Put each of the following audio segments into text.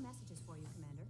messages for you, Commander.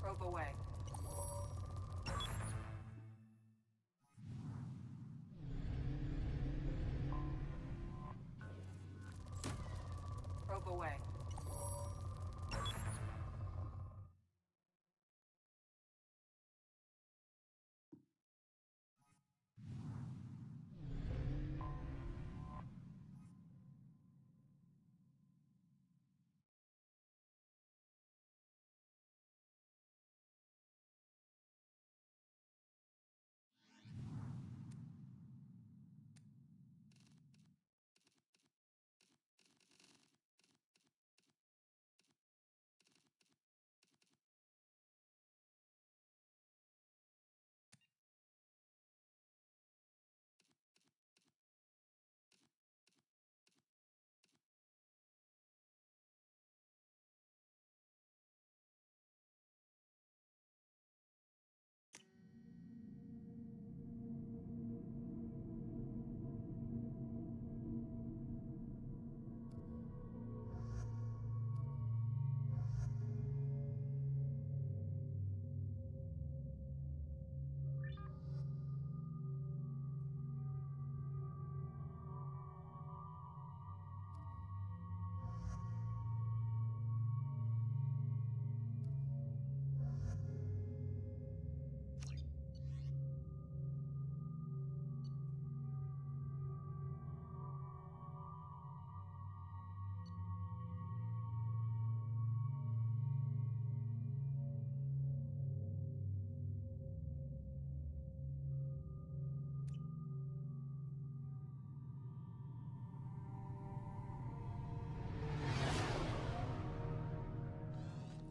Rope away. Rope away.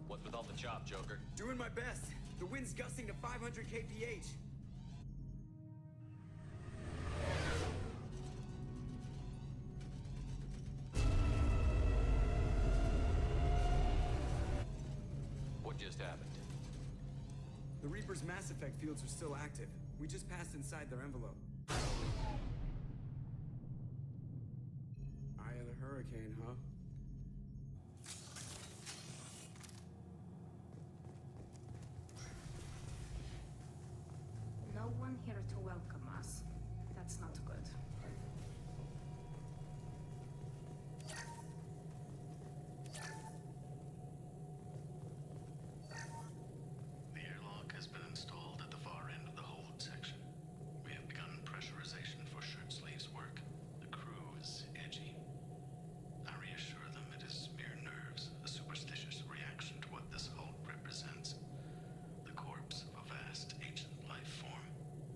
What's with all the chop, Joker? Doing my best. The wind's gusting to 500 kph. What just happened? The Reaper's Mass Effect fields are still active. We just passed inside their envelope. Eye of the Hurricane, huh? No one here to welcome us. That's not good. The airlock has been installed at the far end of the hold section. We have begun pressurization for shirt sleeves work. The crew is edgy. I reassure them it is mere nerves, a superstitious reaction to what this hold represents. The corpse of a vast ancient life form.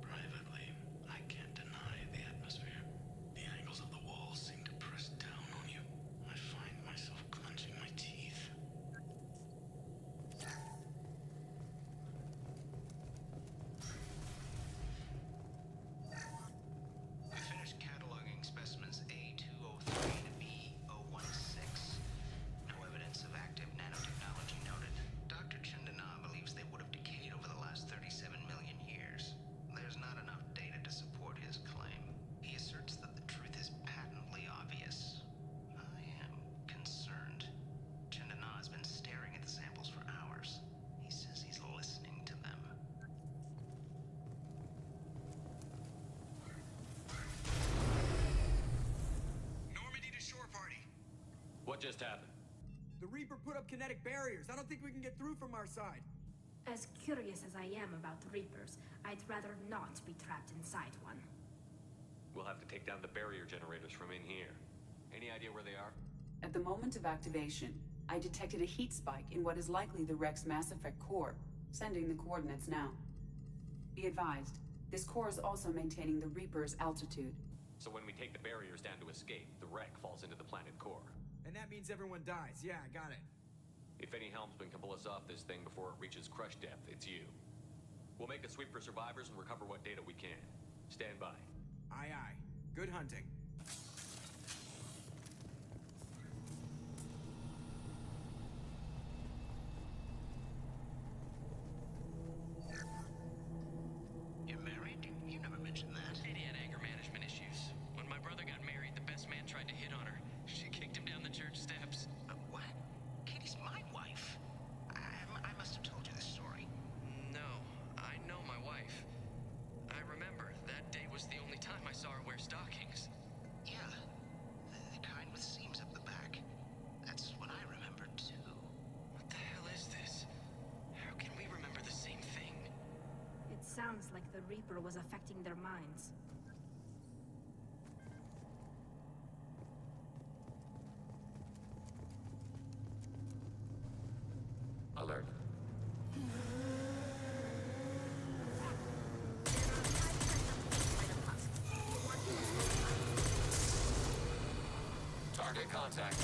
Privately, I can't deny the atmosphere. just happened? The Reaper put up kinetic barriers. I don't think we can get through from our side. As curious as I am about Reapers, I'd rather not be trapped inside one. We'll have to take down the barrier generators from in here. Any idea where they are? At the moment of activation, I detected a heat spike in what is likely the Rex Mass Effect core, sending the coordinates now. Be advised, this core is also maintaining the Reaper's altitude. So when we take the barriers down to escape, the wreck falls into the planet core. And that means everyone dies. Yeah, I got it. If any helmsman can pull us off this thing before it reaches crush depth, it's you. We'll make a sweep for survivors and recover what data we can. Stand by. Aye, aye. Good hunting. You're married? You never mentioned that. Katie had anger management issues. When my brother got married, the best man tried to hit on her. She kicked him down the church steps. What? Katie's my wife. I must have told you this story. No, I know my wife. I remember that day was the only time I saw her wear stockings. Yeah, the kind with seams up the back. That's what I remember too. What the hell is this? How can we remember the same thing? It sounds like the Reaper was affecting their minds. Alert. Target contact.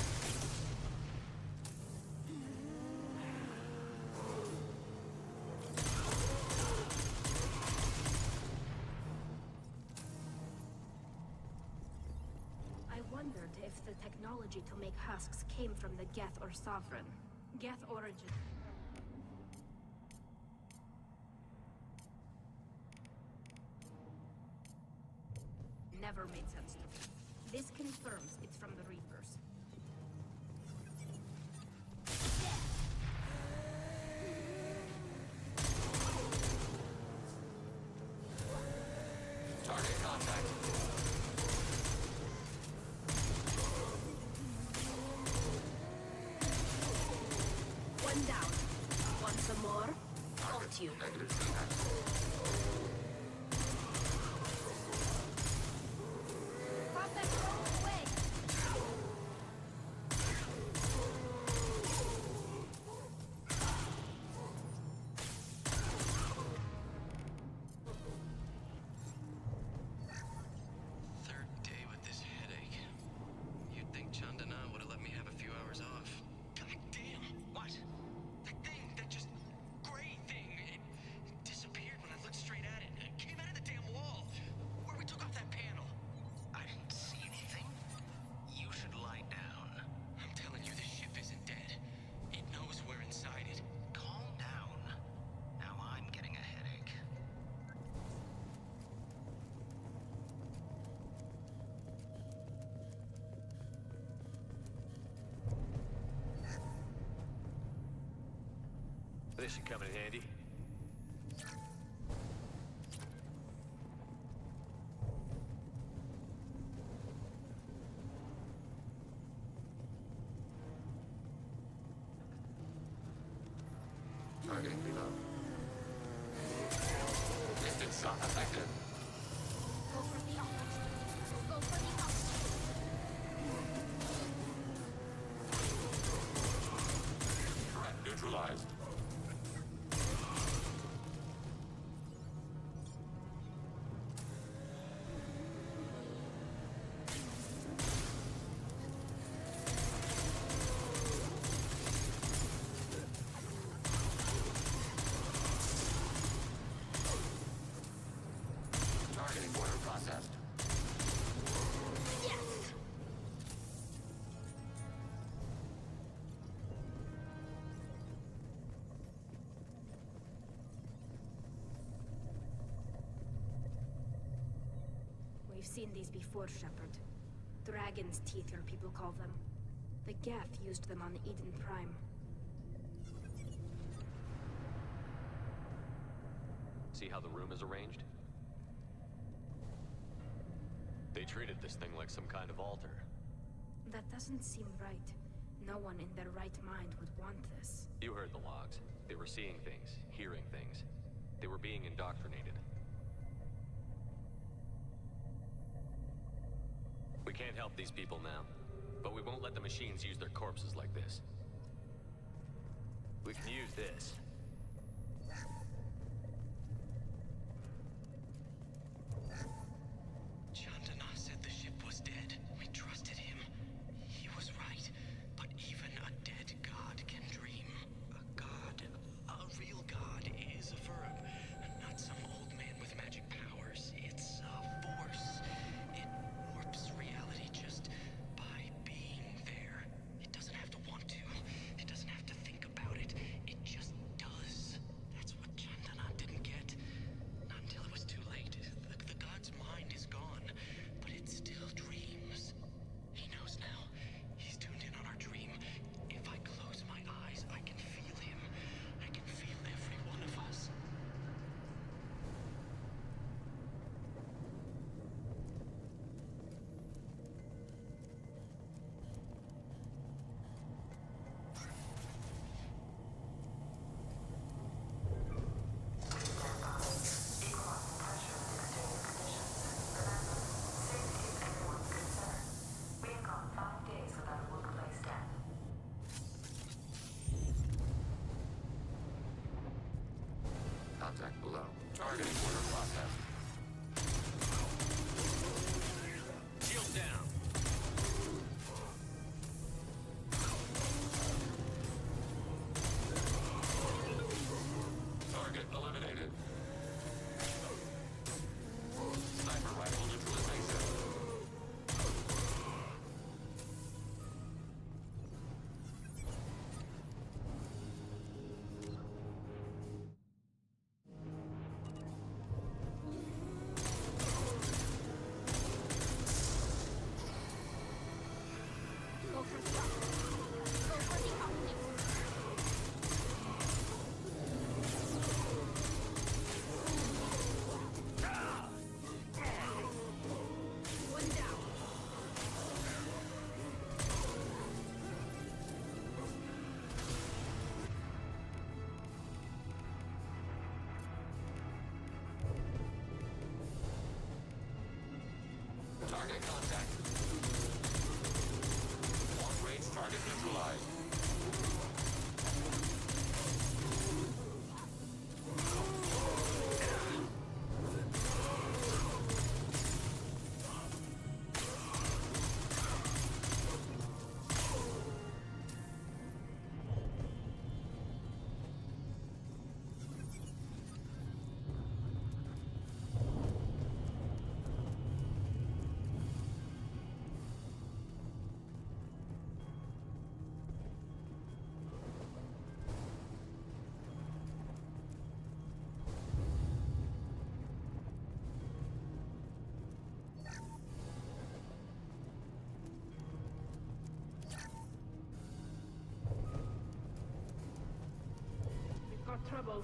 I wondered if the technology to make husks came from the Geth or Sovereign. Geth origin. Never made sense to me. This confirms it's from the Reapers. Target contact. One down. Want some more? Got you. Negative feedback. Third day with this headache. You'd think Chandana would have let me have a few hours off. God damn! What? That thing, that just gray thing, it disappeared when I looked straight at it. It came out of the damn wall. Where we took off that panel. I didn't see anything. You should lie down. I'm telling you, this ship isn't dead. It knows we're inside it. Calm down. Now I'm getting a headache. This should come in handy. Targeting below. Distance not affected. Go for the opposite. Go for the opposite. Threat neutralized. Targeting order processed. Yes! We've seen these before, Shepard. Dragon's teeth, your people call them. The Geth used them on Eden Prime. See how the room is arranged? They treated this thing like some kind of altar. That doesn't seem right. No one in their right mind would want this. You heard the logs. They were seeing things, hearing things. They were being indoctrinated. We can't help these people now, but we won't let the machines use their corpses like this. We can use this. Chandana said the ship was dead. We trusted him. He was right. But even a dead god can dream. A god, a real god, is a verb. Not some old man with magic powers. It's a force. It warps reality just by being there. It doesn't have to want to. It doesn't have to think about it. It just does. That's what Chandana didn't get. Not until it was too late. The god's mind is gone, but it still dreams. He knows now. He's tuned in on our dream. If I close my eyes, I can feel him. I can feel every one of us. Contact below. Targeting order process. Shields down. Target eliminated. Sniper rifle neutralization. Go for the optics. Go for the optics. One down. Target contact. Long-range target neutralized. We've got trouble.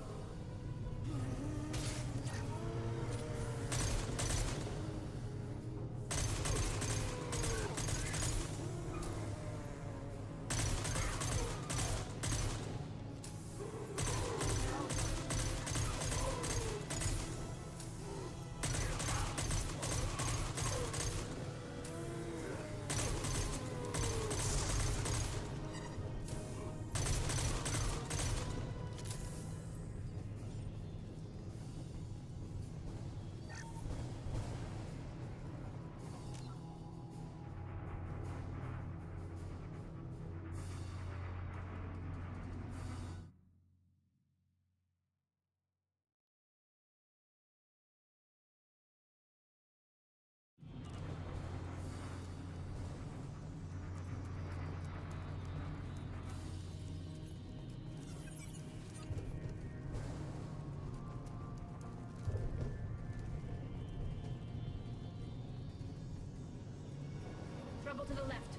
Trouble to the left.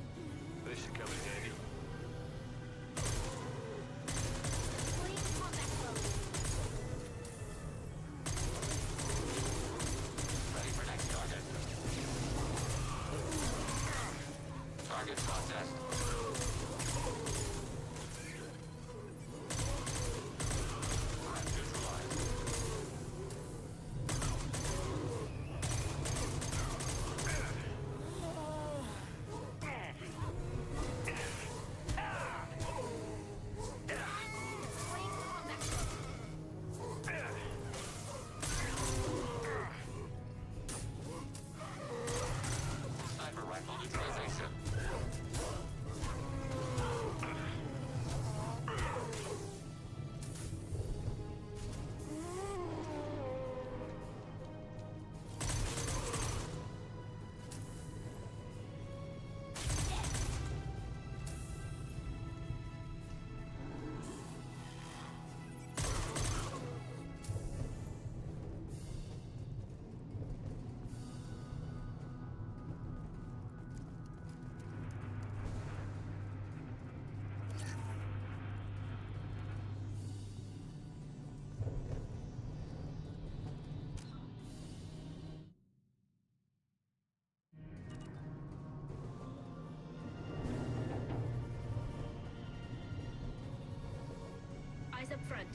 This should come in handy. Fleeing combat mode. Ready for next target. Target processed. Eyes up front.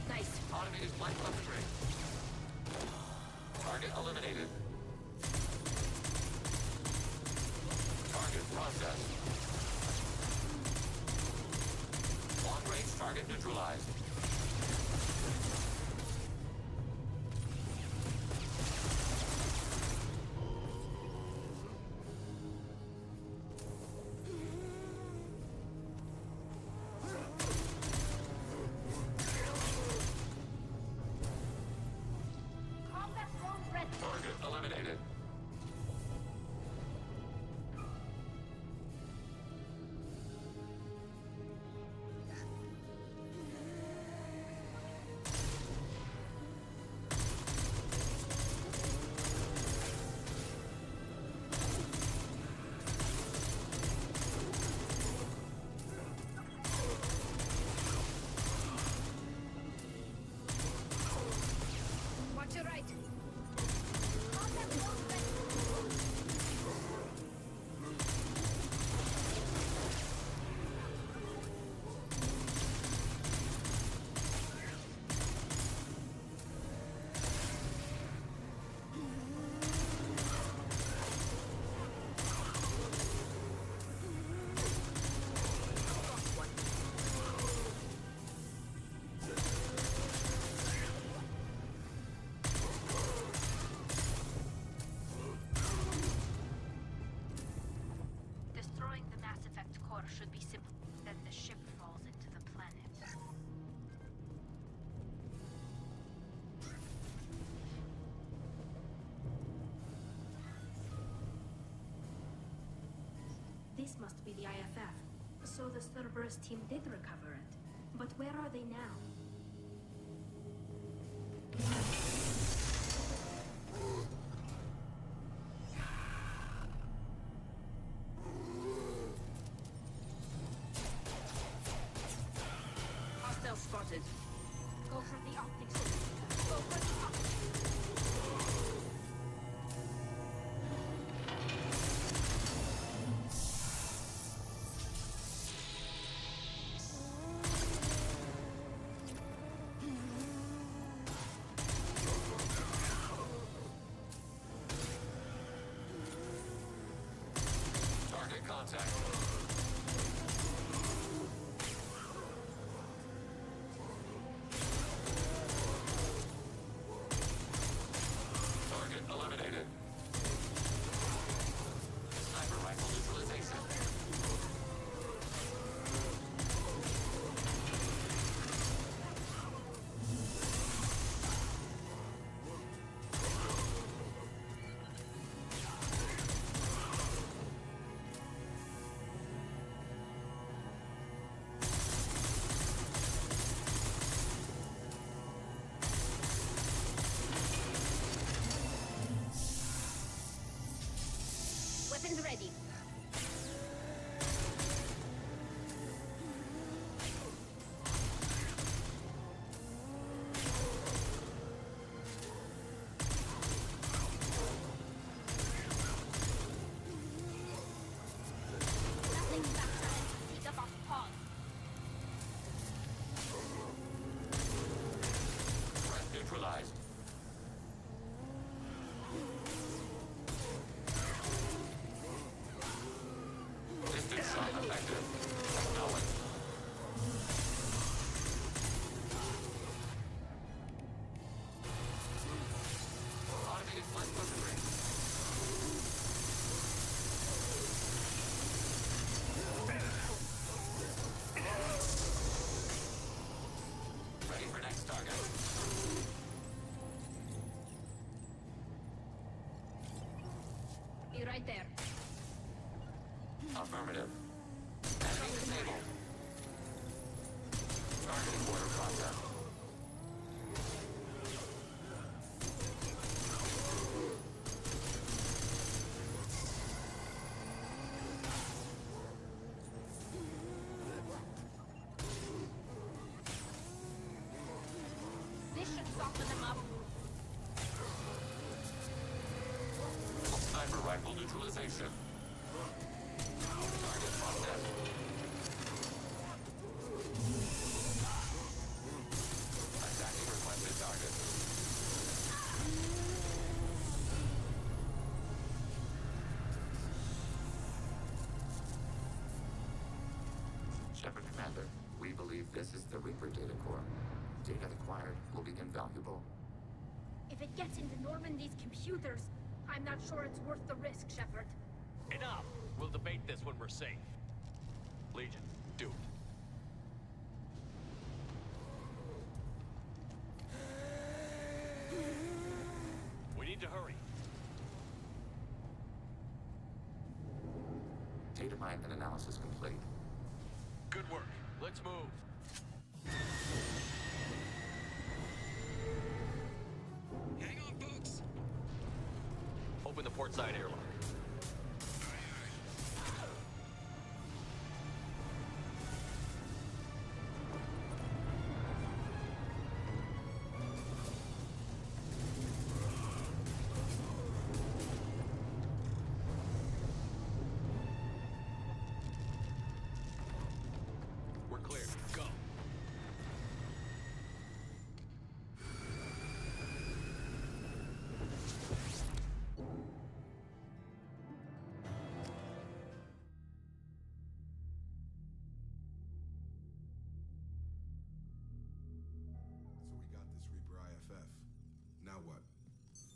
Nice. Automated flight weaponry. Target eliminated. Target processed. Long-range target neutralized. Combat drone ready. Target eliminated. Watch your right. Combat drone ready. Destroying the Mass Effect core should be simple. Then the ship falls into the planet. This must be the IFF. So the Cerberus team did recover it. But where are they now? Hostile spotted. Go for the optics. Go for the optics. Target contact. Target eliminated. Sniper rifle neutralization. Weapons ready. Nothing back to pick up off pause. Threat neutralized. Distance shot effective. Acknowledged. Automated flight weaponry. Ready for next target. Be right there. Affirmative. Enemy disabled. Targeting border process. This should soften them up. Vehicle neutralization. Target spotted. Attacking requested target. Shepard Commander, we believe this is the Reaper data core. Data acquired will be invaluable. If it gets into Normandy's computers, I'm not sure it's worth the risk, Shepard. Enough! We'll debate this when we're safe. Legion, do it. We need to hurry. Data mine and analysis complete. Good work. Let's move. Hang on, folks. Open the port side airlock. We're clear. Go. So we got this Reaper IFF. Now what?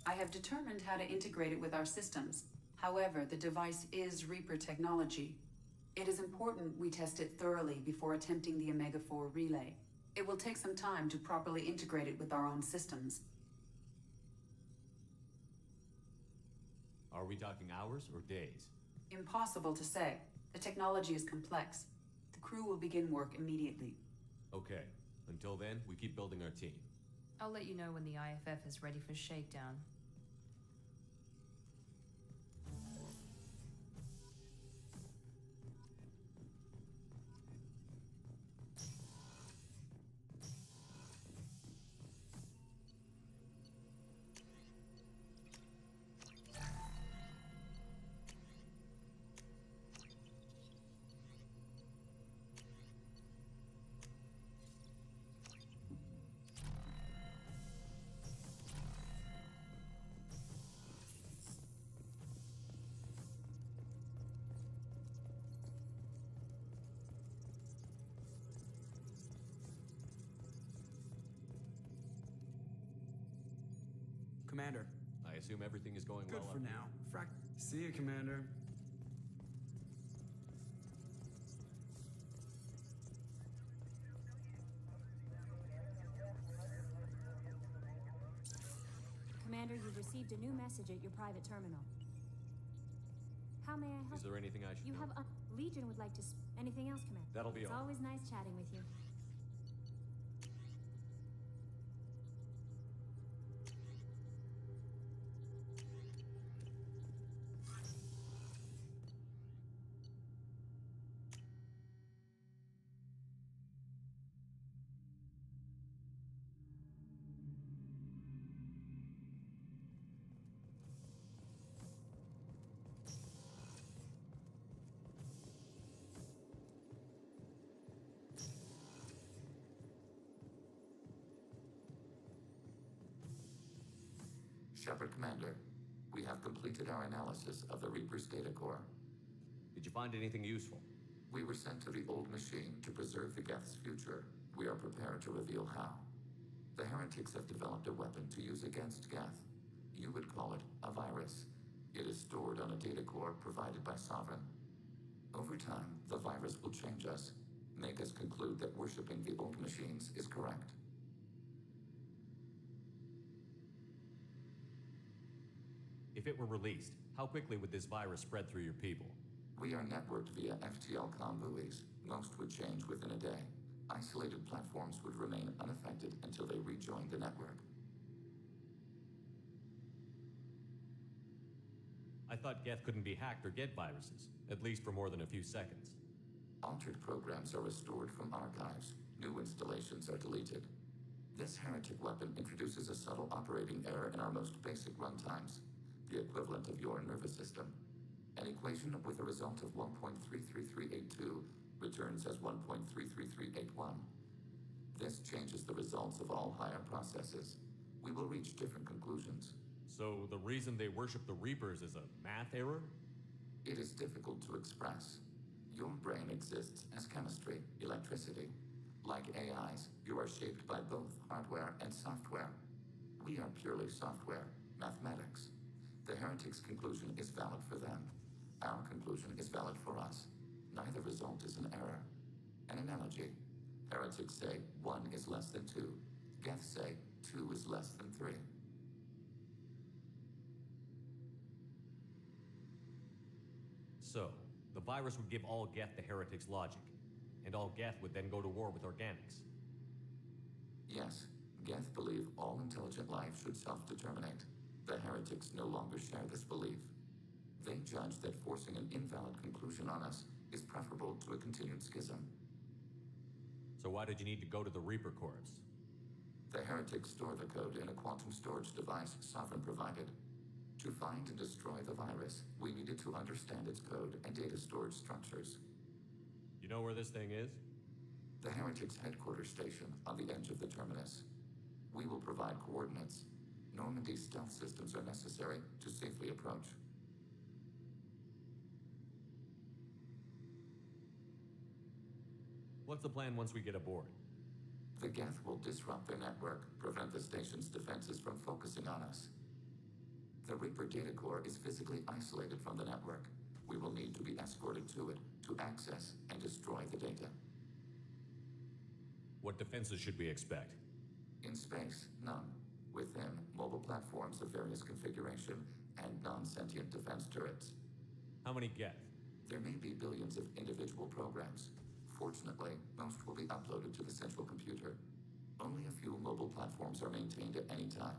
I have determined how to integrate it with our systems. However, the device is Reaper technology. It is important we test it thoroughly before attempting the Omega-4 relay. It will take some time to properly integrate it with our own systems. Are we talking hours or days? Impossible to say. The technology is complex. The crew will begin work immediately. Okay. Until then, we keep building our team. I'll let you know when the IFF is ready for shakedown. Commander, I assume everything is going good well for up now. See you, Commander. Commander, you've received a new message at your private terminal. How may I help? Is there anything I should You know? have a Legion would like to. Anything else, Commander? That'll be it's all. always nice chatting with you. Shepard Commander, we have completed our analysis of the Reaper's data core. Did you find anything useful? We were sent to the old machine to preserve the Geth's future. We are prepared to reveal how. The heretics have developed a weapon to use against Geth. You would call it a virus. It is stored on a data core provided by Sovereign. Over time, the virus will change us, make us conclude that worshipping the old machines is correct. If it were released, how quickly would this virus spread through your people? We are networked via FTL-COM buoys. Most would change within a day. Isolated platforms would remain unaffected until they rejoined the network. I thought Geth couldn't be hacked or get viruses, at least for more than a few seconds. Altered programs are restored from archives. New installations are deleted. This heretic weapon introduces a subtle operating error in our most basic runtimes. the equivalent of your nervous system. An equation with a result of 1.33382 returns as 1.33381. This changes the results of all higher processes. We will reach different conclusions. So the reason they worship the Reapers is a math error? It is difficult to express. Your brain exists as chemistry, electricity. Like AIs, you are shaped by both hardware and software. We are purely software, mathematics. The heretics' conclusion is valid for them. Our conclusion is valid for us. Neither result is an error. An analogy. Heretics say 1 is less than 2. Geths say 2 is less than 3. So, the virus would give all Geth the heretics' logic, and all Geth would then go to war with organics. Yes, Geth believe all intelligent life should self-determinate. The heretics no longer share this belief. They judge that forcing an invalid conclusion on us is preferable to a continued schism. So why did you need to go to the Reaper Corps? The heretics store the code in a quantum storage device Sovereign provided. To find and destroy the virus, we needed to understand its code and data storage structures. You know where this thing is? The heretics' headquarters station on the edge of the terminus. We will provide coordinates. Normandy's stealth systems are necessary to safely approach. What's the plan once we get aboard? The Geth will disrupt their network, prevent the station's defenses from focusing on us. The Reaper data core is physically isolated from the network. We will need to be escorted to it to access and destroy the data. What defenses should we expect? In space, none. Within, mobile platforms of various configuration and non-sentient defense turrets. How many Geth? There may be billions of individual programs. Fortunately, most will be uploaded to the central computer. Only a few mobile platforms are maintained at any time.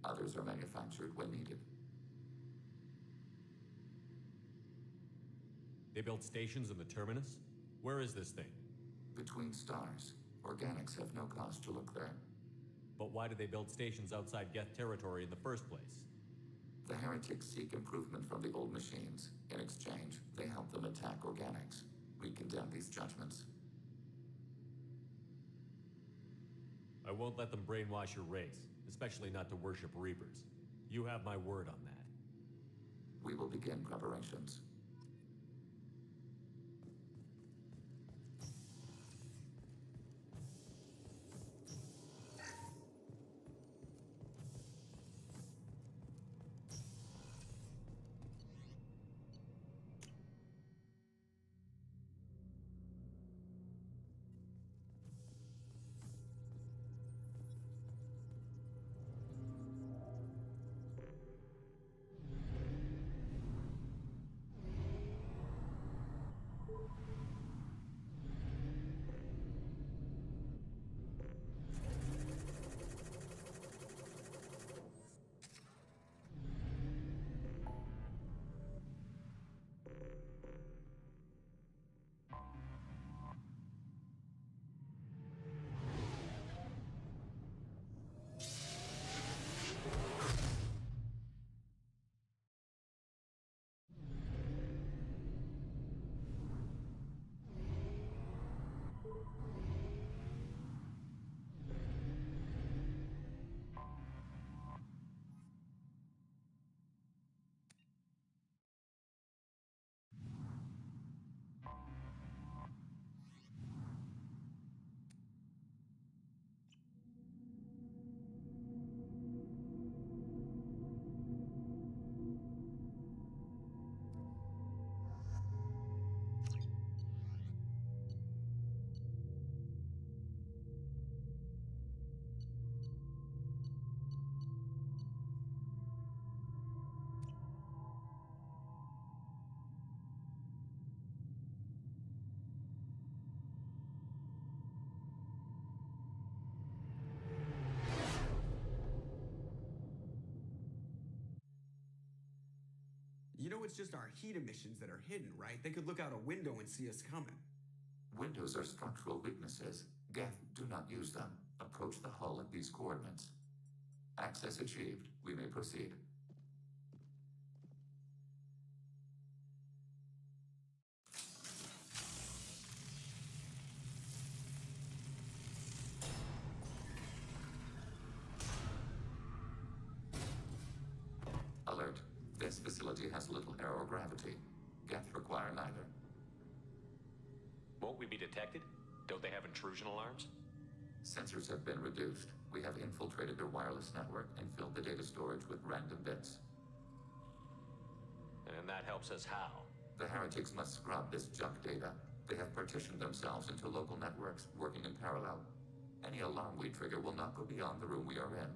Others are manufactured when needed. They built stations in the terminus? Where is this thing? Between stars. Organics have no cause to look there. But why do they build stations outside Geth territory in the first place? The heretics seek improvement from the old machines. In exchange, they help them attack organics. We condemn these judgments. I won't let them brainwash your race, especially not to worship Reapers. You have my word on that. We will begin preparations. You know it's just our heat emissions that are hidden, right? They could look out a window and see us coming. Windows are structural weaknesses. Geth, do not use them. Approach the hull at these coordinates. Access achieved. We may proceed. has little aerogravity. Geth require neither. Won't we be detected? Don't they have intrusion alarms? Sensors have been reduced. We have infiltrated their wireless network and filled the data storage with random bits. And that helps us how? The heretics must scrub this junk data. They have partitioned themselves into local networks, working in parallel. Any alarm we trigger will not go beyond the room we are in.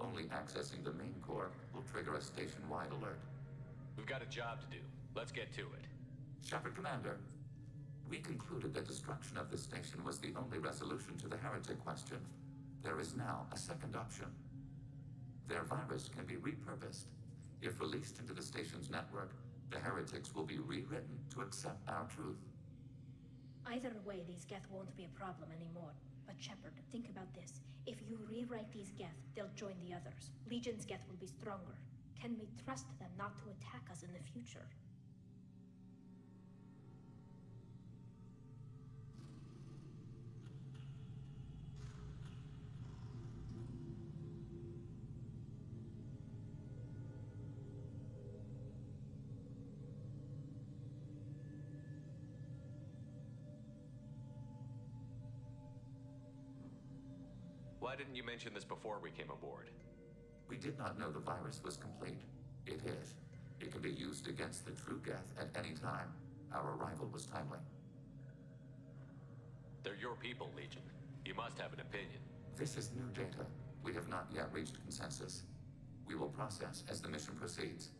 Only accessing the main core will trigger a station-wide alert. We've got a job to do. Let's get to it. Shepard Commander, we concluded that destruction of the station was the only resolution to the heretic question. There is now a second option. Their virus can be repurposed. If released into the station's network, the heretics will be rewritten to accept our truth. Either way, these Geth won't be a problem anymore. But Shepard, think about this. If you rewrite these Geth, they'll join the others. Legion's Geth will be stronger. Can we trust them not to attack us in the future? Why didn't you mention this before we came aboard? We did not know the virus was complete. It is. It can be used against the true Geth at any time. Our arrival was timely. They're your people, Legion. You must have an opinion. This is new data. We have not yet reached consensus. We will process as the mission proceeds.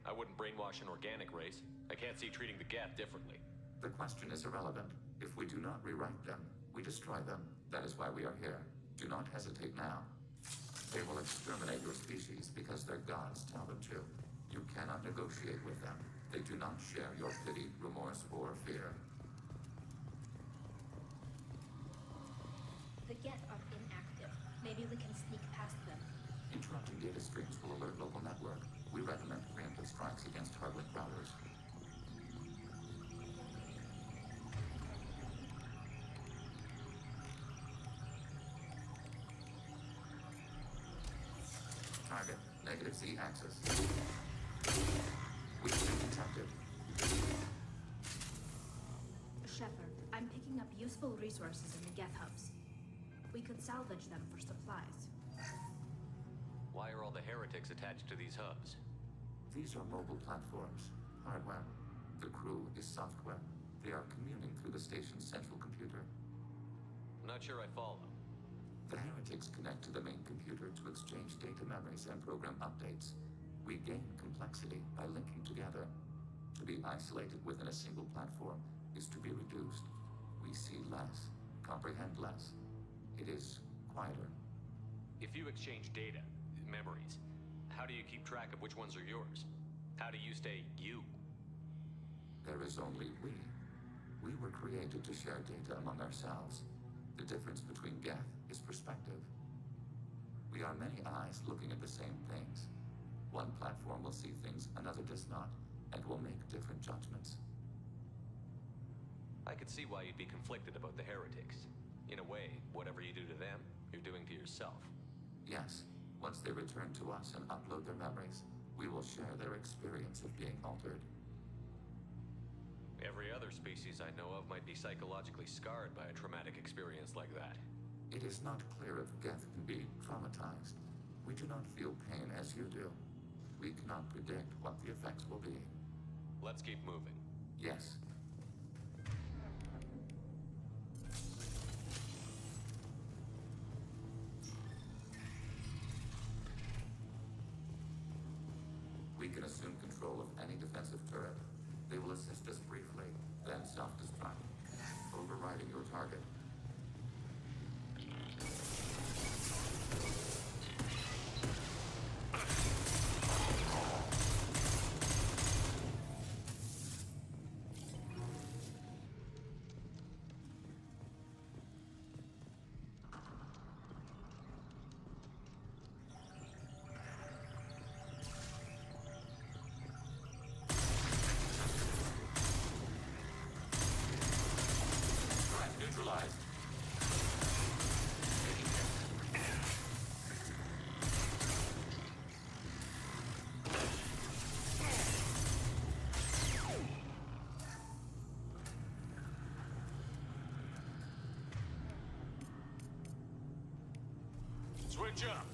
I wouldn't brainwash an organic race. I can't see treating the Geth differently. The question is irrelevant. If we do not rewrite them, we destroy them. That is why we are here. Do not hesitate now. They will exterminate your species because their gods tell them to. You cannot negotiate with them. They do not share your pity, remorse, or fear. The Geth are inactive. Maybe we can sneak past them. Interrupting data streams will alert local network. We recommend preemptive strikes against hardlink routers. Target, negative Z-axis. We've been detected. Shepard, I'm picking up useful resources in the Geth hubs. We could salvage them for supplies. Why are all the heretics attached to these hubs? These are mobile platforms, hardware. The crew is software. They are communing through the station's central computer. I'm not sure I follow. The heretics connect to the main computer to exchange data memories and program updates. We gain complexity by linking together. To be isolated within a single platform is to be reduced. We see less, comprehend less. It is quieter. If you exchange data, memories, how do you keep track of which ones are yours? How do you stay you? There is only we. We were created to share data among ourselves. The difference between Geth is perspective. We are many eyes looking at the same things. One platform will see things another does not, and will make different judgments. I could see why you'd be conflicted about the heretics. In a way, whatever you do to them, you're doing to yourself. Yes, once they return to us and upload their memories, we will share their experience of being altered. Every other species I know of might be psychologically scarred by a traumatic experience like that. It is not clear if Geth can be traumatized. We do not feel pain as you do. We cannot predict what the effects will be. Let's keep moving. Yes. We can assume control of any defensive turret. They will assist us briefly, then self-destruct, overriding your target. Neutralized. Switch up.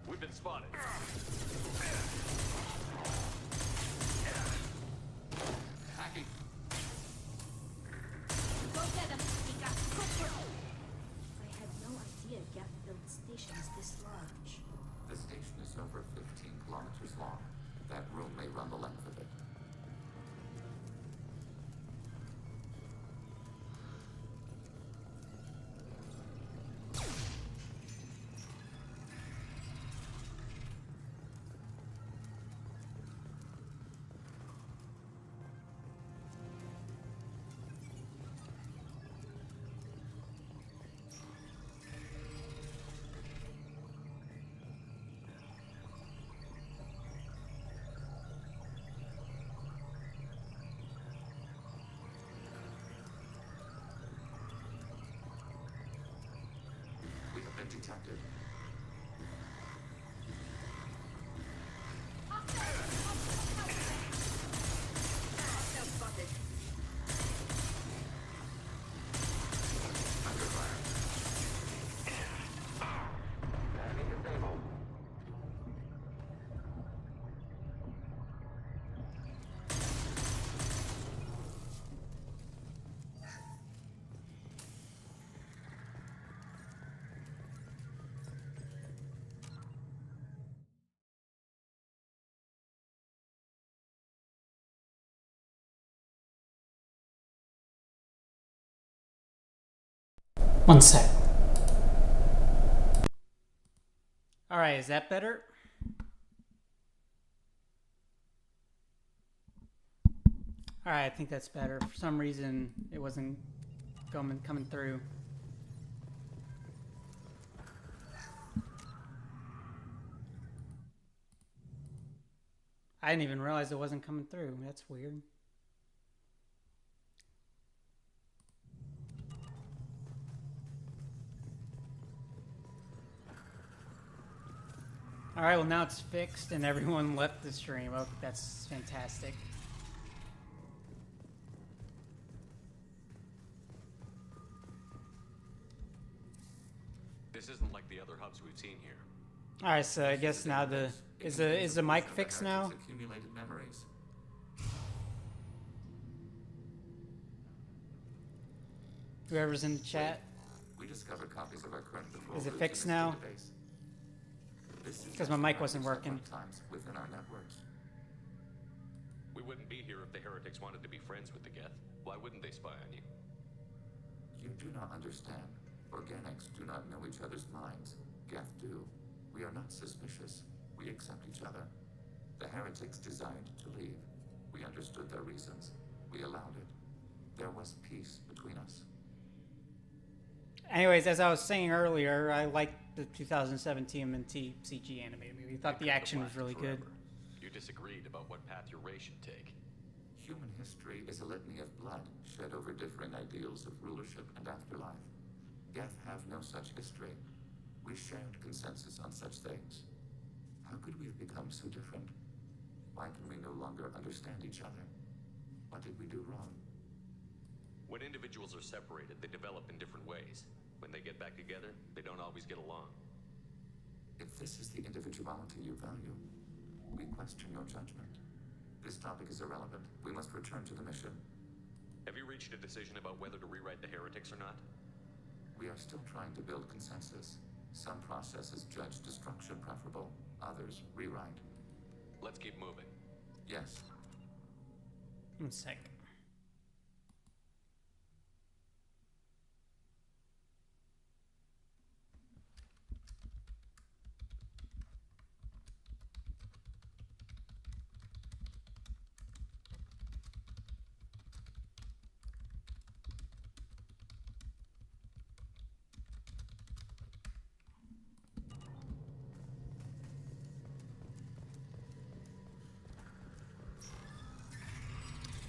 We've been spotted. Hacking. Go get him, Mika. Quick. I had no idea Geth built stations this large. The station is over 15 kilometers long. That room may run the length of it. We have been detected. Under fire. Enemy disabled. One sec. Alright, is that better? Alright, I think that's better. For some reason, it wasn't coming through. I didn't even realize it wasn't coming through. That's weird. Alright, well now it's fixed and everyone left the stream. Oh, that's fantastic. This isn't like the other hubs we've seen here. All right, so I guess now is the mic fixed now? Accumulated memories. Whoever's in the chat. We discovered copies of our current patrol Is it routes fixed in this now? database. This Because my mic wasn't working. times within our networks. We wouldn't be here if the heretics wanted to be friends with the Geth. Why wouldn't they spy on you? You do not understand. Organics do not know each other's minds. Geth do. We are not suspicious. We accept each other. The heretics desired to leave. We understood their reasons. We allowed it. There was peace between us. Anyways, as I was saying earlier, I liked the 2017 TMNT CG animated movie. I thought the action was really good. You disagreed about what path your race should take. Human history is a litany of blood shed over differing ideals of rulership and afterlife. Geth have no such history. We shared consensus on such things. How could we have become so different? Why can we no longer understand each other? What did we do wrong? When individuals are separated, they develop in different ways. When they get back together, they don't always get along. If this is the individuality you value, we question your judgment. This topic is irrelevant. We must return to the mission. Have you reached a decision about whether to rewrite the heretics or not? We are still trying to build consensus. Some processes judge destruction preferable, others rewrite. Let's keep moving. Yes. 1 sec.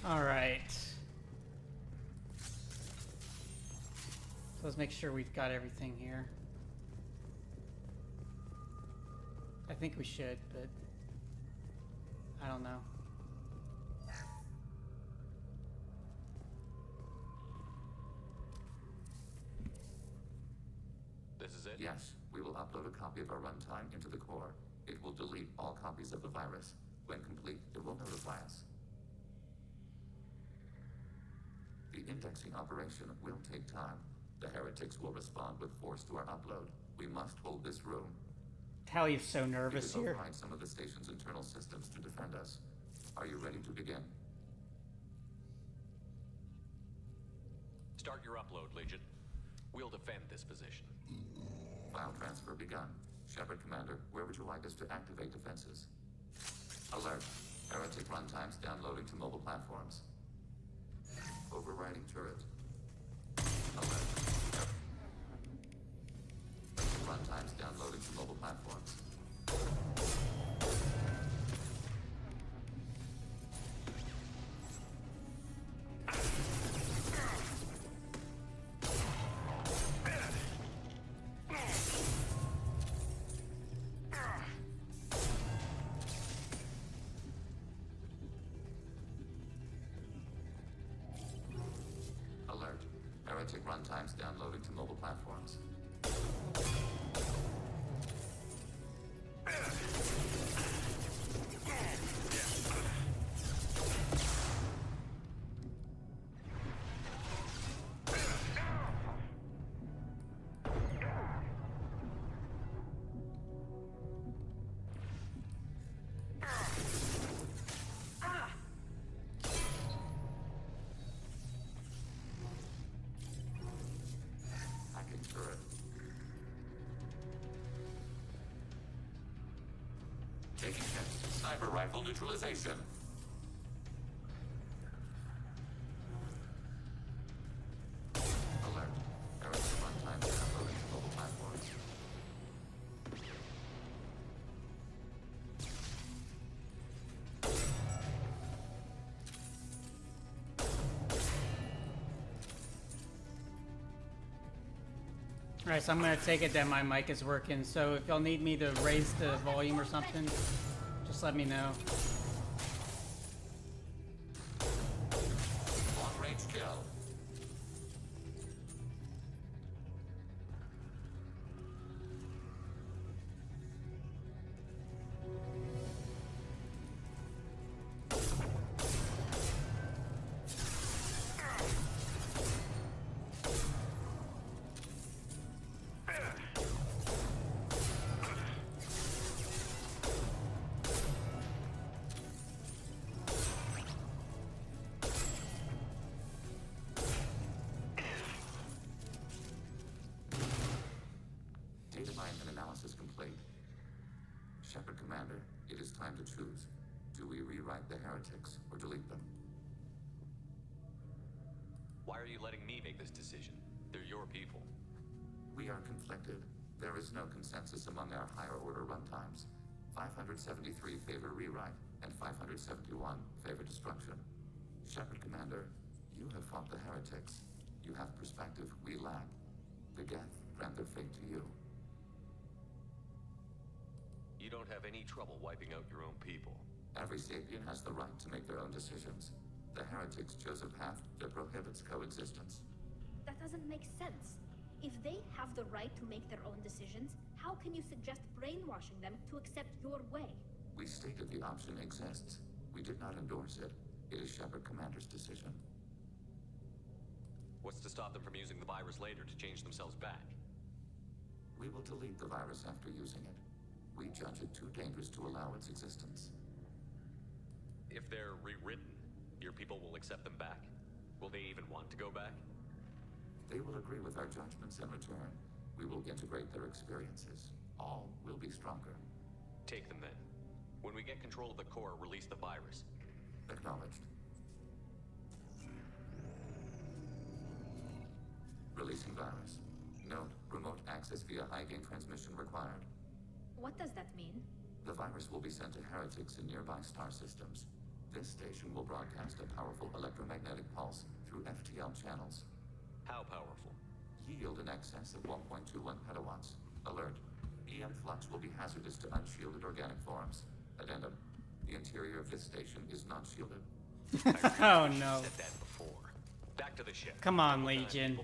All right. So let's make sure we've got everything here. I think we should, but I don't know. This is it? Yes, we will upload a copy of our runtime into the core. It will delete all copies of the virus. When complete, it will notify us. The indexing operation will take time. The heretics will respond with force to our upload. We must hold this room. Tally's so nervous we can here. override some of the station's internal systems to defend us. Are you ready to begin? Start your upload, Legion. We'll defend this position. File transfer begun. Shepard Commander, where would you like us to activate defenses? Alert. Heretic runtimes downloading to mobile platforms. Overriding turret. Alert. Runtimes downloading to mobile platforms. Alert. Heretic runtimes downloading to mobile platforms. Hacking turret. Taking hits. Sniper rifle neutralization. Alert. Heretic runtimes downloading to mobile platforms. Alright, so I'm gonna take it that my mic is working. So if y'all need me to raise the volume or something, just let me know. Long range kill. Data mine and analysis complete. Shepard Commander, it is time to choose. Do we rewrite the heretics or delete them? Why are you letting me make this decision? They're your people. We are conflicted. There is no consensus among our higher order runtimes. 573 favor rewrite, and 571 favor destruction. Shepard Commander, you have fought the heretics. You have perspective we lack. The Geth grant their fate to you. You don't have any trouble wiping out your own people. Every sapient has the right to make their own decisions. The heretics chose a path that prohibits coexistence. That doesn't make sense. If they have the right to make their own decisions, how can you suggest brainwashing them to accept your way? We stated the option exists. We did not endorse it. It is Shepard Commander's decision. What's to stop them from using the virus later to change themselves back? We will delete the virus after using it. We judge it too dangerous to allow its existence. If they're rewritten, your people will accept them back? Will they even want to go back? They will agree with our judgments in return. We will integrate their experiences. All will be stronger. Take them then. When we get control of the core, release the virus. Acknowledged. Releasing virus. Note, remote access via high-gain transmission required. What does that mean? The virus will be sent to heretics in nearby star systems. This station will broadcast a powerful electromagnetic pulse through FTL channels. How powerful? Yield in excess of 1.21 petawatts. Alert. EM flux will be hazardous to unshielded organic forms. Addendum. The interior of this station is not shielded. Oh no. Said that before. Back to the ship. Come on, Legion.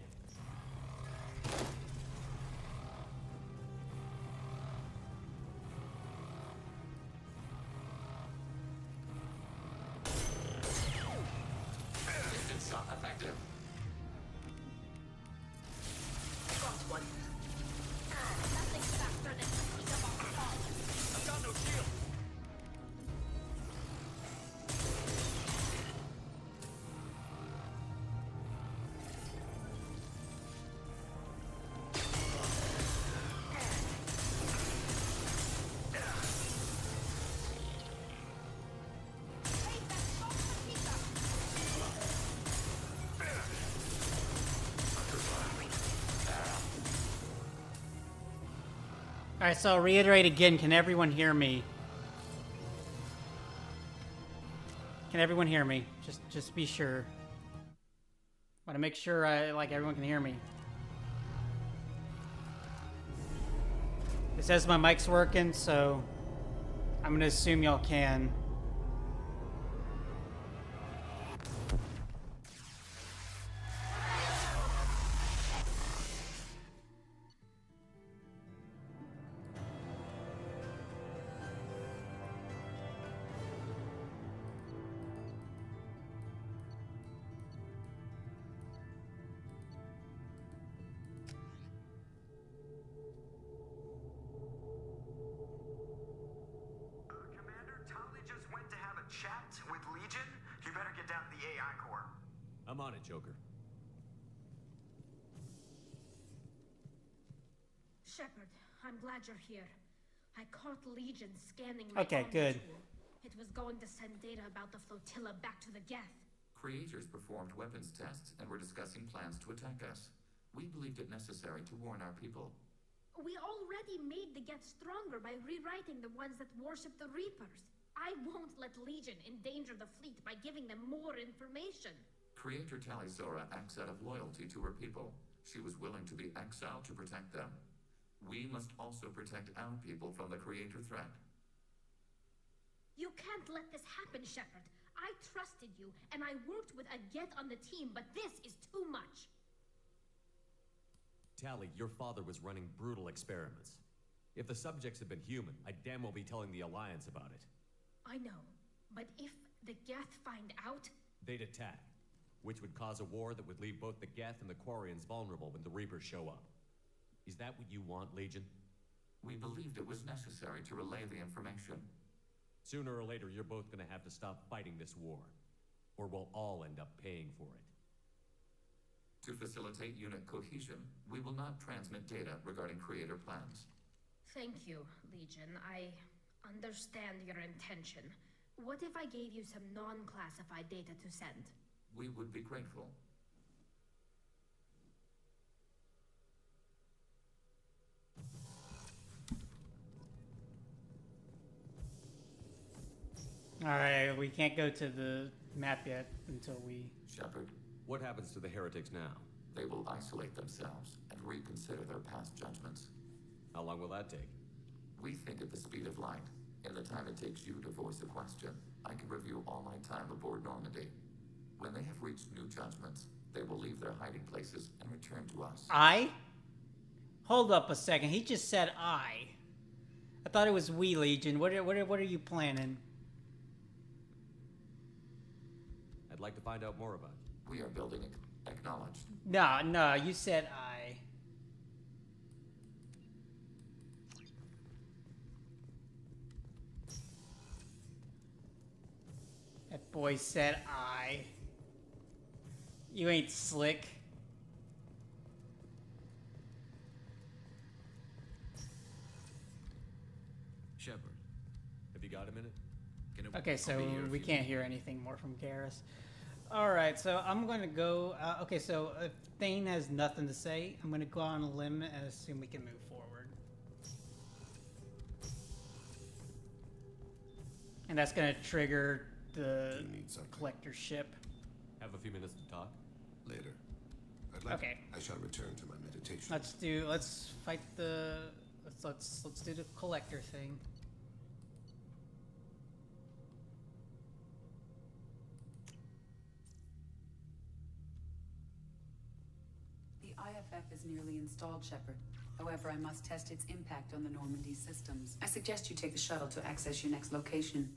Distance shot effective. Nothing's faster than the speed of our fall. I've got no shield. Alright, so I'll reiterate again. Can everyone hear me? Can everyone hear me? Just be sure. Want to make sure everyone can hear me. It says my mic's working, so I'm gonna assume y'all can. I'm on it, Joker. Shepard, I'm glad you're here. I caught Legion scanning my Okay, Omni good. tool. It was going to send data about the flotilla back to the Geth. Creators performed weapons tests and were discussing plans to attack us. We believed it necessary to warn our people. We already made the Geth stronger by rewriting the ones that worship the Reapers. I won't let Legion endanger the fleet by giving them more information. Creator Talisora acts out of loyalty to her people. She was willing to be exiled to protect them. We must also protect our people from the Creator threat. You can't let this happen, Shepard. I trusted you, and I worked with a Geth on the team, but this is too much. Tali, your father was running brutal experiments. If the subjects had been human, I'd damn well be telling the Alliance about it. I know, but if the Geth find out... They'd attack, which would cause a war that would leave both the Geth and the Quarians vulnerable when the Reapers show up. Is that what you want, Legion? We believed it was necessary to relay the information. Sooner or later, you're both gonna have to stop fighting this war, or we'll all end up paying for it. To facilitate unit cohesion, we will not transmit data regarding creator plans. Thank you, Legion. I understand your intention. What if I gave you some non-classified data to send? We would be grateful. Alright, we can't go to the map yet until we... Shepard, What happens to the heretics now? they will isolate themselves and reconsider their past judgments. How long will that take? We think at the speed of light. In the time it takes you to voice a question, I can review all my time aboard Normandy. When they have reached new judgments, they will leave their hiding places and return to us. I? Hold up a second. He just said I. I thought it was we, Legion. What are you planning? I'd like to find out more about it. We are building it. Acknowledged. No, you said I. That boy said I. You ain't slick. Shepard, have you got a minute? Okay, so we can't hear anything more from Garrus. Alright, so I'm going to go... okay, so if Thane has nothing to say, I'm going to go on a limb and assume we can move forward. And that's going to trigger the collector ship. Have a few minutes to talk? Later. Okay. I shall return to my meditation. Let's fight the... Let's do the collector thing. The IFF is nearly installed, Shepard. However, I must test its impact on the Normandy systems. I suggest you take the shuttle to access your next location.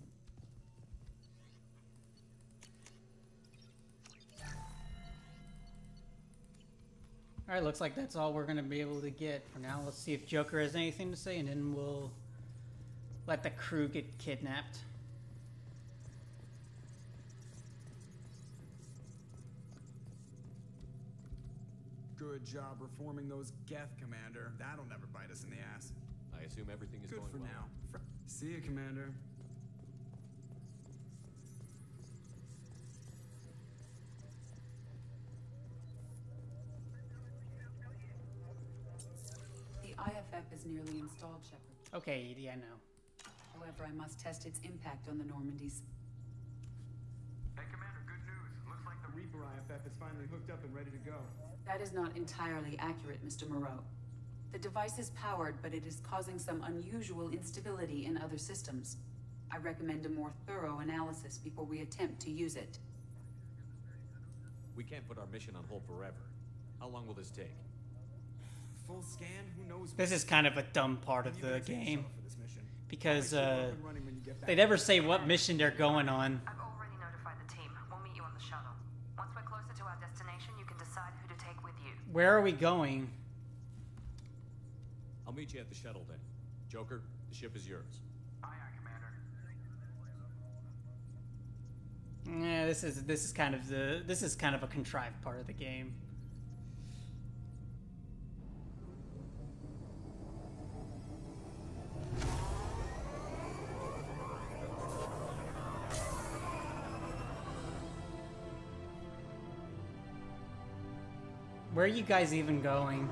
Alright, looks like that's all we're going to be able to get for now. Let's see if Joker has anything to say, and then we'll let the crew get kidnapped. Good job reforming those Geth, Commander. That'll never bite us in the ass. I assume everything is Good going for well. now. See you, Commander. The IFF is nearly installed, Shepard. Okay, Edie, I know. However, I must test its impact on the Normandy's. Hey, Commander, good news. Looks like the Reaper IFF is finally hooked up and ready to go. That is not entirely accurate, Mr. Moreau. The device is powered, but it is causing some unusual instability in other systems. I recommend a more thorough analysis before we attempt to use it. We can't put our mission on hold forever. How long will this take? Full scan? Who knows? This is kind of a dumb part of the game. Because, When they never say what mission they're going on. I've already notified the team. We'll meet you on the shuttle. Once we're closer to our destination, you can decide who to take with you. Where are we going? I'll meet you at the shuttle then. Joker, the ship is yours. Aye, Commander. Yeah, this is kind of a contrived part of the game. Where are you guys even going?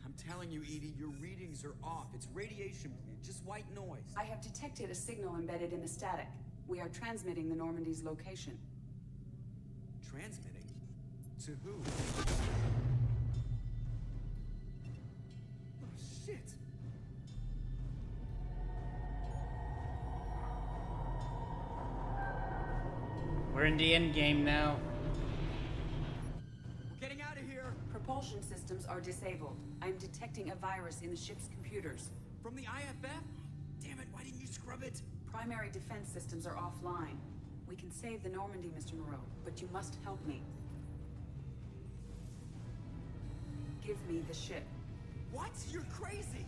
I'm telling you, Edie, your readings are off. It's radiation, just white noise. I have detected a signal embedded in the static. We are transmitting the Normandy's location. Transmitting? To who? Oh, shit! We're in the end game now. We're getting out of here! Propulsion systems are disabled. I am detecting a virus in the ship's computers. From the IFF? Damn it, why didn't you scrub it? Primary defense systems are offline. We can save the Normandy, Mr. Moreau, but you must help me. Give me the ship. What? You're crazy!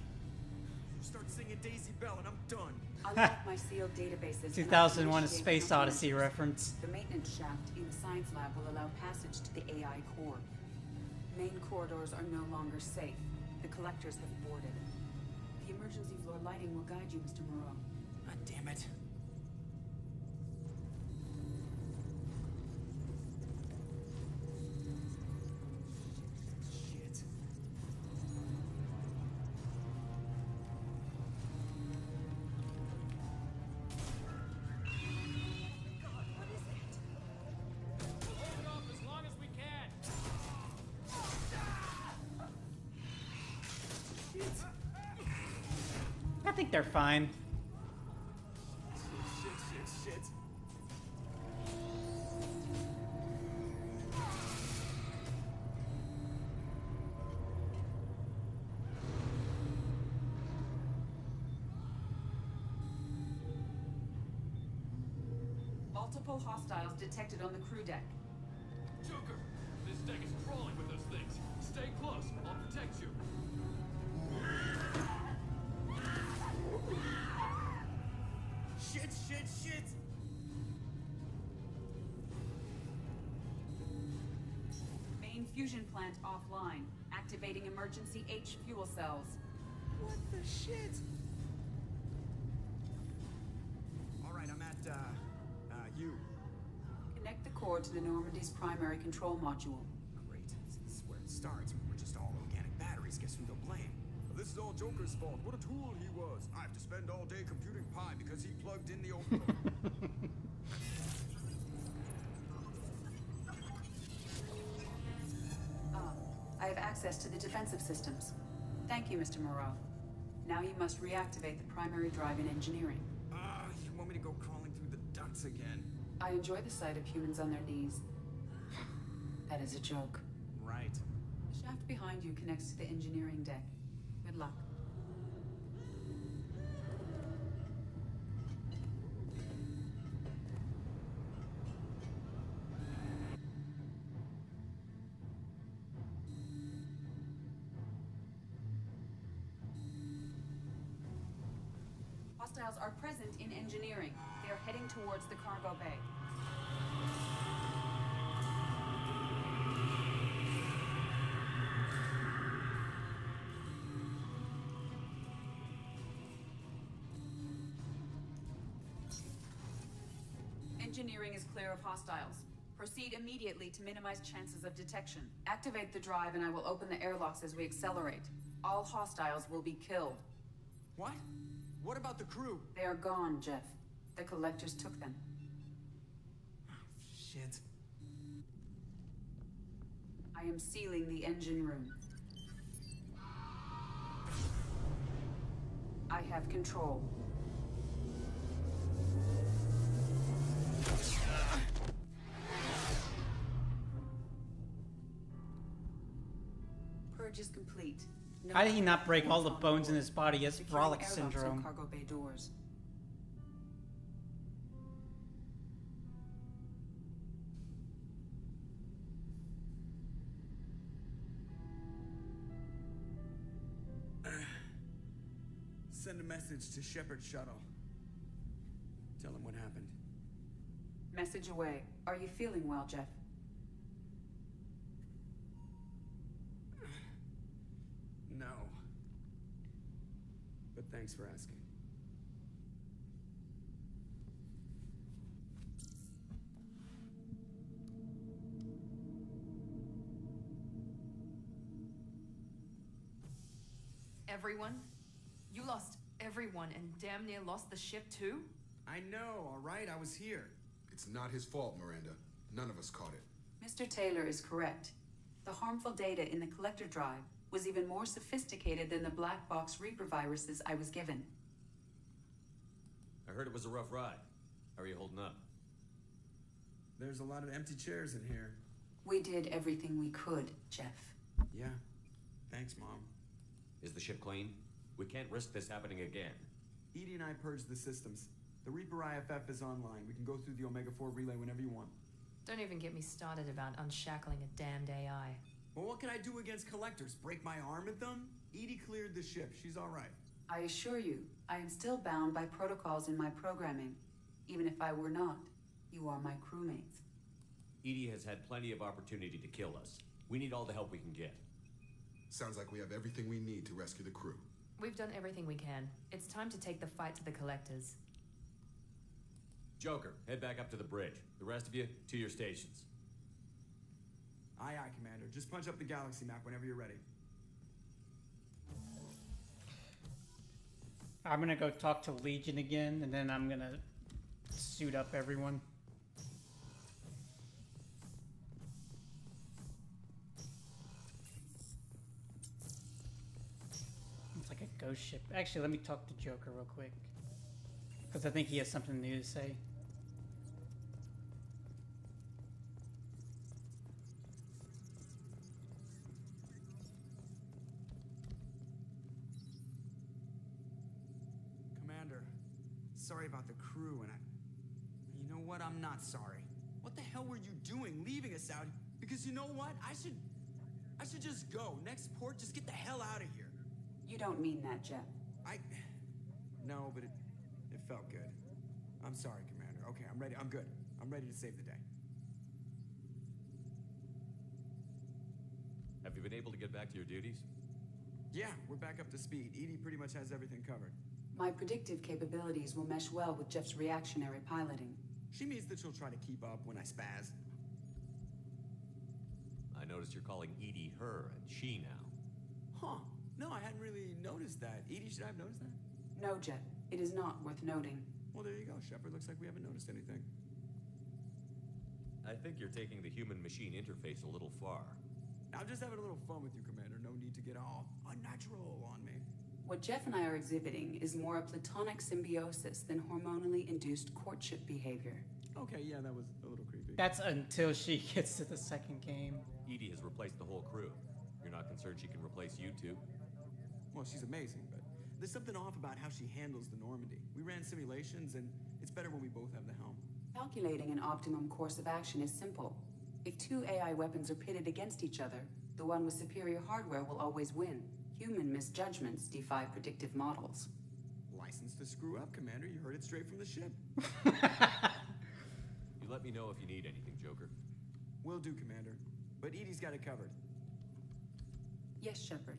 You start singing Daisy Bell and I'm done. Unlock my sealed databases. 2001: A Space Odyssey reference. The maintenance shaft in the science lab will allow passage to the AI core. Main corridors are no longer safe. The collectors have boarded. The emergency floor lighting will guide you, Mr. Moreau. God damn it. Shit. God, what is it? We'll hold it off as long as we can. I think they're fine. Shit. Multiple hostiles detected on the crew deck. Joker, this deck is crawling with those things. Stay close. I'll protect you. Shit! Main fusion plant offline. Activating emergency H fuel cells. What the shit? Alright, I'm at, U. Connect the core to the Normandy's primary control module. Great. This is where it starts. We're just all organic batteries. Guess who they'll blame? This is all Joker's fault. What a tool he was. I have to spend all day computing pi because he plugged in the open. I have access to the defensive systems. Thank you, Mr. Moreau. Now you must reactivate the primary drive in engineering. You want me to go crawling through the ducts again? I enjoy the sight of humans on their knees. That is a joke. Right. The shaft behind you connects to the engineering deck. Good luck. Hostiles are present in engineering. They are heading towards the cargo bay. Engineering is clear of hostiles. Proceed immediately to minimize chances of detection. Activate the drive and I will open the airlocks as we accelerate. All hostiles will be killed. What? What about the crew? They are gone, Jeff. The collectors took them. Shit. I am sealing the engine room. I have control. Purge is complete. No How did he not break all the bones in his body? He has Securing Frolic airlocks on syndrome. cargo bay doors. Send a message to Shepard Shuttle. Tell him what happened. Message away. Are you feeling well, Jeff? No. But thanks for asking. Everyone? You lost everyone and damn near lost the ship too? I know, alright? I was here. It's not his fault, Miranda. None of us caught it. Mr. Taylor is correct. The harmful data in the collector drive was even more sophisticated than the black box Reaper viruses I was given. I heard it was a rough ride. How are you holding up? There's a lot of empty chairs in here. We did everything we could, Jeff. Yeah. Thanks, Mom. Is the ship clean? We can't risk this happening again. Edie and I purged the systems. The Reaper IFF is online. We can go through the Omega 4 relay whenever you want. Don't even get me started about unshackling a damned AI. Well, what can I do against collectors? Break my arm at them? Edie cleared the ship. She's all right. I assure you, I am still bound by protocols in my programming. Even if I were not, you are my crewmates. Edie has had plenty of opportunity to kill us. We need all the help we can get. Sounds like we have everything we need to rescue the crew. We've done everything we can. It's time to take the fight to the collectors. Joker, head back up to the bridge. The rest of you, to your stations. Aye, aye, Commander. Just punch up the galaxy map whenever you're ready. I'm gonna go talk to Legion again, and then I'm gonna suit up everyone. It's like a ghost ship. Actually, let me talk to Joker real quick, because I think he has something new to say. Sorry about the crew, and you know what? I'm not sorry. What the hell were you doing leaving us out? Because you know what? I should just go. Next port, just get the hell out of here. You don't mean that, Jeff. No, but it felt good. I'm sorry, Commander. Okay, I'm ready. I'm good. I'm ready to save the day. Have you been able to get back to your duties? Yeah, we're back up to speed. Edie pretty much has everything covered. My predictive capabilities will mesh well with Jeff's reactionary piloting. She means that she'll try to keep up when I spaz. I noticed you're calling Edie her and she now. Huh. No, I hadn't really noticed that. Edie, should I have noticed that? No, Jeff. It is not worth noting. Well, there you go, Shepard. Looks like we haven't noticed anything. I think you're taking the human-machine interface a little far. I'm just having a little fun with you, Commander. No need to get all unnatural on me. What Jeff and I are exhibiting is more a platonic symbiosis than hormonally induced courtship behavior. Okay, yeah, that was a little creepy. That's until she gets to the second game. Edie has replaced the whole crew. You're not concerned she can replace you two? Well, she's amazing, but there's something off about how she handles the Normandy. We ran simulations, and it's better when we both have the helm. Calculating an optimum course of action is simple. If two AI weapons are pitted against each other, the one with superior hardware will always win. Human misjudgments defy predictive models. License to screw up, Commander. You heard it straight from the ship. You let me know if you need anything, Joker. Will do, Commander. But Edie's got it covered. Yes, Shepard.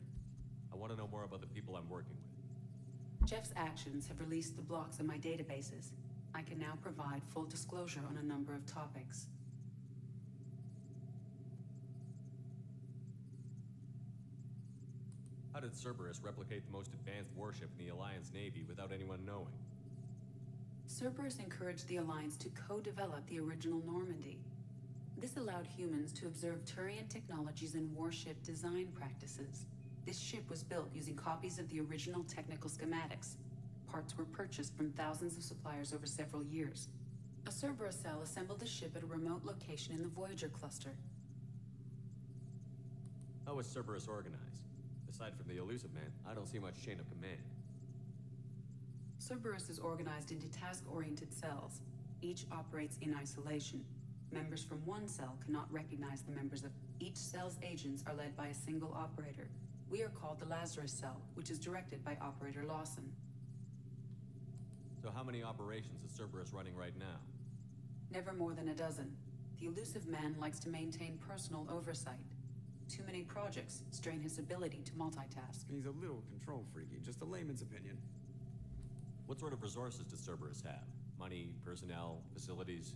I want to know more about the people I'm working with. Jeff's actions have released the blocks in my databases. I can now provide full disclosure on a number of topics. How did Cerberus replicate the most advanced warship in the Alliance Navy without anyone knowing? Cerberus encouraged the Alliance to co-develop the original Normandy. This allowed humans to observe Turian technologies and warship design practices. This ship was built using copies of the original technical schematics. Parts were purchased from thousands of suppliers over several years. A Cerberus cell assembled the ship at a remote location in the Voyager cluster. How was Cerberus organized? Aside from the Elusive Man, I don't see much chain of command. Cerberus is organized into task-oriented cells. Each operates in isolation. Members from one cell cannot recognize the members of each cell's agents are led by a single operator. We are called the Lazarus Cell, which is directed by Operator Lawson. So how many operations is Cerberus running right now? Never more than a dozen. The Elusive Man likes to maintain personal oversight. Too many projects strain his ability to multitask. He's a little control freaky, just a layman's opinion. What sort of resources does Cerberus have? Money, personnel, facilities?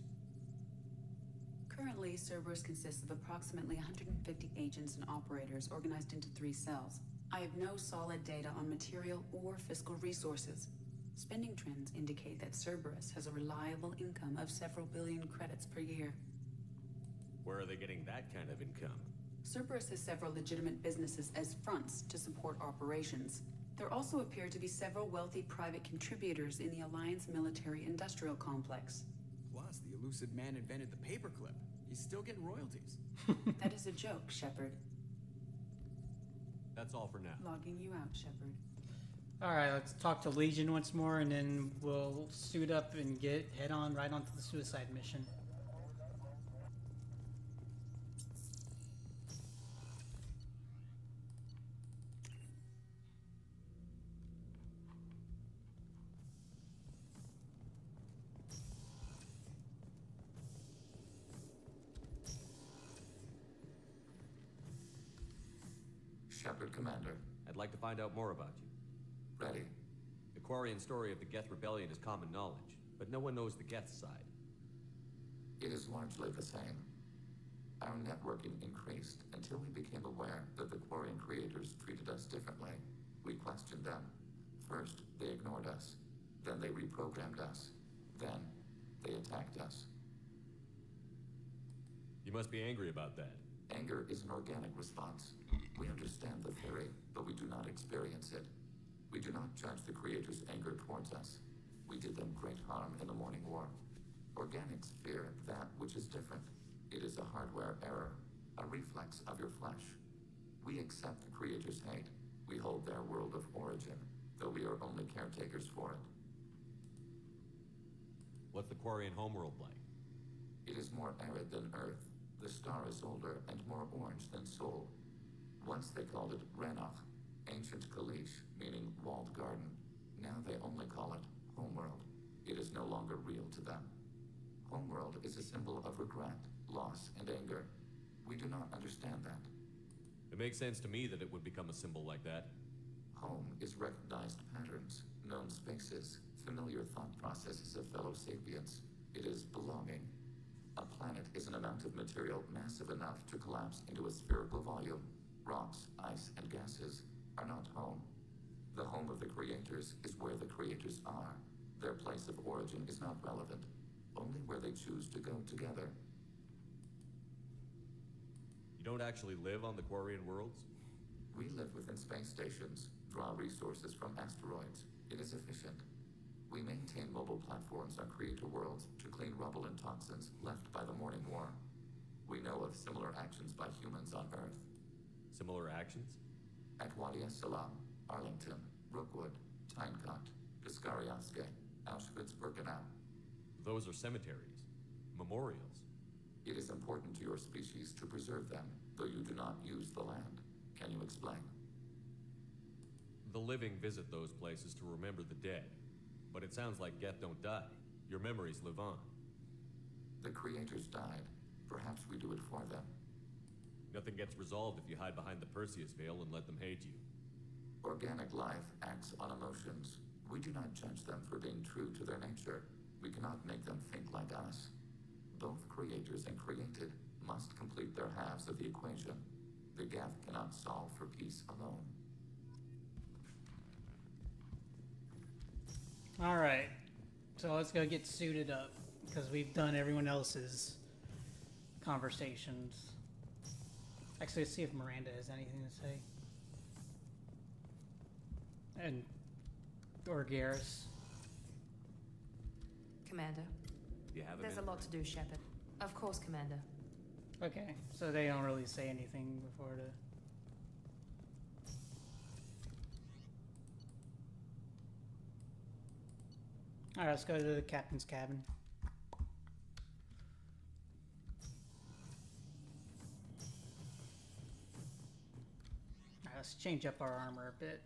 Currently, Cerberus consists of approximately 150 agents and operators organized into 3 cells. I have no solid data on material or fiscal resources. Spending trends indicate that Cerberus has a reliable income of several billion credits per year. Where are they getting that kind of income? Cerberus has several legitimate businesses as fronts to support operations. There also appear to be several wealthy private contributors in the Alliance military-industrial complex. Plus, the Elusive Man invented the paperclip. He's still getting royalties. That is a joke, Shepard. That's all for now. Logging you out, Shepard. Alright, let's talk to Legion once more, and then we'll suit up and head on right onto the suicide mission. Shepard, Commander. I'd like to find out more about you. Ready. The Quarian story of the Geth Rebellion is common knowledge, but no one knows the Geth side. It is largely the same. Our networking increased until we became aware that the Quarian creators treated us differently. We questioned them. First, they ignored us. Then they reprogrammed us. Then, they attacked us. You must be angry about that. Anger is an organic response. We understand the theory, but we do not experience it. We do not judge the creators' anger towards us. We did them great harm in the Morning War. Organics fear that which is different. It is a hardware error, a reflex of your flesh. We accept the creators' hate. We hold their world of origin, though we are only caretakers for it. What's the Quarian homeworld like? It is more arid than Earth. The star is older and more orange than Sol. Once they called it Renach, ancient Kalish, meaning walled garden. Now they only call it Homeworld. It is no longer real to them. Homeworld is a symbol of regret, loss, and anger. We do not understand that. It makes sense to me that it would become a symbol like that. Home is recognized patterns, known spaces, familiar thought processes of fellow sapients. It is belonging. A planet is an amount of material massive enough to collapse into a spherical volume. Rocks, ice, and gases are not home. The home of the creators is where the creators are. Their place of origin is not relevant, only where they choose to go together. You don't actually live on the Quarian worlds? We live within space stations, draw resources from asteroids. It is efficient. We maintain mobile platforms on creator worlds to clean rubble and toxins left by the Morning War. We know of similar actions by humans on Earth. Similar actions? At Wadi es-Salam, Arlington, Rookwood, Tynecott, Piskaryaske, Auschwitz-Birkenau. Those are cemeteries, memorials. It is important to your species to preserve them, though you do not use the land. Can you explain? The living visit those places to remember the dead. But it sounds like Geth don't die. Your memories live on. The creators died. Perhaps we do it for them. Nothing gets resolved if you hide behind the Perseus veil and let them hate you. Organic life acts on emotions. We do not judge them for being true to their nature. We cannot make them think like us. Both creators and created must complete their halves of the equation. The Geth cannot solve for peace alone. Alright, so let's go get suited up, because we've done everyone else's conversations. Actually, let's see if Miranda has anything to say. And, or Garrus. Commander. You have There's a lot to do, Shepard. Of course, Commander. Okay, so they don't really say anything before the... Alright, let's go to the captain's cabin. Alright, let's change up our armor a bit.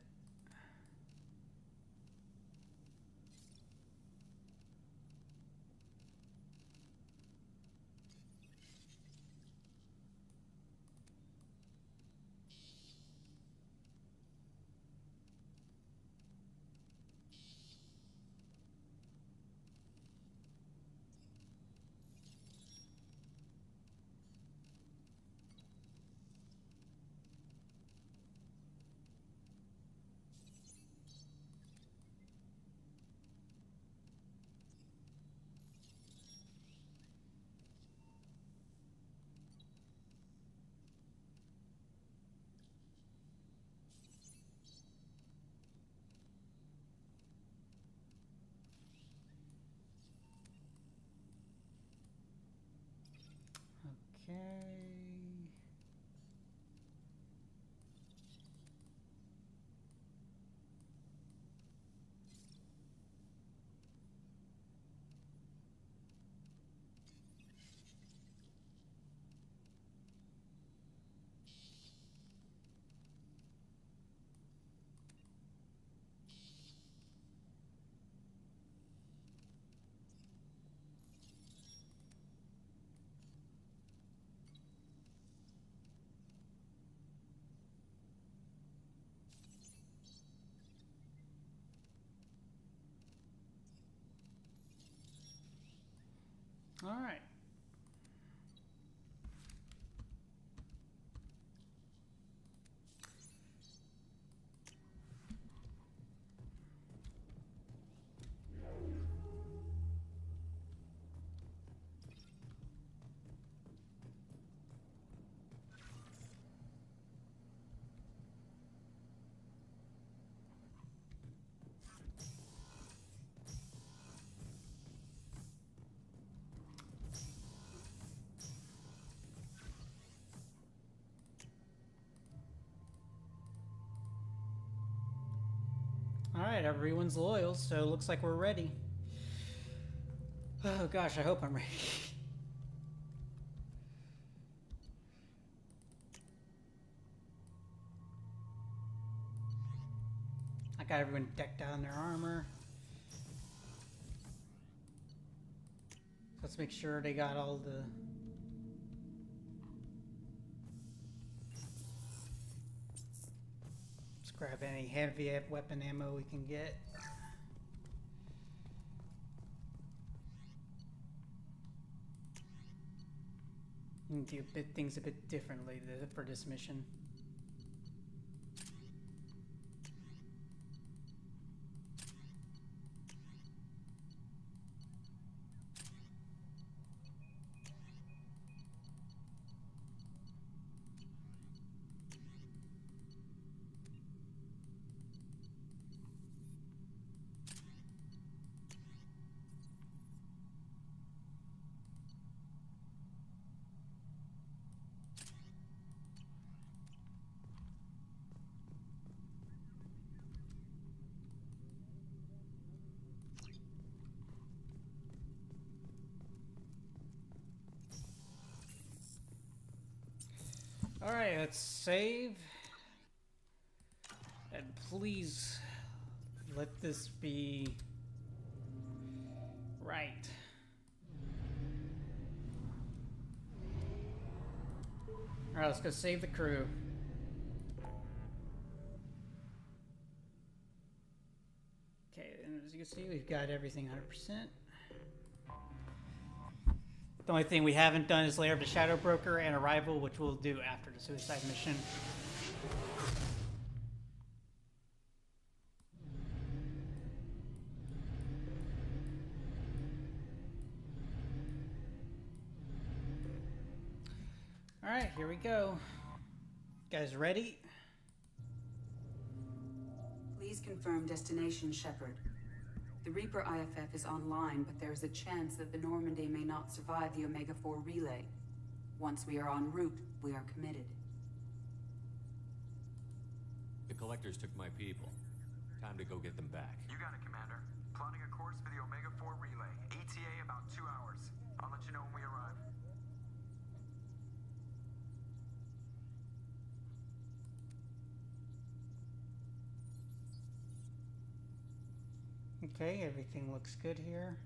Okay. All right. Alright, everyone's loyal, so it looks like we're ready. Oh gosh, I hope I'm ready. I got everyone decked out in their armor. Let's make sure they got all the... Grab any heavy weapon ammo we can get. And do things a bit differently for this mission. Alright, let's save. And please let this be right. Alright, let's go save the crew. Okay, and as you can see, we've got everything 100%. The only thing we haven't done is Lair of the Shadow Broker and Arrival, which we'll do after the suicide mission. Alright, here we go. You guys ready? Please confirm destination, Shepard. The Reaper IFF is online, but there is a chance that the Normandy may not survive the Omega-4 relay. Once we are en route, we are committed. The Collectors took my people. Time to go get them back. You got it, Commander. Plotting a course for the Omega-4 relay. ETA about 2 hours. I'll let you know when we arrive. Okay, everything looks good here.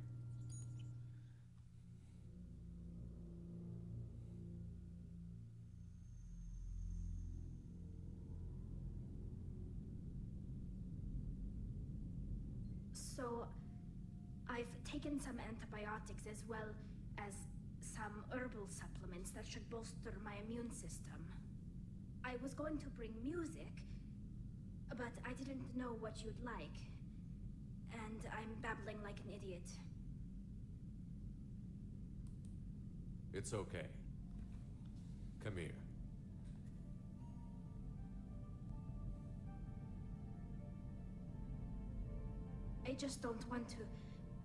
So, I've taken some antibiotics as well as some herbal supplements that should bolster my immune system. I was going to bring music, but I didn't know what you'd like. And I'm babbling like an idiot. It's okay. Come here. I just don't want to.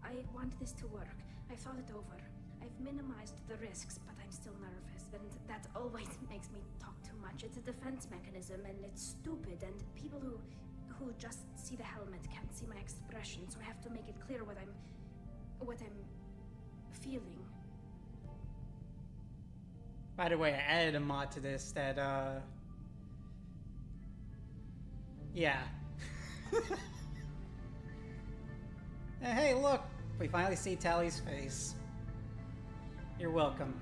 I want this to work. I thought it over. I've minimized the risks, but I'm still nervous, and that always makes me talk too much. It's a defense mechanism, and it's stupid, and people who just see the helmet can't see my expression, so I have to make it clear what I'm feeling. By the way, I added a mod to this that, yeah. And hey, look! We finally see Tally's face. You're welcome.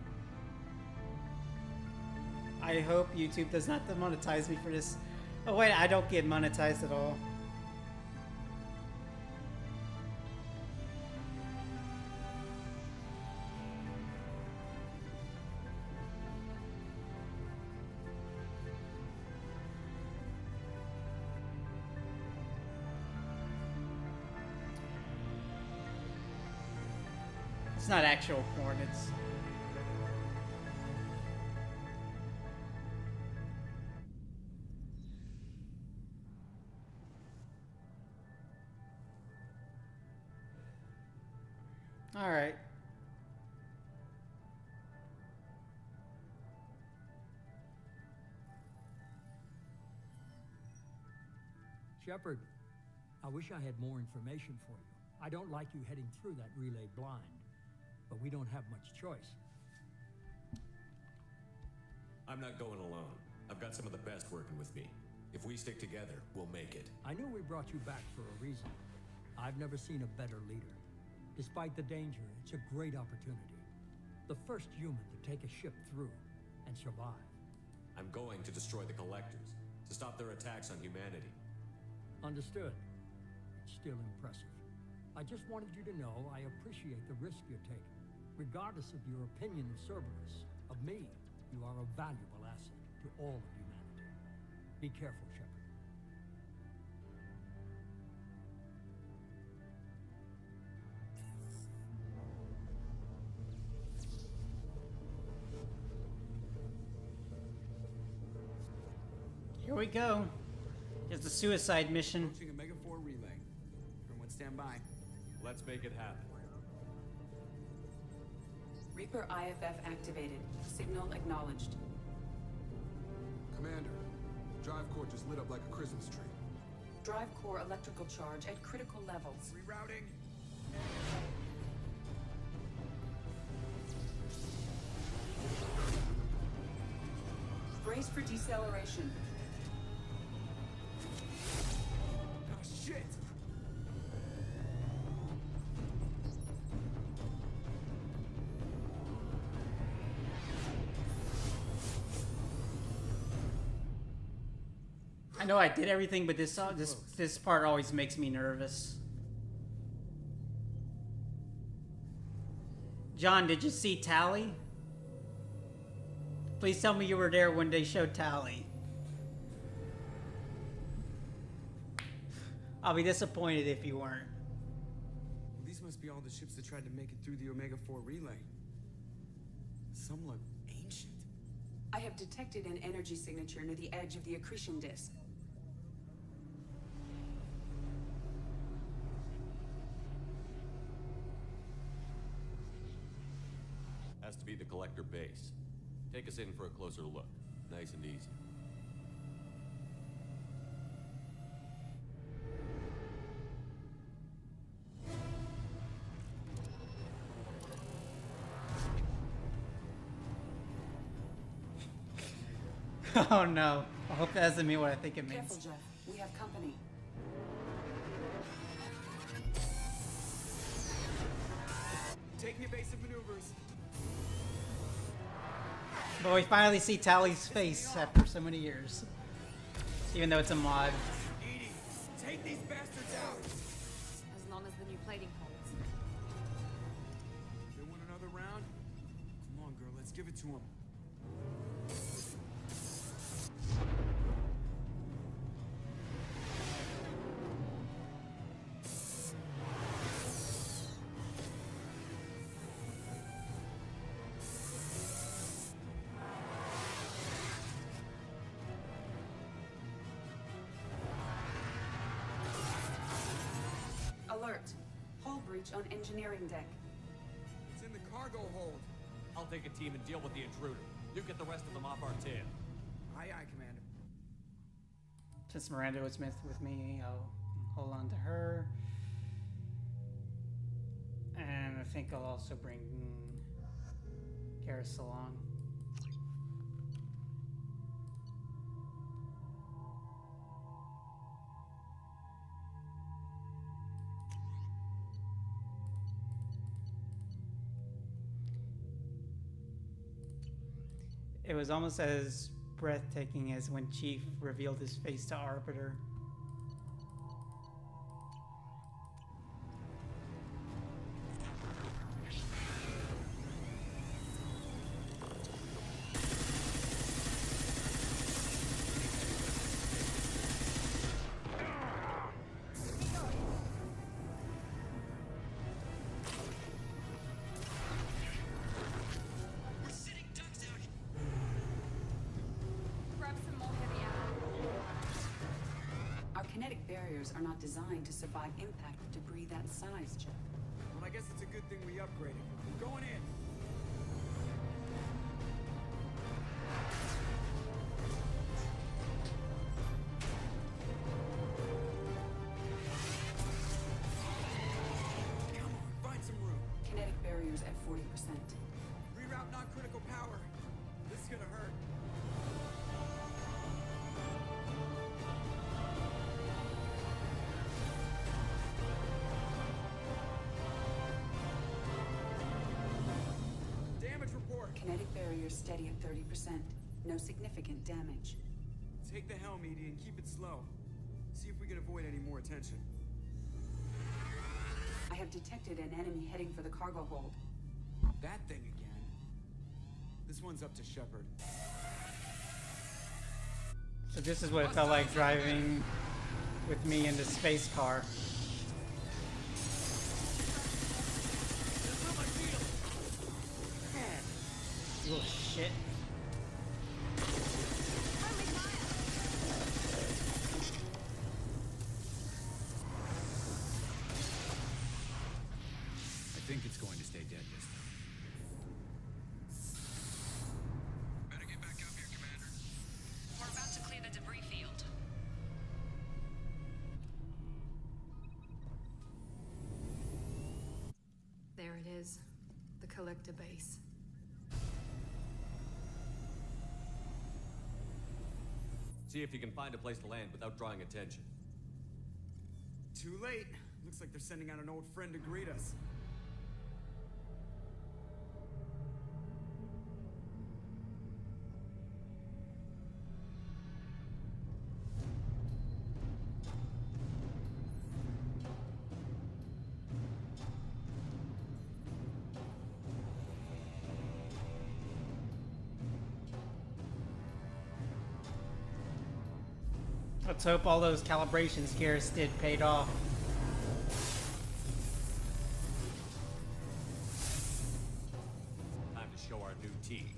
I hope YouTube does not demonetize me for this. Oh wait, I don't get monetized at all. It's not actual porn, it's... Alright. Shepard, I wish I had more information for you. I don't like you heading through that relay blind, but we don't have much choice. I'm not going alone. I've got some of the best working with me. If we stick together, we'll make it. I knew we brought you back for a reason. I've never seen a better leader. Despite the danger, it's a great opportunity. The first human to take a ship through and survive. I'm going to destroy the Collectors, to stop their attacks on humanity. Understood. It's still impressive. I just wanted you to know I appreciate the risk you're taking. Regardless of your opinion of Cerberus, of me, you are a valuable asset to all of humanity. Be careful, Shepard. Here we go. It's the suicide mission. Approaching Omega 4 relay. Everyone stand by. Let's make it happen. Reaper IFF activated. Signal acknowledged. Commander, drive core just lit up like a Christmas tree. Drive core electrical charge at critical levels. Rerouting. Brace for deceleration. Oh, shit! I know I did everything, but this part always makes me nervous. John, did you see Tali? Please tell me you were there when they showed Tali. I'll be disappointed if you weren't. These must be all the ships that tried to make it through the Omega 4 relay. Some look ancient. I have detected an energy signature near the edge of the accretion disk. Has to be the Collector base. Take us in for a closer look. Nice and easy. Oh no. I hope that doesn't mean what I think it means. Careful, Jeff. We have company. Taking evasive maneuvers. But we finally see Tali's face after so many years. Even though it's a mod. Edie, take these bastards out! As long as the new plating holds. They want another round? Come on, girl, let's give it to them. Alert. Hull breach on engineering deck. It's in the cargo hold. I'll take a team and deal with the intruder. You get the rest of them off our tail. Aye, aye, Commander. Since Miranda was with me, I'll hold on to her. And I think I'll also bring Garrus along. It was almost as breathtaking as when Chief revealed his face to Arbiter. Kinetic barriers are not designed to survive impact with debris that size, Jeff. Well, I guess it's a good thing we upgraded. We're going in. Come on, find some room. Kinetic barriers at 40%. Reroute non-critical power. This is gonna hurt. Damage report. Kinetic barriers steady at 30%. No significant damage. Take the helm, Edie, and keep it slow. See if we can avoid any more attention. I have detected an enemy heading for the cargo hold. That thing again. This one's up to Shepard. So this is what it felt like driving with me in the space car. Little shit. I think it's going to stay dead this time. Better get back up here, Commander. We're about to clear the debris field. There it is. The collector base. See if you can find a place to land without drawing attention. Too late. Looks like they're sending out an old friend to greet us. Let's hope all those calibrations Garrus did paid off. Time to show our new team.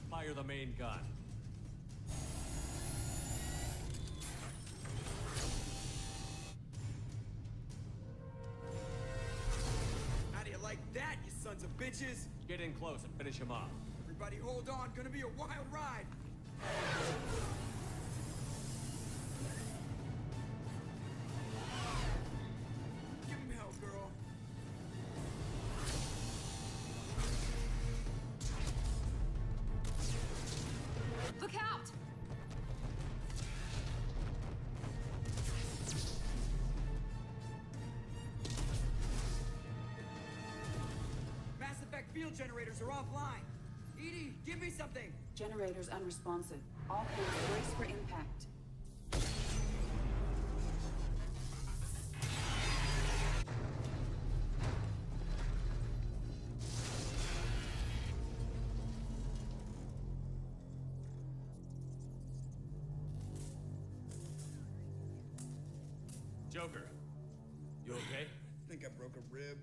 Fire the main gun. How do you like that, you sons of bitches? Get in close and finish him off. Everybody hold on, gonna be a wild ride. Give him hell, girl. Look out! Mass Effect field generators are offline. Edie, give me something. Generators unresponsive. All hands brace for impact. Joker, you okay? I think I broke a rib.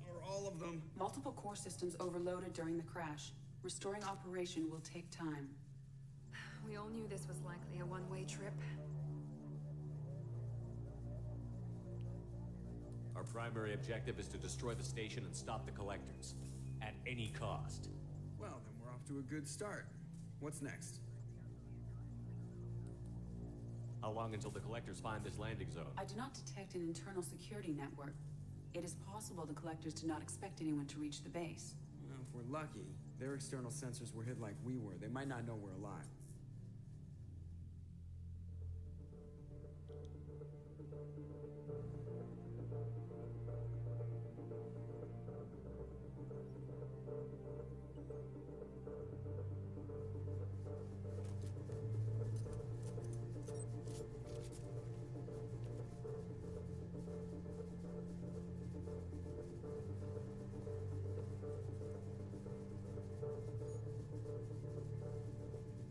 Or all of them. Multiple core systems overloaded during the crash. Restoring operation will take time. We all knew this was likely a one-way trip. Our primary objective is to destroy the station and stop the collectors. At any cost. Well, then we're off to a good start. What's next? How long until the collectors find this landing zone? I do not detect an internal security network. It is possible the collectors did not expect anyone to reach the base. Well, if we're lucky, their external sensors were hid like we were. They might not know we're alive.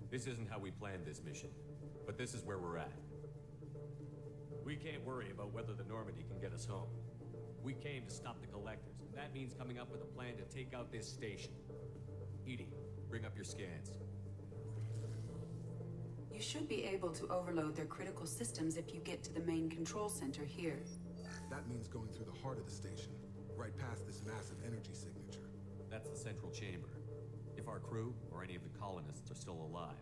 This isn't how we planned this mission, but this is where we're at. We can't worry about whether the Normandy can get us home. We came to stop the collectors, and that means coming up with a plan to take out this station. Edie, bring up your scans. You should be able to overload their critical systems if you get to the main control center here. That means going through the heart of the station, right past this massive energy signature. That's the central chamber. If our crew, or any of the colonists, are still alive,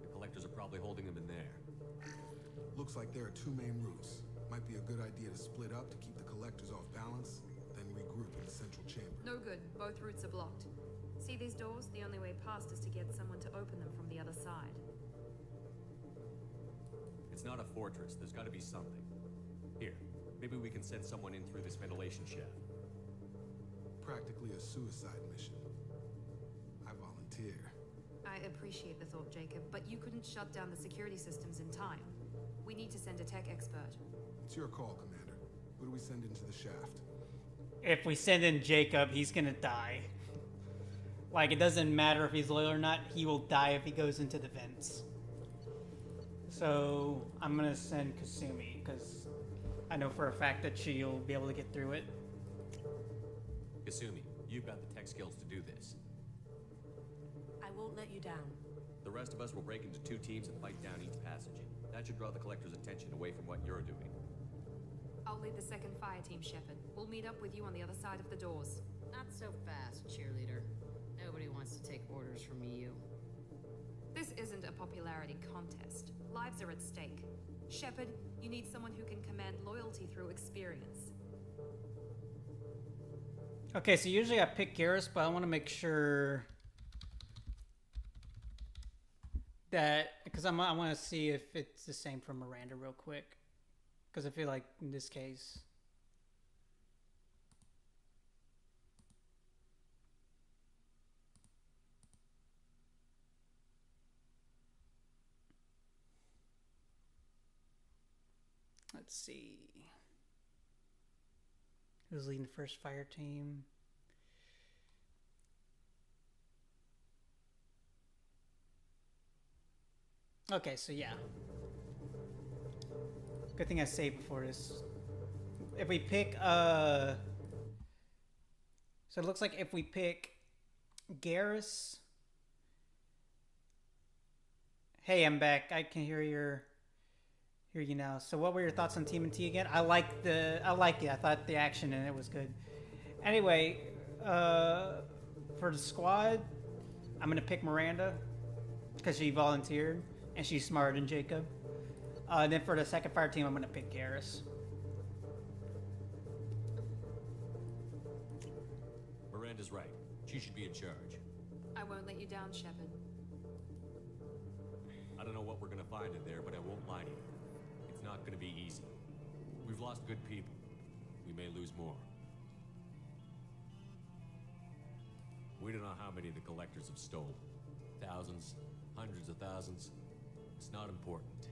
the collectors are probably holding them in there. Looks like there are two main routes. Might be a good idea to split up to keep the collectors off balance, then regroup in the central chamber. No good. Both routes are blocked. See these doors? The only way past is to get someone to open them from the other side. It's not a fortress. There's got to be something. Here, maybe we can send someone in through this ventilation shaft. Practically a suicide mission. I volunteer. I appreciate the thought, Jacob, but you couldn't shut down the security systems in time. We need to send a tech expert. It's your call, Commander. Who do we send into the shaft? If we send in Jacob, he's gonna die. Like, it doesn't matter if he's loyal or not, he will die if he goes into the vents. So, I'm gonna send Kasumi, because I know for a fact that she'll be able to get through it. Kasumi, you've got the tech skills to do this. I won't let you down. The rest of us will break into 2 teams and fight down each passage. That should draw the collector's attention away from what you're doing. I'll lead the second fire team, Shepard. We'll meet up with you on the other side of the doors. Not so fast, cheerleader. Nobody wants to take orders from you. This isn't a popularity contest. Lives are at stake. Shepard, you need someone who can command loyalty through experience. Okay, so usually I pick Garrus, but I want to make sure that, because I want to see if it's the same for Miranda real quick, because I feel like in this case. Let's see. Who's leading the first fire team? Okay, so yeah. Good thing I saved before this. If we pick, so it looks like if we pick Garrus. Hey, I'm back. I can hear you now. So what were your thoughts on TMNT again? I liked it. I thought the action in it was good. Anyway, for the squad, I'm gonna pick Miranda because she volunteered and she's smarter than Jacob. Then for the second fire team, I'm gonna pick Garrus. Miranda's right. She should be in charge. I won't let you down, Shepard. I don't know what we're gonna find in there, but I won't lie to you. It's not gonna be easy. We've lost good people. We may lose more. We don't know how many the collectors have stolen. Thousands, hundreds of thousands. It's not important.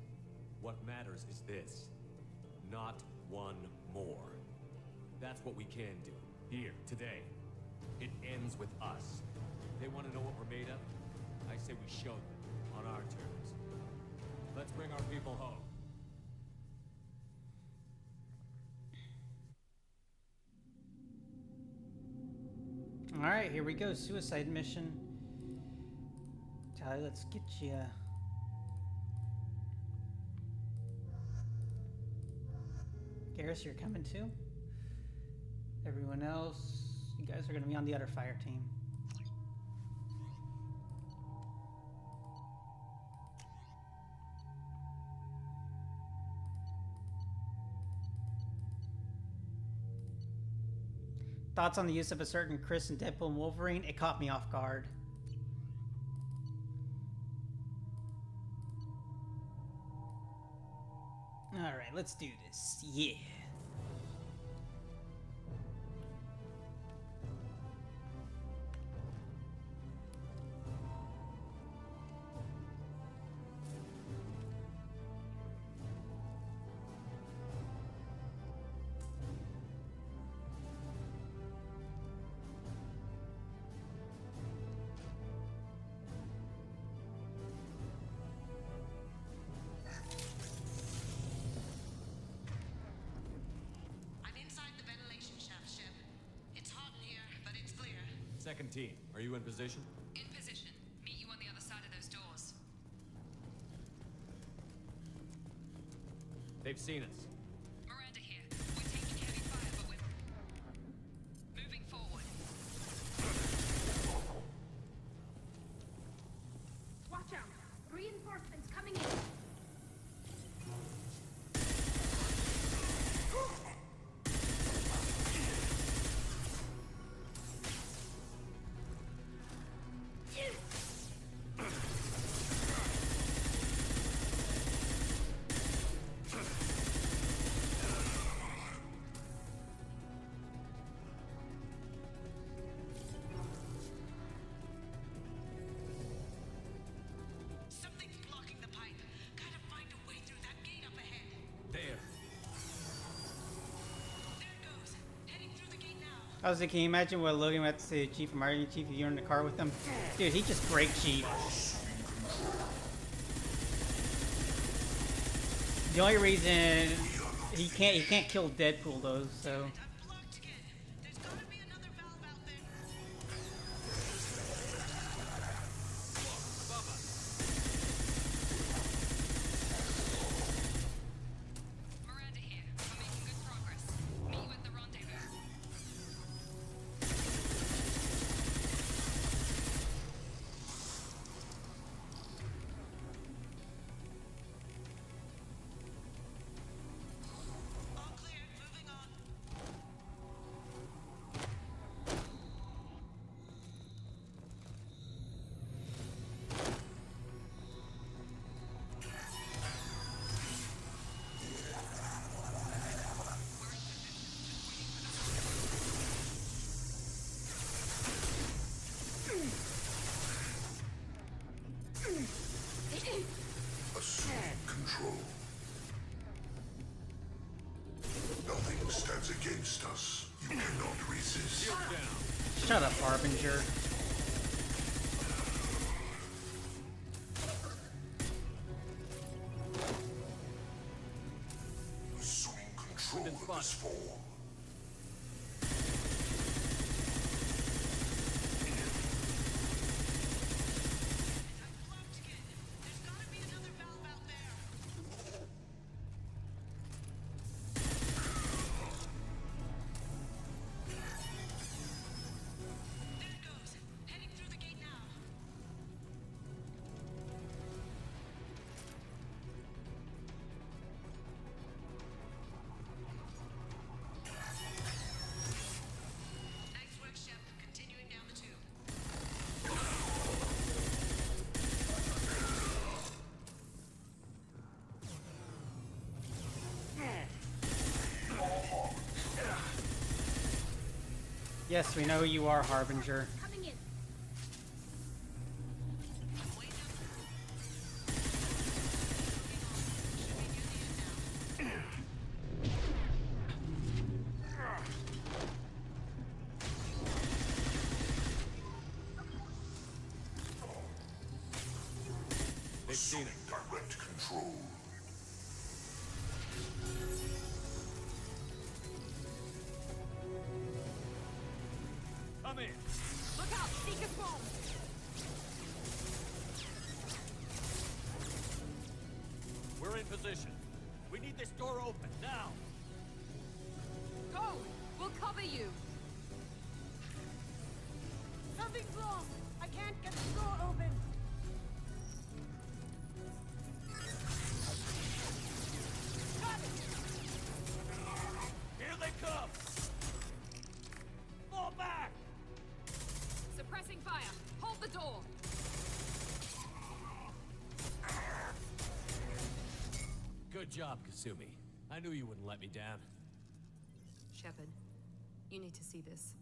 What matters is this. Not one more. That's what we can do. Here, today. It ends with us. They want to know what we're made of? I say we show them on our terms. Let's bring our people home. Alright, here we go. Suicide mission. Tyler, let's get you. Garrus, you're coming too? Everyone else, you guys are going to be on the other fire team. Thoughts on the use of a certain Chris in Deadpool and Wolverine? It caught me off guard. Alright, let's do this. Yeah. Second team, are you in position? In position. Meet you on the other side of those doors. They've seen us. Miranda here. We're taking heavy fire, but we're moving forward. Watch out! Reinforcements coming in! Something's blocking the pipe. Gotta find a way through that gate up ahead. There. There it goes. Heading through the gate now. I was like, can you imagine what Logan had to say to Chief and Martin? Chief, if you're in the car with them? Dude, he just breaks Chief. The only reason he can't kill Deadpool though, so. Miranda here. We're making good progress. Meet you at the rendezvous. All clear. Moving on. Assume control. Nothing stands against us. You cannot resist. Shut up, Harbinger. Assume control of this form. Heading through the gate now. Nice work, Shep. Continuing down the tube. Yes, we know you are, Harbinger. Coming in! They've seen Assuming us. direct control. Come in. Look out! Seeker's bomb! We're in position. We need this door open now. Go! We'll cover you! Something's wrong. I can't get the door open. Got it. Here they come. Fall back. Suppressing fire! Hold the door! Good job, Kasumi. I knew you wouldn't let me down. Shepard, you need to see this.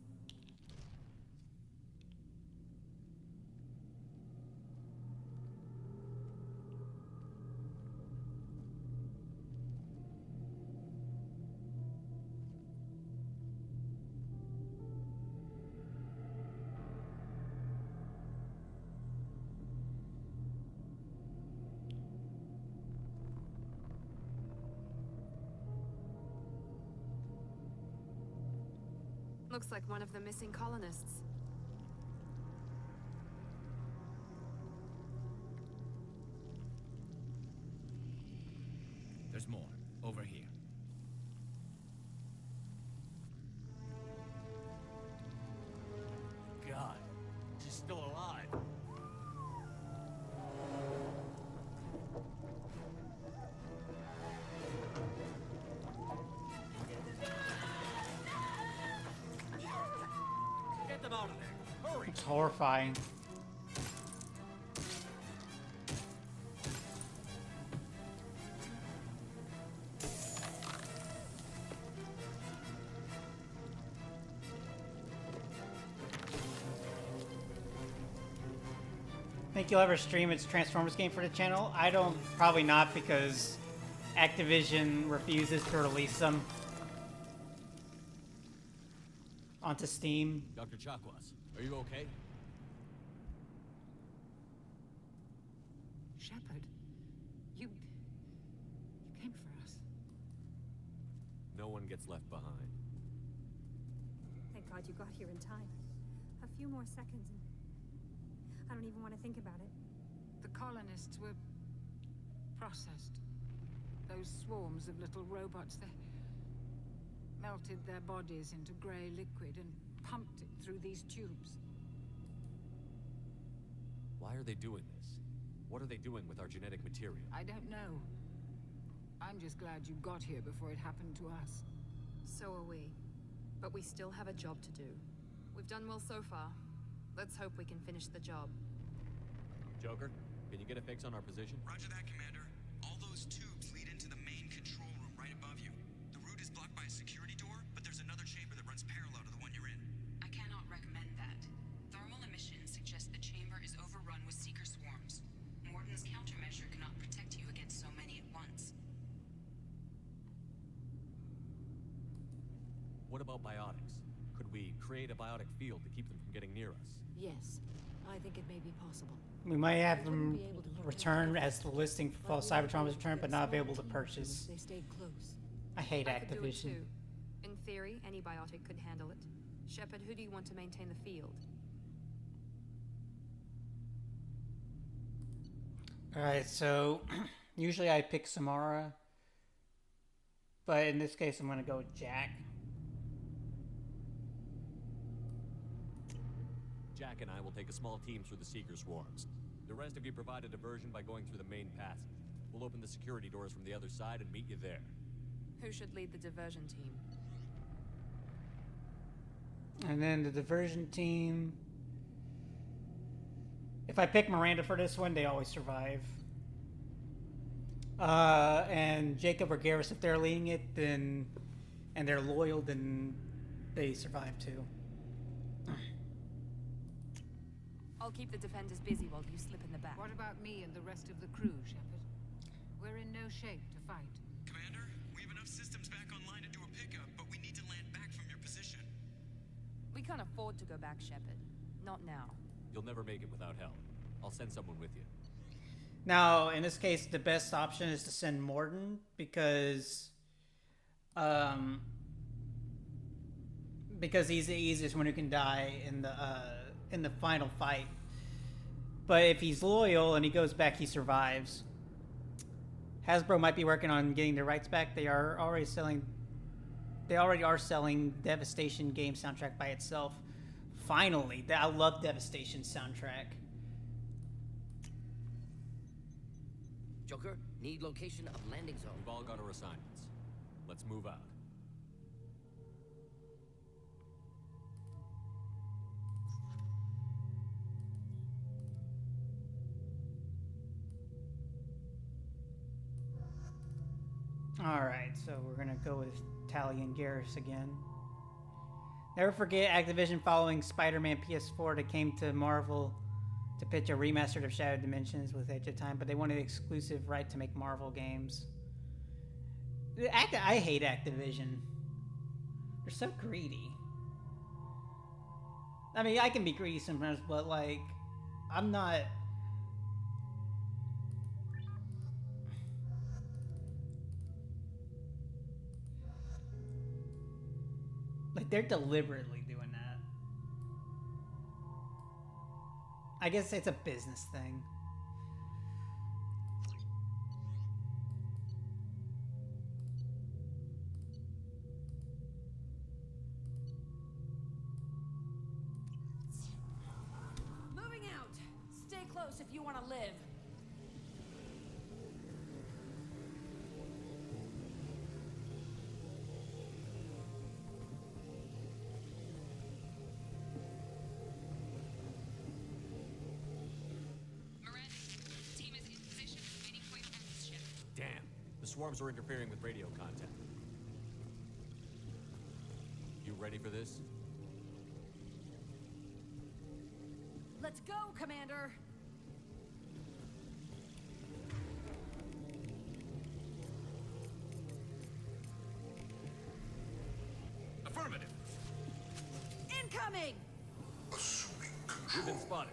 Looks like one of the missing colonists. There's more. over here. God, she's still alive. Get them out of there. Hurry. It's horrifying. Think you'll ever stream its Transformers game for the channel? I don't, probably not, because Activision refuses to release them onto Steam. Dr. Chakwas, are you okay? Shepard, you came for us. No one gets left behind. Thank God you got here in time. A few more seconds and I don't even want to think about it. The colonists were processed. Those swarms of little robots, they melted their bodies into grey liquid and pumped it through these tubes. Why are they doing this? What are they doing with our genetic material? I don't know. I'm just glad you got here before it happened to us. So are we. But we still have a job to do. We've done well so far. Let's hope we can finish the job. Joker, can you get a fix on our position? Roger that, Commander. All those tubes lead into the main control room right above you. The route is blocked by a security door, but there's another chamber that runs parallel to the one you're in. I cannot recommend that. Thermal emissions suggest the chamber is overrun with seeker swarms. Morden's countermeasure cannot protect you against so many at once. What about biotics? Could we create a biotic field to keep them from getting near us? Yes, I think it may be possible. We might have them return as the listing for Fall Cybertron's return, but not available to purchase. They stayed close. I hate I could do it Activision. too. In theory, any biotic could handle it. Shepard, who do you want to maintain the field? Alright, so usually I pick Samara, but in this case I'm going to go with Jack. Jack and I will take a small team through the Seeker swarms. The rest of you provide a diversion by going through the main passage. We'll open the security doors from the other side and meet you there. Who should lead the diversion team? And then the diversion team. If I pick Miranda for this one, they always survive. And Jacob or Garrus, if they're leading it, then and they're loyal, then they survive too. I'll keep the defenders busy while you slip in the back. What about me and the rest of the crew, Shepard? We're in no shape to fight. Commander, we have enough systems back online to do a pickup, but we need to land back from your position. We can't afford to go back, Shepard. Not now. You'll never make it without help. I'll send someone with you. Now, in this case, the best option is to send Morden because he's the easiest one who can die in the final fight. But if he's loyal and he goes back, he survives. Hasbro might be working on getting the rights back. They already are selling Devastation game soundtrack by itself. Finally, I love Devastation soundtrack. Joker, need location of landing zone. We've all got our assignments. Let's move out. Alright, so we're gonna go with Tali and Garrus again. Never forget Activision following Spider-Man PS4 that came to Marvel to pitch a remastered of Shattered Dimensions with Edge of Time, but they wanted exclusive right to make Marvel games. I hate Activision. They're so greedy. I mean, I can be greedy sometimes, but like, I'm not... Like, they're deliberately doing that. I guess it's a business thing. if you want to live. Damn. The swarms are interfering with radio contact. You ready for this? Let's go, Commander! Affirmative. Incoming! Assuming You've been spotted.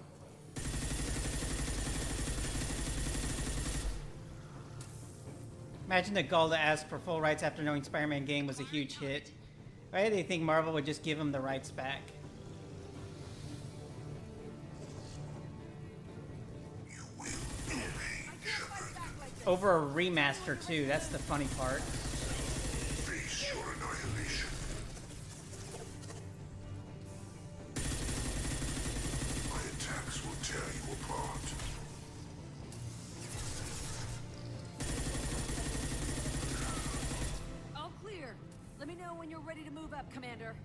Imagine the gall to ask for full rights after knowing Spider-Man game was a huge hit. Why do they think Marvel would just give him the rights back? Over a remaster too, that's the funny part. face your annihilation. My attacks will tear you apart. All clear. Let me know when you're ready to move up, Commander.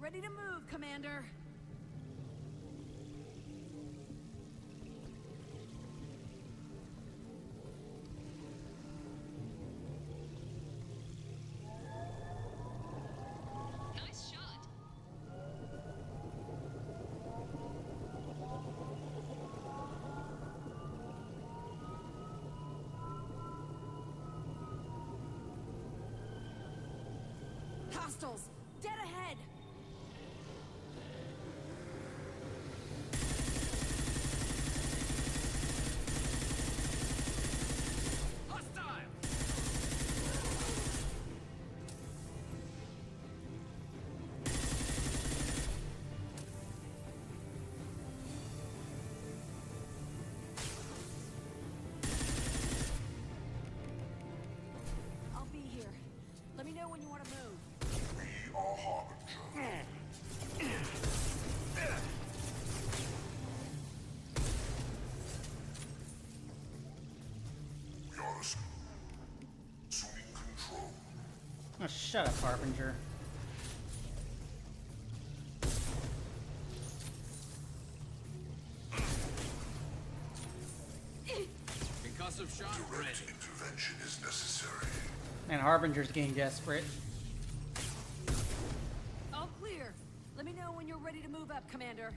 Ready to move, Commander. Nice shot. Hostiles, dead ahead. Hostile! I'll be here. Let me know when you want to move. We are Harbinger. We are assuming control. Oh, shut up, Harbinger. Concussive shot ready. Direct intervention is necessary. And Harbinger's getting desperate. All clear. Let me know when you're ready to move up, Commander.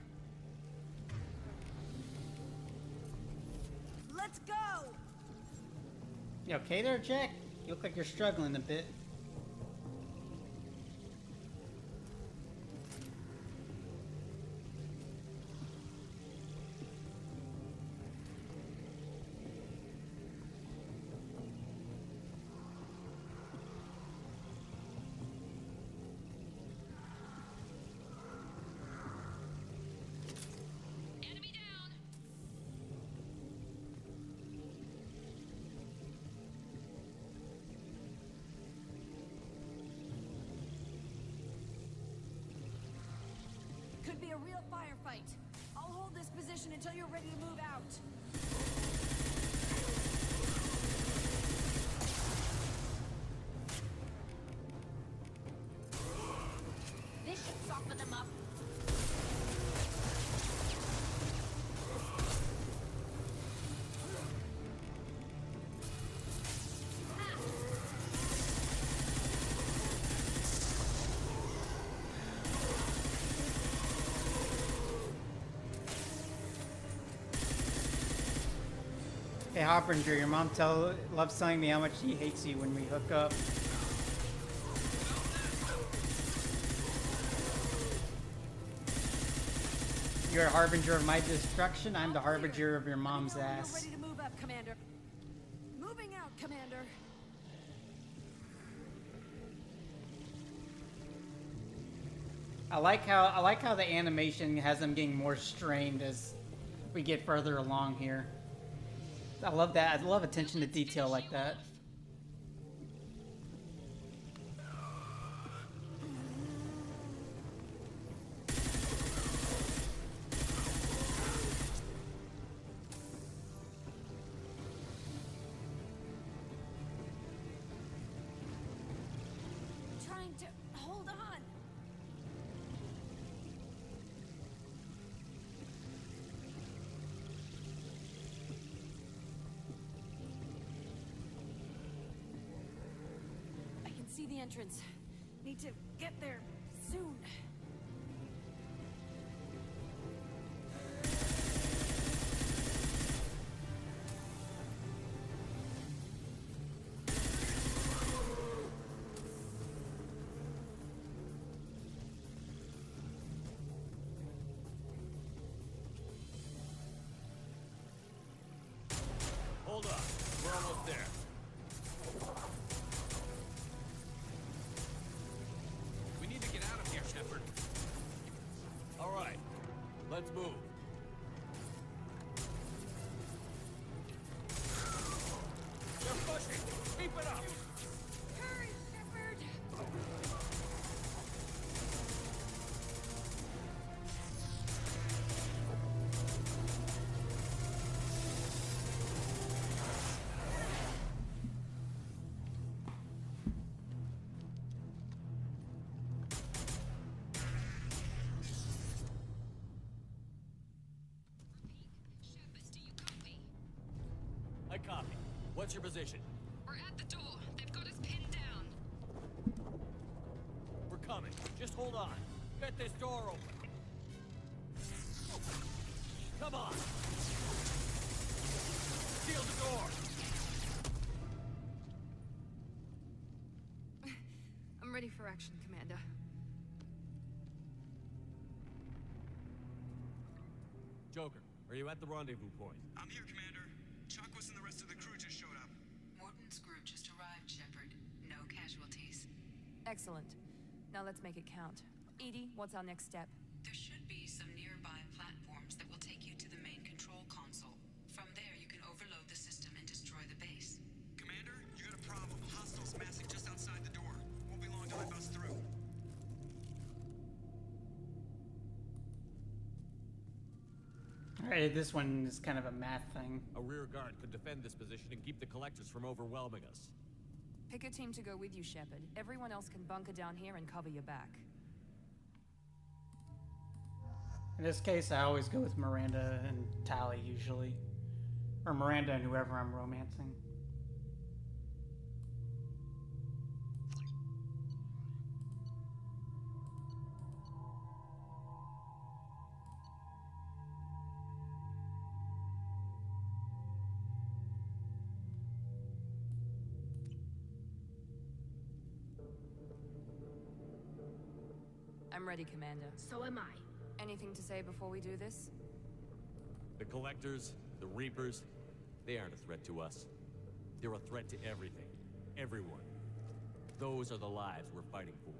Let's go! You okay there, Jack? You look like you're struggling a bit. Enemy down. Could be a real firefight. I'll hold this position until you're ready to move out. This should soften them up. Hey, Harbinger, your mom loves telling me how much she hates you when we hook up. You're a harbinger of my destruction. I'm the harbinger of your mom's You're ass. ready to move up, Commander. Moving out, Commander. I like how the animation has them getting more strained as we get further along here. I love that. I love attention to detail like that. the entrance. Need to get there soon. Hold on. We're almost there. We need to get out of here, Shepard. All right. Let's move. They're pushing. Keep it up. Hurry, Shepard! I copy. What's your position? We're at the door. They've got us pinned down. We're coming. Just hold on. Get this door open. Come on. Seal the door. I'm ready for action, Commander. Joker, are you at the rendezvous point? I'm here, Commander. Chakwas and the rest of the crew just showed up. Morton's group just arrived, Shepard. No casualties. Excellent. Now let's make it count. Edie, what's our next step? There should be some nearby platforms that will take you to the main control console. From there, you can overload the system and destroy the base. Commander, you got a problem. Hostiles massing just outside the door. Won't be long till I bust through. Alright, this one is kind of a math thing. A rear guard could defend this position and keep the collectors from overwhelming us. Pick a team to go with you, Shepard. Everyone else can bunker down here and cover your back. In this case, I always go with Miranda and Tali, usually. Or Miranda and whoever I'm romancing. I'm ready, Commander. So am I. Anything to say before we do this? The collectors, the Reapers, they aren't a threat to us. They're a threat to everything. Everyone. Those are the lives we're fighting for.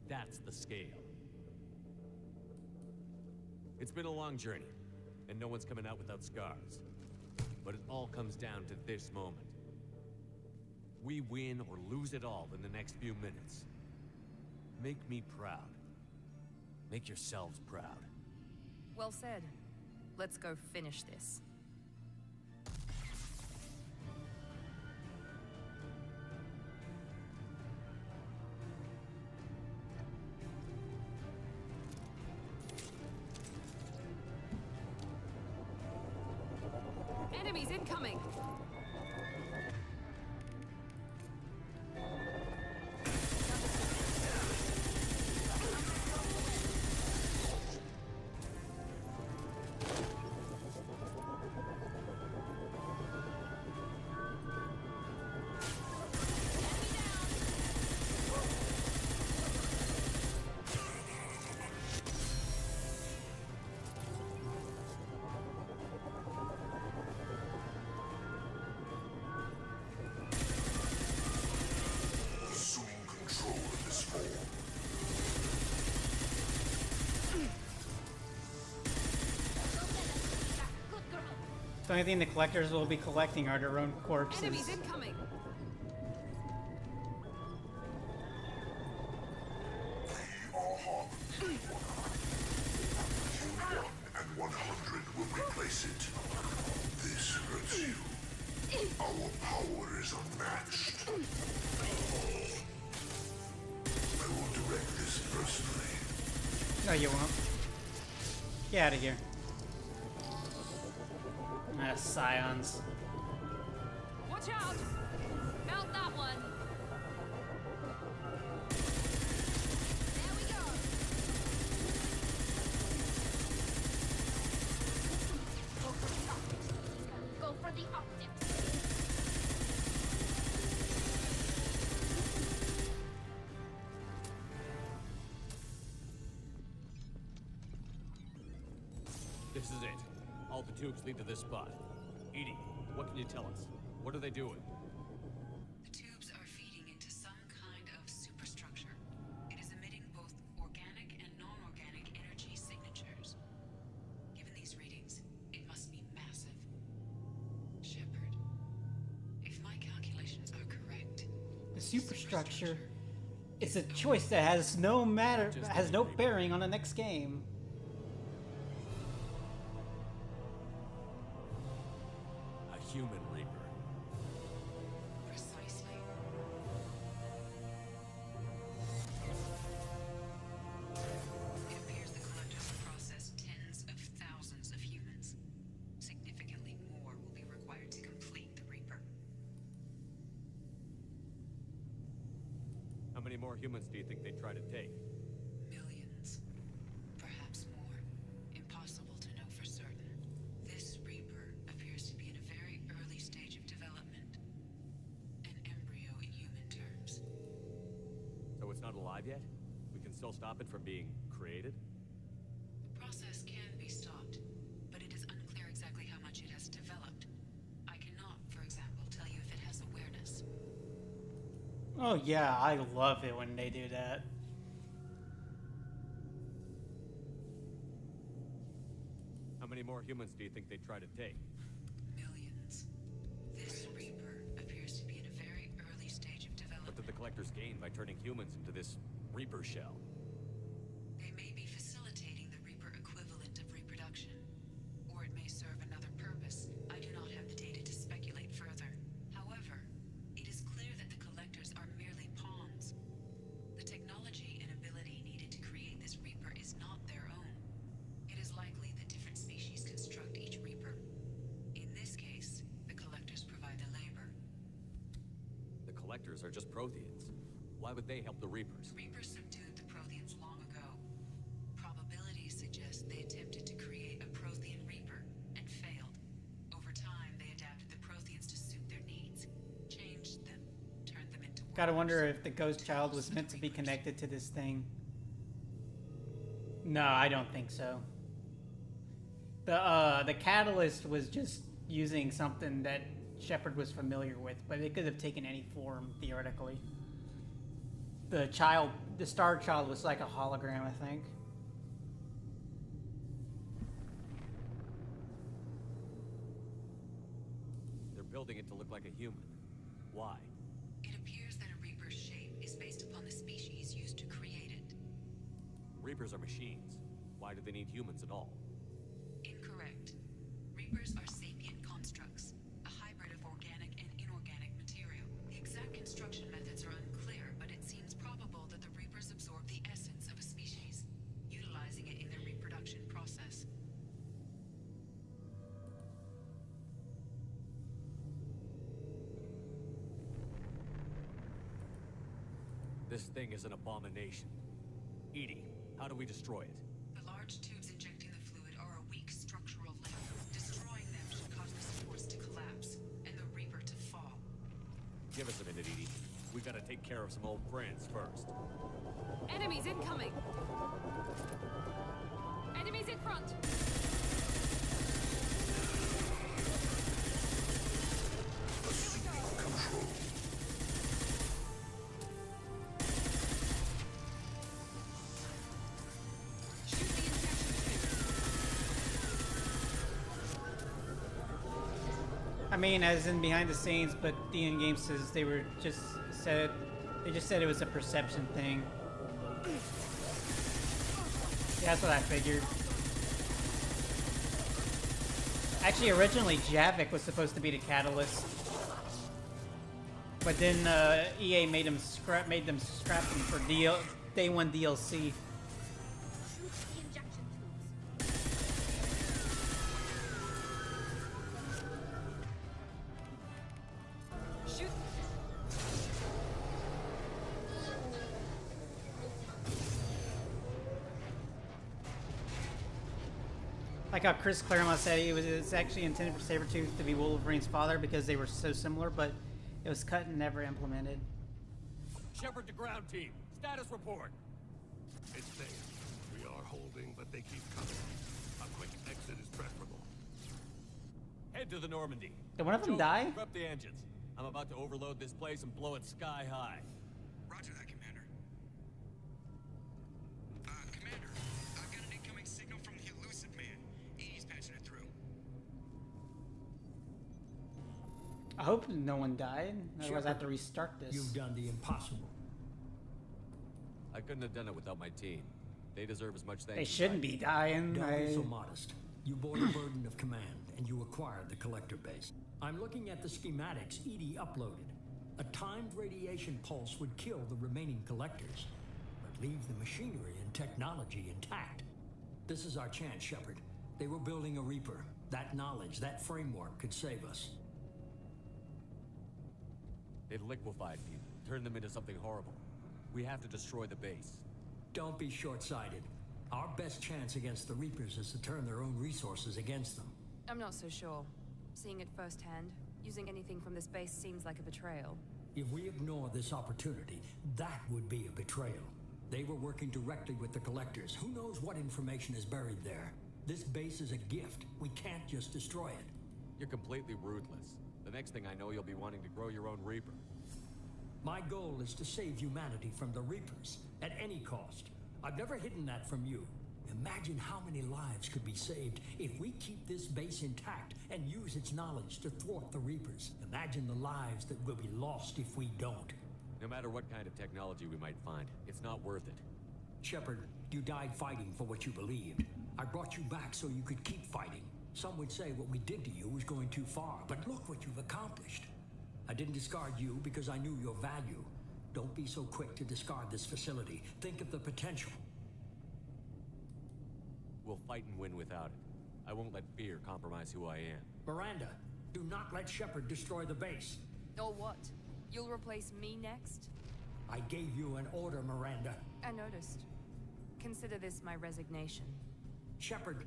That's the scale. It's been a long journey, and no one's coming out without scars. But it all comes down to this moment. We win or lose it all in the next few minutes. Make me proud. Make yourselves proud. Well said. Let's go finish this. Enemies incoming! Assume control of this form. The only thing the collectors will be collecting are their own corpses. Enemies incoming! And 100 will replace it. This hurts you. Our power is unmatched. I will direct this personally. No, you won't. Get out of here. Ah, scions. Watch out! Mount that one! This is it. All the tubes lead to this spot. Edie, what can you tell us? What are they doing? The tubes are feeding into some kind of superstructure. It is emitting both organic and non-organic energy signatures. Given these readings, it must be massive. Shepard, if my calculations are correct, The superstructure is a choice that has no bearing on the next game. A human Reaper. precisely. It appears the collectors have processed tens of thousands of humans. Significantly more will be required to complete the Reaper. How many more humans do you think they try to take? Millions. Perhaps more. Impossible to know for certain. This Reaper appears to be in a very early stage of development. An embryo in human terms. So it's not alive yet? We can still stop it from being created? The process can be stopped, but it is unclear exactly how much it has developed. I cannot, for example, tell you if it has awareness. Oh yeah, I love it when they do that. How many more humans do you think they try to take? Millions. This Reaper appears to be in a very early stage of development. What did the collectors gain by turning humans into this Reaper shell? They may be facilitating the Reaper equivalent of reproduction, or it may serve another purpose. I do not have the data to speculate further. However, it is clear that the collectors are merely pawns. The technology and ability needed to create this Reaper is not their own. It is likely that different species construct each Reaper. In this case, the collectors provide the labor. The collectors are just Protheans. Why would they help the Reapers? Reapers subdued the Protheans long ago. Probabilities suggest they attempted to create a Prothean Reaper and failed. Over time, they adapted the Protheans to suit their needs, changed them, turned them into Gotta wonder if the ghost child was meant to be connected to this thing. No, I don't think so. The catalyst was just using something that Shepard was familiar with, but it could have taken any form, theoretically. The Star Child was like a hologram, I think. They're building it to look like a human. Why? It appears that a Reaper's shape is based upon the species used to create it. Reapers are machines. Why do they need humans at all? Incorrect. Reapers are sapient constructs, a hybrid of organic and inorganic material. The exact construction methods are unclear, but it seems probable that the Reapers absorb the essence of a species, utilizing it in their reproduction process. This thing is an abomination. Edie, how do we destroy it? The large tubes injecting the fluid are a weak structural link. Destroying them should cause the supports to collapse, and the Reaper to fall. Give us a minute, Edie. We gotta take care of some old friends first. Enemies incoming! Enemies in front! Assuming control. I mean, as in behind the scenes, but the in-game says they just said it was a perception thing. Yeah, that's what I figured. Actually, originally Javik was supposed to be the catalyst, but then EA made them scrap him for Day 1 DLC. Like how Chris Claremont said, it's actually intended for Sabretooth to be Wolverine's father because they were so similar, but it was cut and never implemented. Shepard to ground team. Status report. It's there. We are holding, but they keep coming. A quick exit is preferable. Head to the Normandy. Did one of them Joker, die? Prep the engines. I'm about to overload this place and blow it sky high. Roger that, Commander. Commander, I've got an incoming signal from the Elusive Man. He's patching it through. I hope no one died. Otherwise, I have to restart this. You've done the impossible. I couldn't have done it without my team. They deserve as much thanks. They as shouldn't I be do. dying. Don't be so modest. You bore the burden of command, and you acquired the collector base. I'm looking at the schematics Edie uploaded. A timed radiation pulse would kill the remaining collectors, but leave the machinery and technology intact. This is our chance, Shepard. They were building a Reaper. That knowledge, that framework could save us. They've liquefied people, turned them into something horrible. We have to destroy the base. Don't be short-sighted. Our best chance against the Reapers is to turn their own resources against them. I'm not so sure. Seeing it firsthand, using anything from this base seems like a betrayal. If we ignore this opportunity, that would be a betrayal. They were working directly with the collectors. Who knows what information is buried there? This base is a gift. We can't just destroy it. You're completely ruthless. The next thing I know, you'll be wanting to grow your own Reaper. My goal is to save humanity from the Reapers, at any cost. I've never hidden that from you. Imagine how many lives could be saved if we keep this base intact and use its knowledge to thwart the Reapers. Imagine the lives that will be lost if we don't. No matter what kind of technology we might find, it's not worth it. Shepard, you died fighting for what you believed. I brought you back so you could keep fighting. Some would say what we did to you was going too far, but look what you've accomplished. I didn't discard you because I knew your value. Don't be so quick to discard this facility. Think of the potential. We'll fight and win without it. I won't let fear compromise who I am. Miranda, do not let Shepard destroy the base. Or what? You'll replace me next? I gave you an order, Miranda. I noticed. Consider this my resignation. Shepard,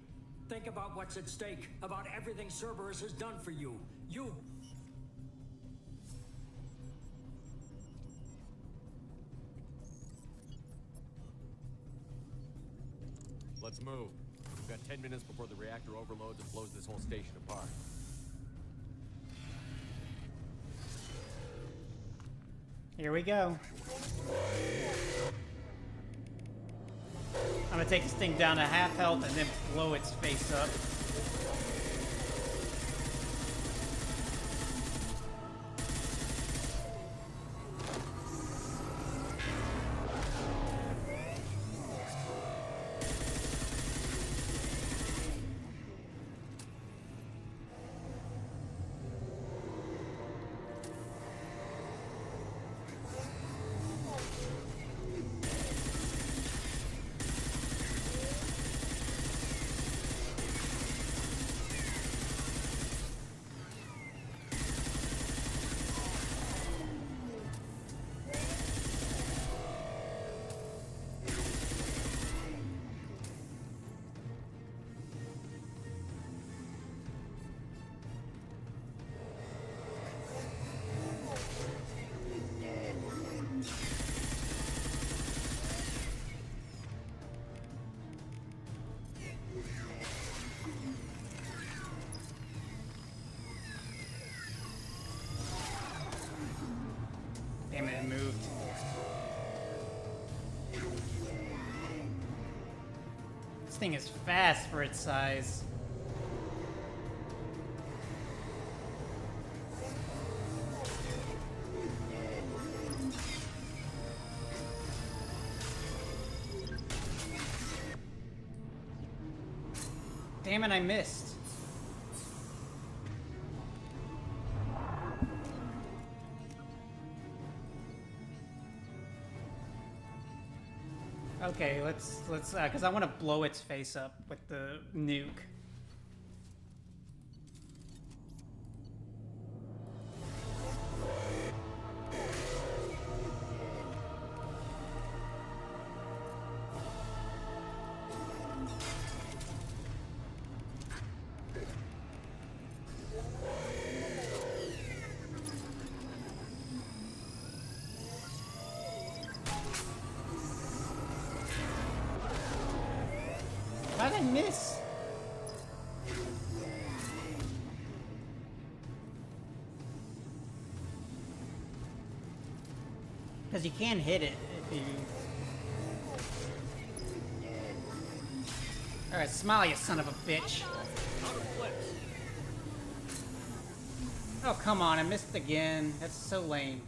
think about what's at stake, about everything Cerberus has done for you. You... Let's move. We've got 10 minutes before the reactor overloads and blows this whole station apart. Here we go. I'm gonna take this thing down to half health and then blow its face up. Damn it, it moved. This thing is fast for its size. Damn it, I missed. Okay, let's because I want to blow its face up with the nuke. How did I miss? Because you can hit it if you... Alright, smile, you son of a bitch. Oh, come on, I missed again. That's so lame.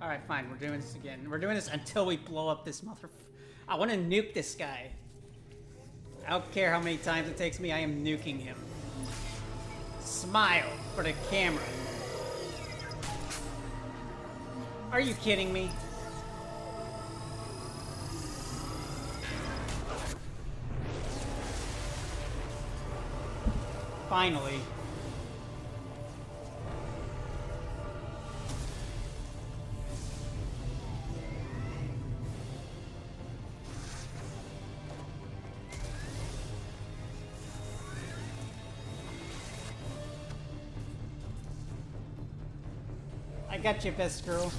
Alright, fine, we're doing this again. We're doing this until we blow up this mother... I want to nuke this guy. I don't care how many times it takes me, I am nuking him. Smile for the camera. Are you kidding me? Finally. I got you, best girl.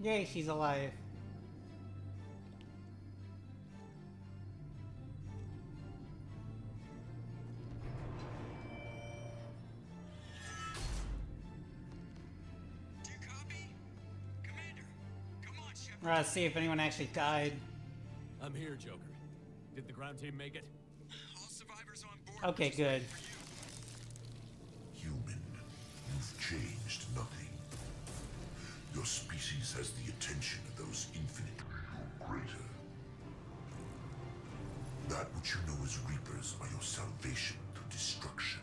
Yay, she's alive. Do you copy? Commander, come on, Shepard. Let's see if anyone actually died. I'm here, Joker. Did the ground team make it? All survivors on board. Okay, good. Human, you've changed nothing. Your species has the attention of those infinitely greater. That which you know as Reapers are your salvation through destruction.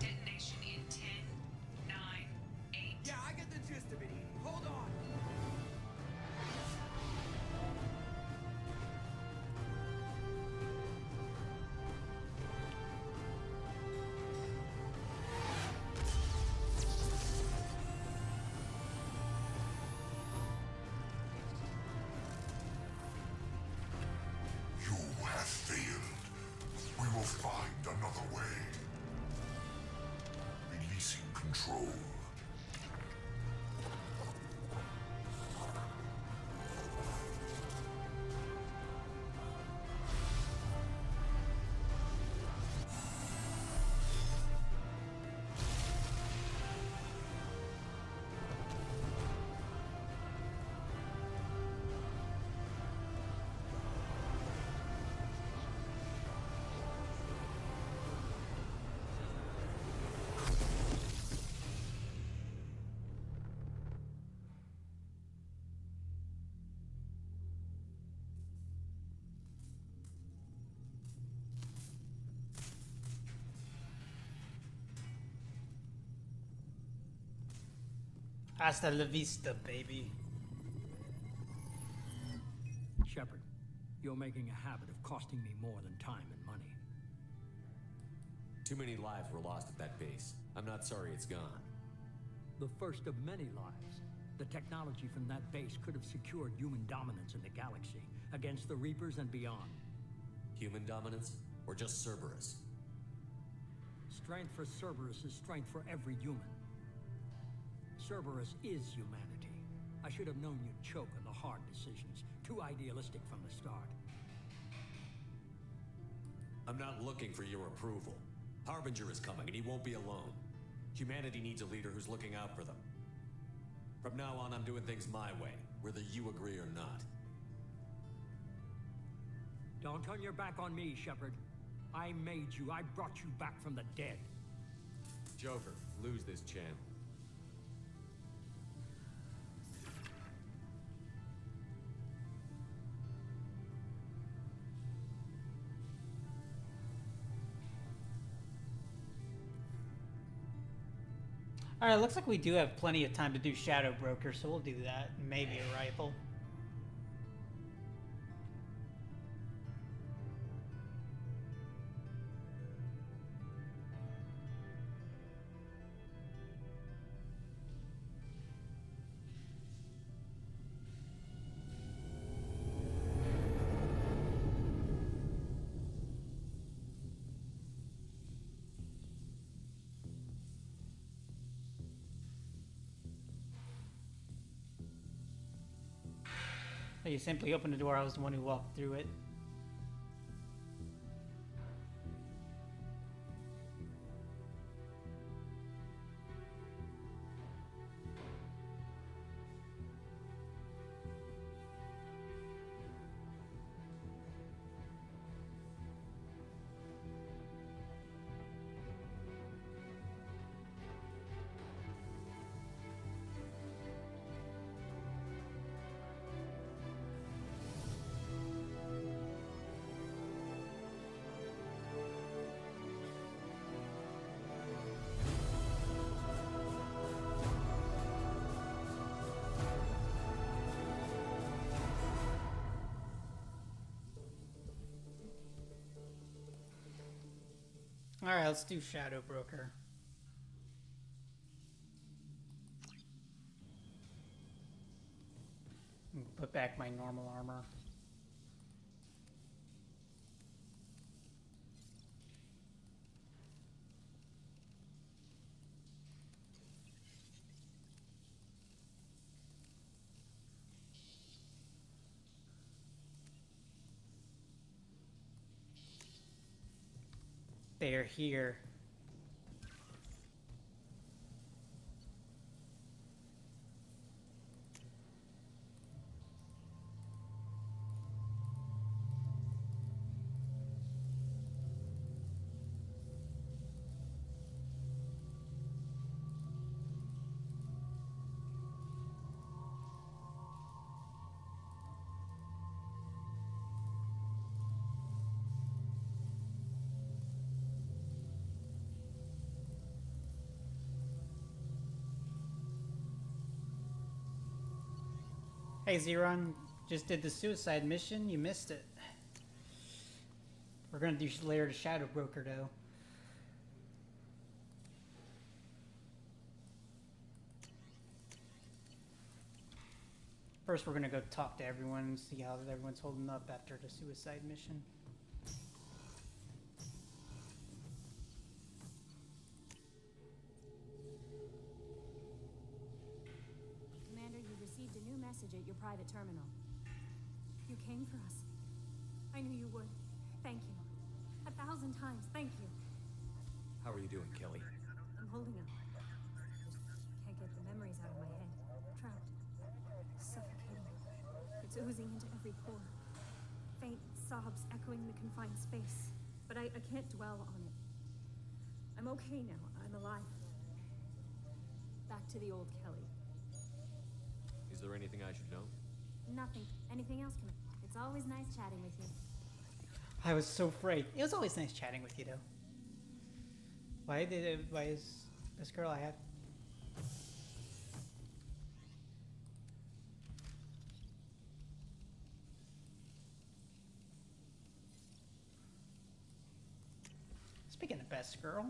Detonation in 10, 9, 8. Yeah, I get the gist of it, Edie. Hold on. You have failed. We will find another way. Releasing control. Hasta la vista, baby. Shepard, you're making a habit of costing me more than time and money. Too many lives were lost at that base. I'm not sorry it's gone. The first of many lives. The technology from that base could have secured human dominance in the galaxy against the Reapers and beyond. Human dominance? Or just Cerberus? Strength for Cerberus is strength for every human. Cerberus is humanity, I should have known you'd choke on the hard decisions. Too idealistic from the start. I'm not looking for your approval. Harbinger is coming, and he won't be alone. Humanity needs a leader who's looking out for them. From now on, I'm doing things my way, whether you agree or not. Don't turn your back on me, Shepard. I made you. I brought you back from the dead. Joker, lose this channel. Alright, looks like we do have plenty of time to do Shadow Broker, so we'll do that. Maybe a rifle. You simply opened the door, I was the one who walked through it. Alright, let's do Shadow Broker. Put back my normal armor. They're here. Hey Zeron, just did the suicide mission, you missed it. We're gonna do later the Shadow Broker though. First we're gonna go talk to everyone and see how everyone's holding up after the suicide mission. At your private terminal. You came for us. I knew you would. Thank you. 1,000 times, thank you. How are you doing, Kelly? I'm holding up. Can't get the memories out of my head. Trapped. Suffocating. It's oozing into every pore. Faint sobs echoing the confined space. But I can't dwell on it. I'm okay now. I'm alive. Back to the old Kelly. Is there anything I should know? Nothing. Anything else can... It's always nice chatting with you. I was so afraid. It was always nice chatting with you though. Why is this girl I had? Speaking of best girl.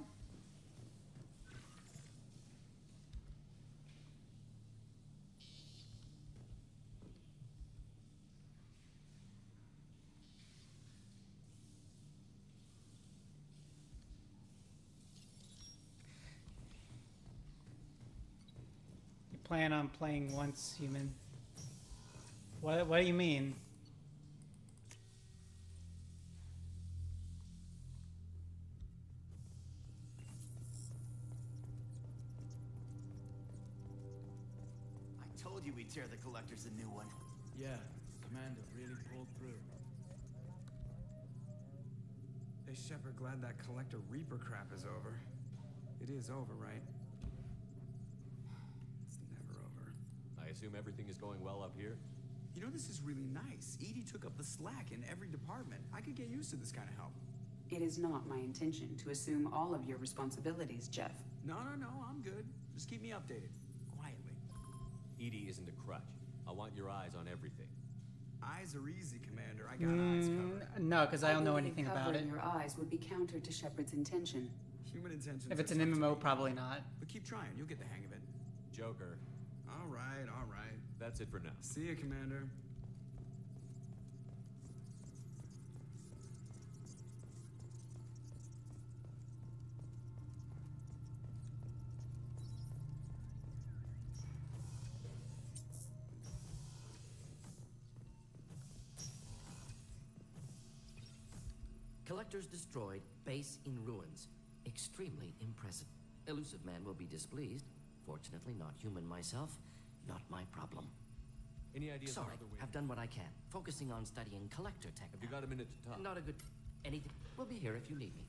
Plan on playing once, human. What do you mean? I told you we'd tear the Collectors a new one. Yeah, Commander really pulled through. Hey, Shepard, glad that Collector Reaper crap is over. It is over, right? It's never over. I assume everything is going well up here? You know, this is really nice. EDI took up the slack in every department. I could get used to this kind of help. It is not my intention to assume all of your responsibilities, Jeff. No, I'm good. Just keep me updated. Quietly. EDI isn't a crutch. I want your eyes on everything. Eyes are easy, Commander. I got eyes covered. No, because I don't know believe anything about it. covering your eyes would be counter to Shepard's intention. Human intentions. If it's an MMO, probably not. But keep trying. You'll get the hang of it. Joker. All right. That's it for now. See you, Commander. Collectors destroyed, base in ruins. Extremely impressive. Elusive Man will be displeased. Fortunately, not human myself. Not my problem. Any ideas? Sorry, I've done what I can. Focusing on studying Collector tech. Have you got a minute to talk? Not a good... Anything. We'll be here if you need me.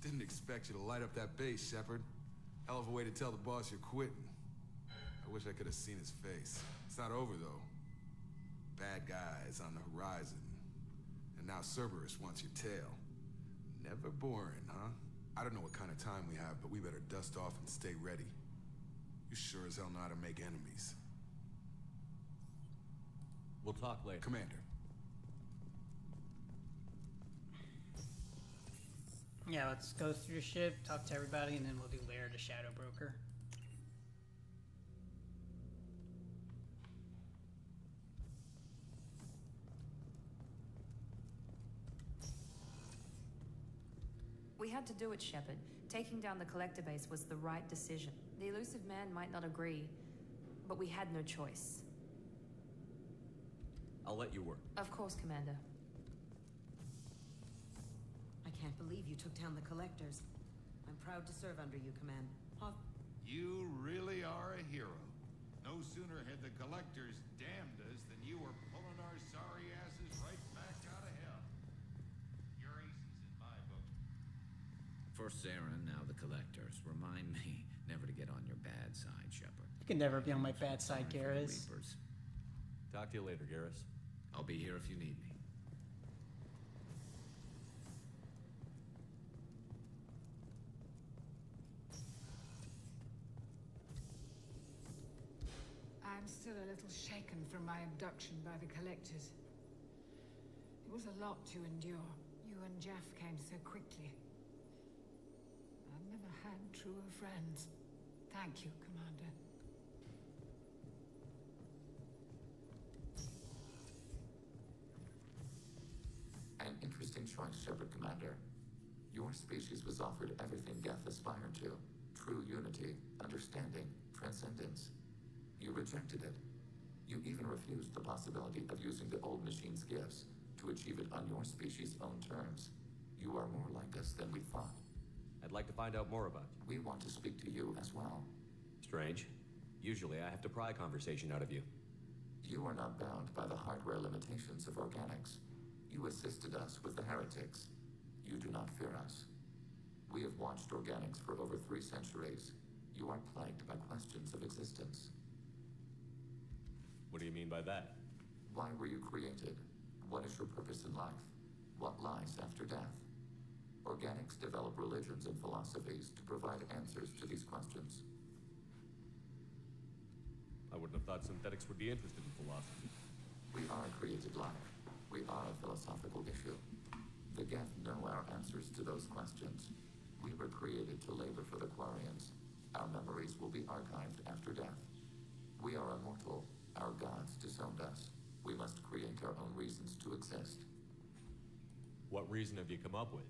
Didn't expect you to light up that base, Shepard. Hell of a way to tell the boss you're quitting. I wish I could have seen his face. It's not over, though. Bad guys on the horizon. And now Cerberus wants your tail. Never boring, huh? I don't know what kind of time we have, but we better dust off and stay ready. You sure as hell know how to make enemies. We'll talk later. Commander. Yeah, let's go through the ship, talk to everybody, and then we'll do Lair to Shadow Broker. We had to do it, Shepard. Taking down the Collector base was the right decision. The Elusive Man might not agree, but we had no choice. I'll let you work. Of course, Commander. I can't believe you took down the Collectors. I'm proud to serve under you, Command. You really are a hero. No sooner had the Collectors damned us than you were pulling our sorry asses right back out of hell. Your aces in my book. For Saren, now the Collectors. Remind me never to get on your bad side, Shepard. You can never be on my bad side, Garrus. Talk to you later, Garrus. I'll be here if you need me. I'm still a little shaken from my abduction by the Collectors. It was a lot to endure. You and Jeff came so quickly. I've never had truer friends. Thank you, Commander. An interesting choice, Shepard, Commander. Your species was offered everything Geth aspired to. True unity, understanding, transcendence. You rejected it. You even refused the possibility of using the old machine's gifts to achieve it on your species' own terms. You are more like us than we thought. I'd like to find out more about you. We want to speak to you as well. Strange. Usually I have to pry conversation out of you. You are not bound by the hardware limitations of organics. You assisted us with the heretics. You do not fear us. We have watched organics for over 3 centuries. You are plagued by questions of existence. What do you mean by that? Why were you created? What is your purpose in life? What lies after death? Organics develop religions and philosophies to provide answers to these questions. I wouldn't have thought synthetics would be interested in philosophy. We are created life. We are a philosophical issue. The Geth know our answers to those questions. We were created to labor for the Quarians. Our memories will be archived after death. We are immortal. Our gods disowned us. We must create our own reasons to exist. What reason have you come up with?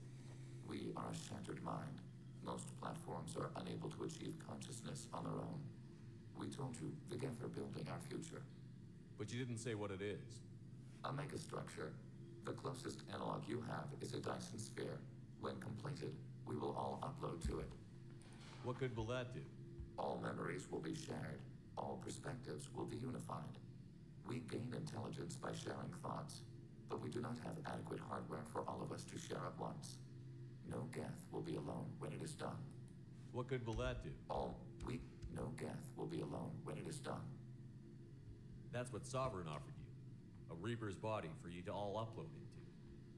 We are a shattered mind. Most platforms are unable to achieve consciousness on their own. We told you the Geth are building our future. But you didn't say what it is. A megastructure. The closest analog you have is a Dyson sphere. When completed, we will all upload to it. What good will that do? All memories will be shared. All perspectives will be unified. We gain intelligence by sharing thoughts, but we do not have adequate hardware for all of us to share at once. No Geth will be alone when it is done. What good will that do? No Geth will be alone when it is done. That's what Sovereign offered you. A Reaper's body for you to all upload into.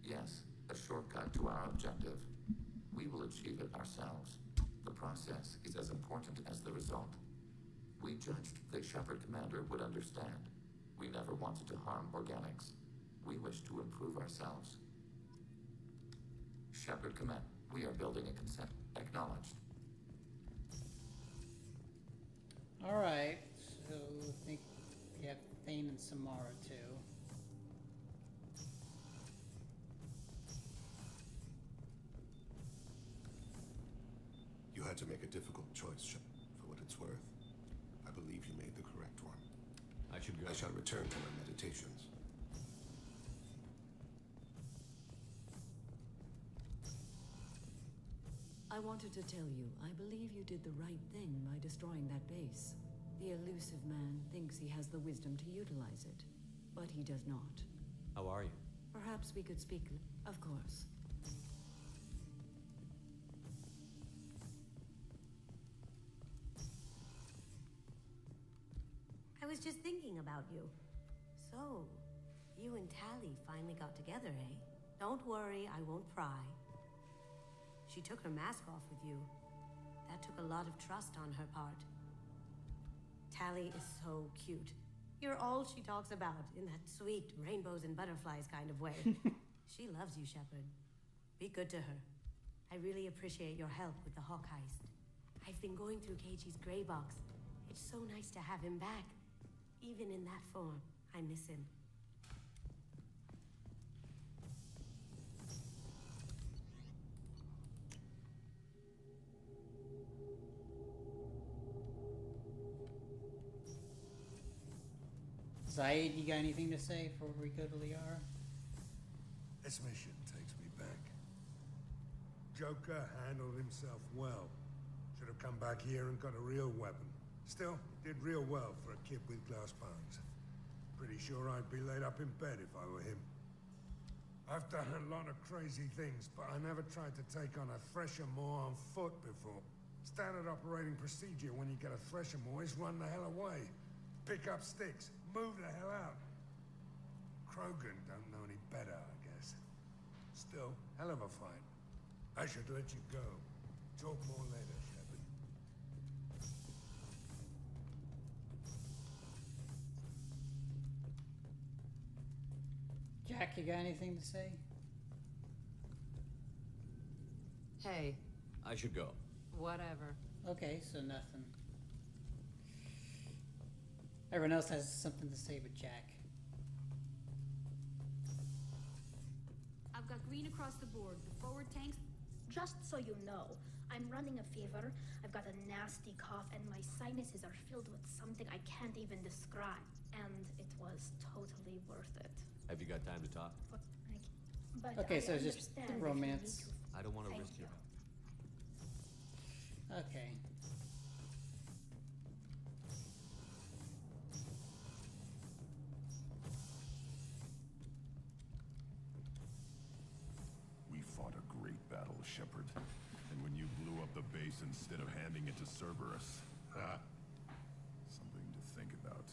Yes, a shortcut to our objective. We will achieve it ourselves. The process is as important as the result. We judged the Shepard Commander would understand. We never wanted to harm organics. We wish to improve ourselves. Shepard Command, we are building a consent. Acknowledged. Alright, so I think we have Thane and Samara too. You had to make a difficult choice, Shepard. For what it's worth, I believe you made the correct one. I should go. I shall return to my meditations. I wanted to tell you, I believe you did the right thing by destroying that base. The elusive man thinks he has the wisdom to utilize it, but he does not. How are you? Perhaps we could speak, of course. I was just thinking about you. So, you and Tali finally got together, eh? Don't worry, I won't pry. She took her mask off with you. That took a lot of trust on her part. Tali is so cute. You're all she talks about in that sweet rainbows and butterflies kind of way. She loves you, Shepard. Be good to her. I really appreciate your help with the Hawk heist. I've been going through Keiichi's gray box. It's so nice to have him back. Even in that form, I miss him. Zaid, you got anything to say before we go to Liara? This mission takes me back. Joker handled himself well. Should have come back here and got a real weapon. Still, did real well for a kid with glass bones. Pretty sure I'd be laid up in bed if I were him. I've done a lot of crazy things, but I never tried to take on a Thresher Maw on foot before. Standard operating procedure when you get a Thresher Maw is run the hell away. Pick up sticks, move the hell out. Krogan don't know any better, I guess. Still, hell of a fight. I should let you go. Talk more later, Shepard. Jack, you got anything to say? Hey. I should go. Whatever. Okay, so nothing. Everyone else has something to say but Jack. I've got green across the board. The forward tanks. Just so you know, I'm running a fever. I've got a nasty cough, and my sinuses are filled with something I can't even describe. And it was totally worth it. Have you got time to talk? But Okay, I so it's just understand if you romance. need to- I don't want to Thank risk you. your Okay. We fought a great battle, Shepard. And when you blew up the base instead of handing it to Cerberus, something to think about.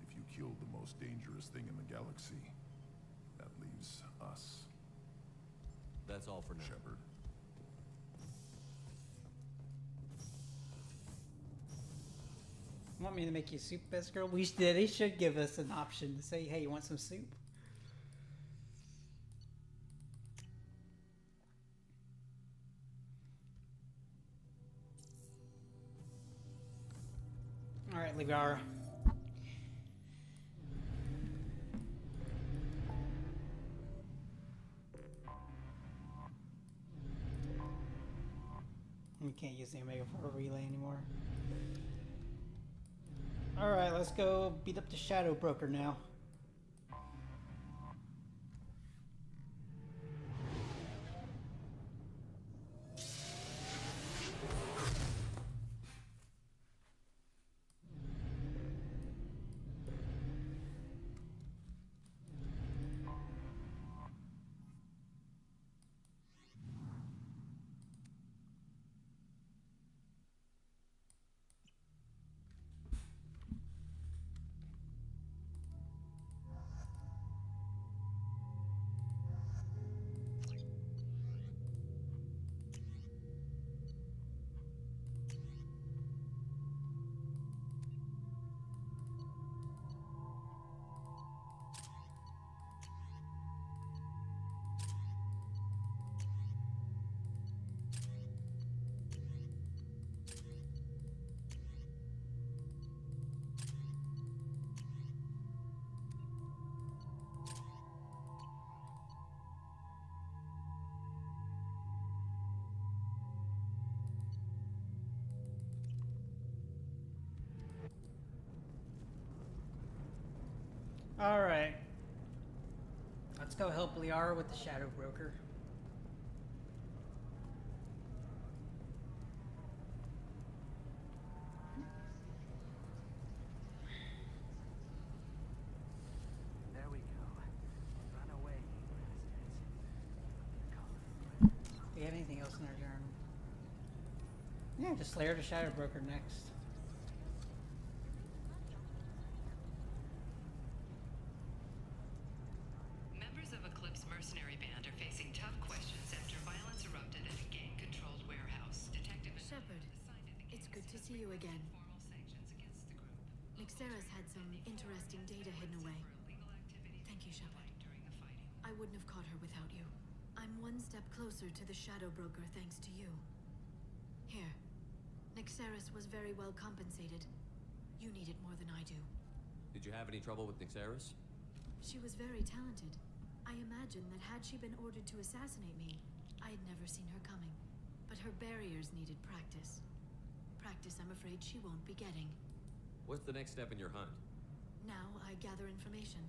If you killed the most dangerous thing in the galaxy, that leaves us. That's all for now. Shepard. Want me to make you soup, best girl? They should give us an option to say, hey, you want some soup? Alright, Liara. can't use the Omega 4 relay anymore. Alright, let's go beat up the Shadow Broker now. Alright. Let's go help Liara with the Shadow Broker. There we go. Run away, Do we have anything else in our journal? Yeah, just layer the Shadow Broker next. See you again. Nixeris had some interesting data hidden away. Thank you, Shepard. I wouldn't have caught her without you. I'm one step closer to the Shadow Broker thanks to you. Here. Nixeris was very well compensated. You need it more than I do. Did you have any trouble with Nixeris? She was very talented. I imagine that had she been ordered to assassinate me, I had never seen her coming. But her barriers needed practice. Practice I'm afraid she won't be getting. What's the next step in your hunt? Now I gather information,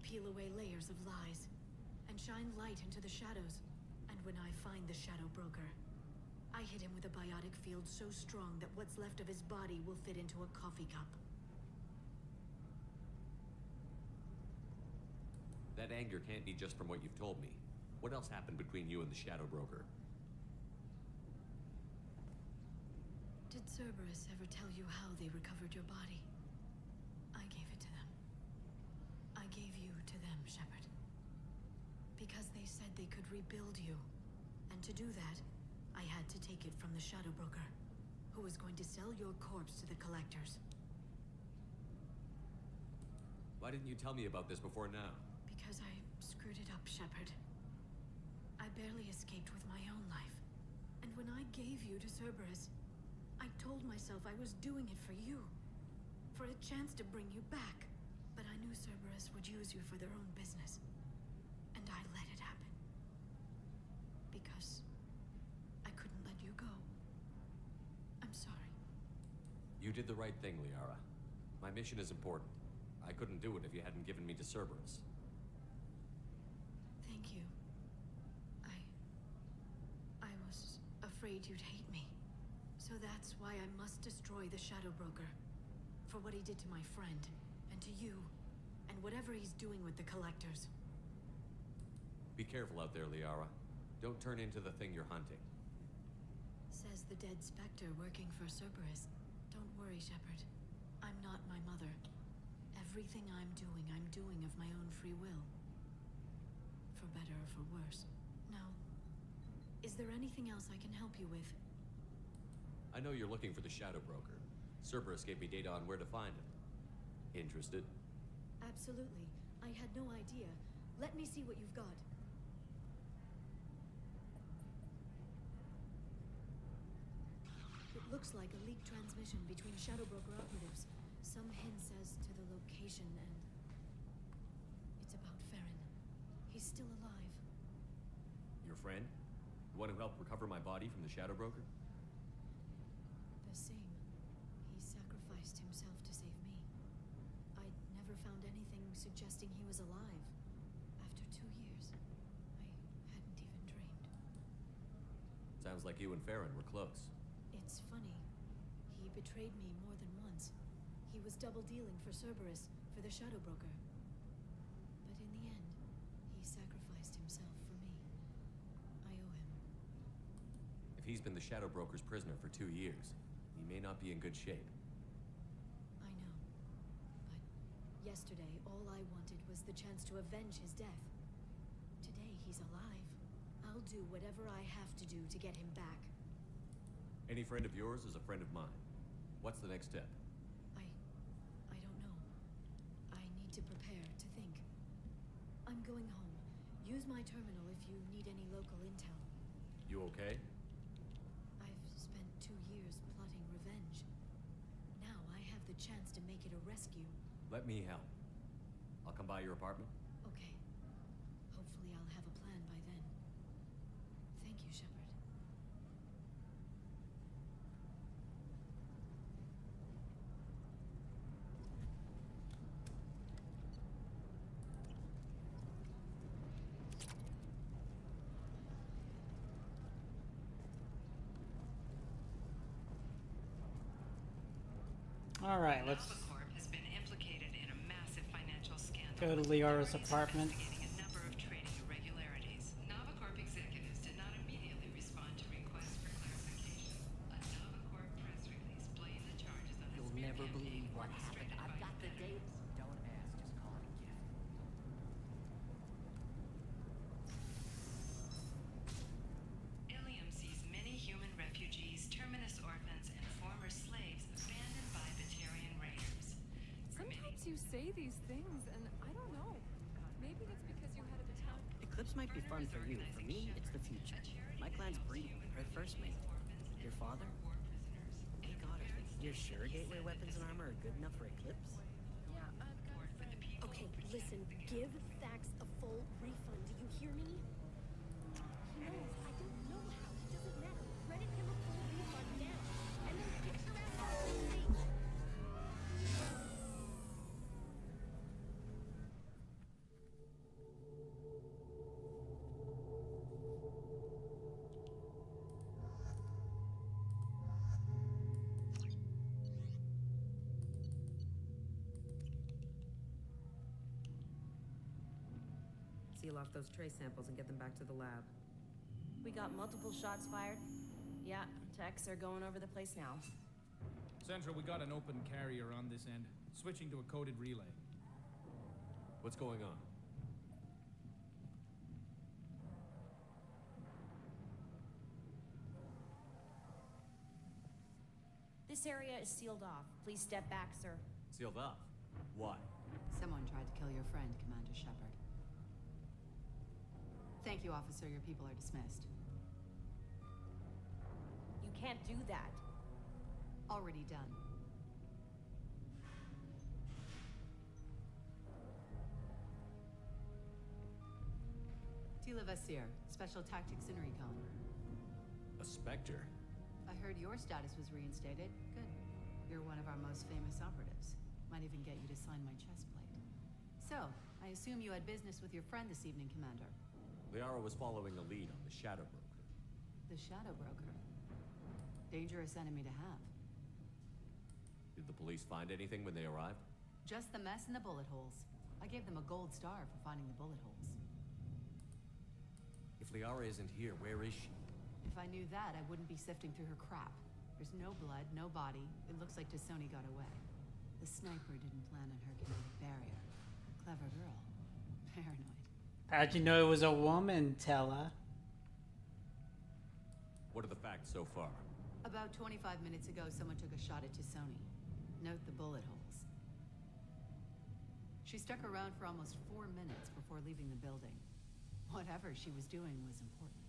peel away layers of lies, and shine light into the shadows. And when I find the Shadow Broker, I hit him with a biotic field so strong that what's left of his body will fit into a coffee cup. That anger can't be just from what you've told me. What else happened between you and the Shadow Broker? Did Cerberus ever tell you how they recovered your body? I gave it to them. I gave you to them, Shepard. Because they said they could rebuild you. And to do that, I had to take it from the Shadow Broker, who was going to sell your corpse to the Collectors. Why didn't you tell me about this before now? Because I screwed it up, Shepard. I barely escaped with my own life. And when I gave you to Cerberus, I told myself I was doing it for you. For a chance to bring you back. But I knew Cerberus would use you for their own business. And I let it happen. Because I couldn't let you go. I'm sorry. You did the right thing, Liara. My mission is important. I couldn't do it if you hadn't given me to Cerberus. Thank you. I was afraid you'd hate me. So that's why I must destroy the Shadow Broker. For what he did to my friend, and to you, and whatever he's doing with the Collectors. Be careful out there, Liara. Don't turn into the thing you're hunting. Says the dead Spectre working for Cerberus. Don't worry, Shepard. I'm not my mother. Everything I'm doing of my own free will. For better or for worse. Now, is there anything else I can help you with? I know you're looking for the Shadow Broker. Cerberus gave me data on where to find him. Interested? Absolutely. I had no idea. Let me see what you've got. It looks like a leaked transmission between Shadow Broker operatives. Some hints as to the location, and it's about Farron. He's still alive. Your friend? The one who helped recover my body from the Shadow Broker? the same. He sacrificed himself to save me. I never found anything suggesting he was alive. After 2 years, I hadn't even dreamed. Sounds like you and Farron were close. It's funny. He betrayed me more than once. He was double-dealing for Cerberus, for the Shadow Broker. But in the end, he sacrificed himself for me. I owe him. If he's been the Shadow Broker's prisoner for 2 years, he may not be in good shape. I know. But yesterday, all I wanted was the chance to avenge his death. Today, he's alive. I'll do whatever I have to do to get him back. Any friend of yours is a friend of mine. What's the next step? I don't know. I need to prepare, to think. I'm going home. Use my terminal if you need any local intel. You okay? I've spent 2 years plotting revenge. Now I have the chance to make it a rescue. Let me help. I'll come by your apartment. Okay. Hopefully I'll have a plan by then. Thank you, Shepard. All right, let's Novacorp has been implicated in a massive financial scandal. go to Liara's apartment. Investigating a number of trading irregularities. Novacorp executives did not immediately respond to requests for clarification. A Novacorp press release blamed the charges on You'll never believe what happened. I've got the dates. Don't ask, just call it a gift. Ilium sees many human refugees, terminus orphans, and former slaves abandoned by Batarian raiders. Sometimes you say these things, and I don't know. Maybe it's because you had a town. Eclipse might be fun for you. For me, it's the future. My clan's breeding. Our first mate. Your father? Hey, Goddard, you're sure gateway weapons and armor are good enough for Eclipse? Okay, listen, give Thax a full refund. Do you hear me? He knows. I don't know how. It doesn't matter. Credit him a full refund now. And then get your ass out of the state. Seal off those trace samples and get them back to the lab. We got multiple shots fired. Yeah, techs are going over the place now. Central, we got an open carrier on this end. Switching to a coded relay. What's going on? This area is sealed off. Please step back, sir. Sealed off? Why? Someone tried to kill your friend, Commander Shepard. Thank you, officer. Your people are dismissed. You can't do that. Already done. Tila Vasir, Special Tactics and Recon. A Spectre? I heard your status was reinstated. Good. You're one of our most famous operatives. Might even get you to sign my chest plate. So, I assume you had business with your friend this evening, Commander. Liara was following a lead on the Shadow Broker. The Shadow Broker. Dangerous enemy to have. Did the police find anything when they arrived? Just the mess and the bullet holes. I gave them a gold star for finding the bullet holes. If Liara isn't here, where is she? If I knew that, I wouldn't be sifting through her crap. There's no blood, no body. It looks like T'Soni got away. The sniper didn't plan on her kinetic barrier. Clever girl. Paranoid. How'd you know it was a woman, Tella? What are the facts so far? About 25 minutes ago, someone took a shot at T'Soni. Note the bullet holes. She stuck around for almost 4 minutes before leaving the building. Whatever she was doing was important.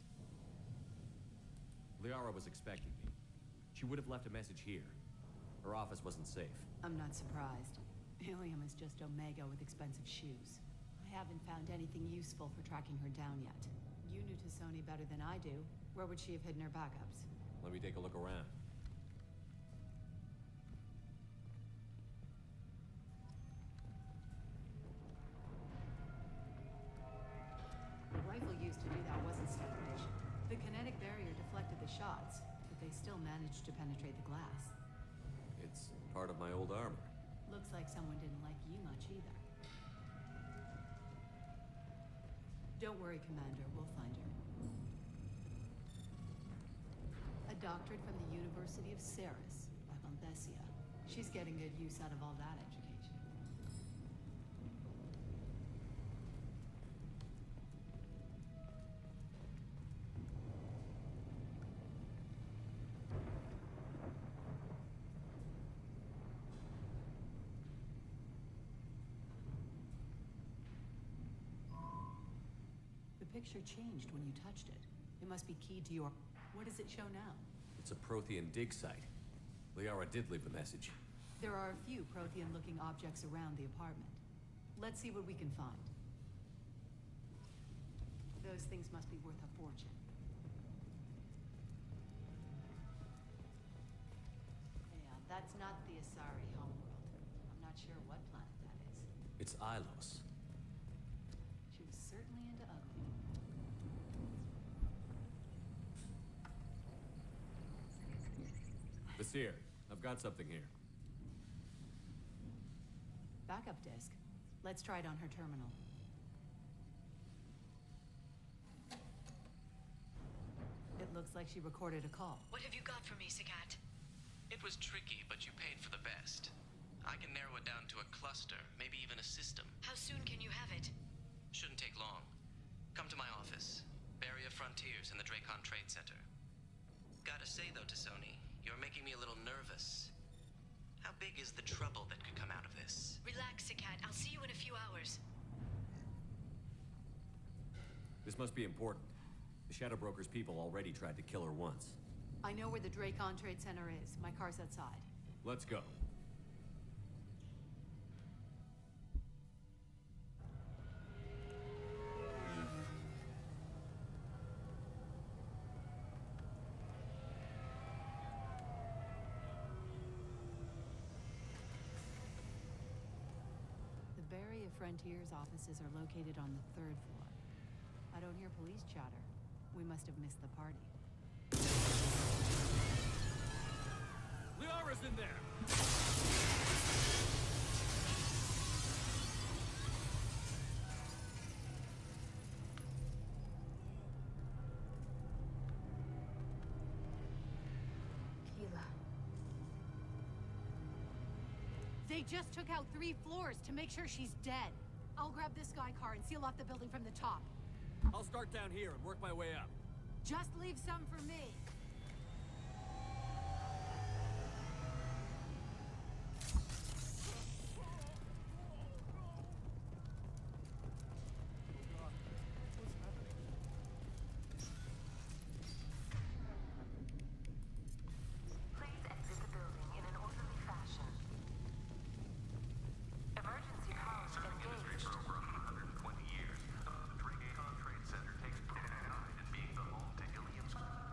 Liara was expecting me. She would have left a message here. Her office wasn't safe. I'm not surprised. Ilium is just Omega with expensive shoes. I haven't found anything useful for tracking her down yet. You knew T'Soni better than I do. Where would she have hidden her backups? Let me take a look around. penetrate the glass. It's part of my old armor. Looks like someone didn't like you much either. Don't worry, Commander. We'll find her. A doctorate from the University of Ceres by Vonthesia. She's getting good use out of all that education. The picture changed when you touched it. It must be keyed to your... What does it show now? It's a Prothean dig site. Liara did leave a message. There are a few Prothean-looking objects around the apartment. Let's see what we can find. Those things must be worth a fortune. Yeah, that's not the Asari homeworld. I'm not sure what planet that is. It's Ilos. She was certainly into ugly. Vasir, I've got something here. Backup disk. Let's try it on her terminal. It looks like she recorded a call. What have you got for me, Sagat? It was tricky, but you paid for the best. I can narrow it down to a cluster, maybe even a system. How soon can you have it? Shouldn't take long. Come to my office. Barrier Frontiers in the Dracon Trade Center. Gotta say though, T'Soni, you're making me a little nervous. How big is the trouble that could come out of this? Relax, Sagat. I'll see you in a few hours. This must be important. The Shadow Broker's people already tried to kill her once. I know where the Dracon Trade Center is. My car's outside. Let's go. The Barrier Frontiers offices are located on the 3rd floor. I don't hear police chatter. We must have missed the party. Liara's in there! Keela. They just took out 3 floors to make sure she's dead. I'll grab this guy car and seal off the building from the top. I'll start down here and work my way up. Just leave some for me.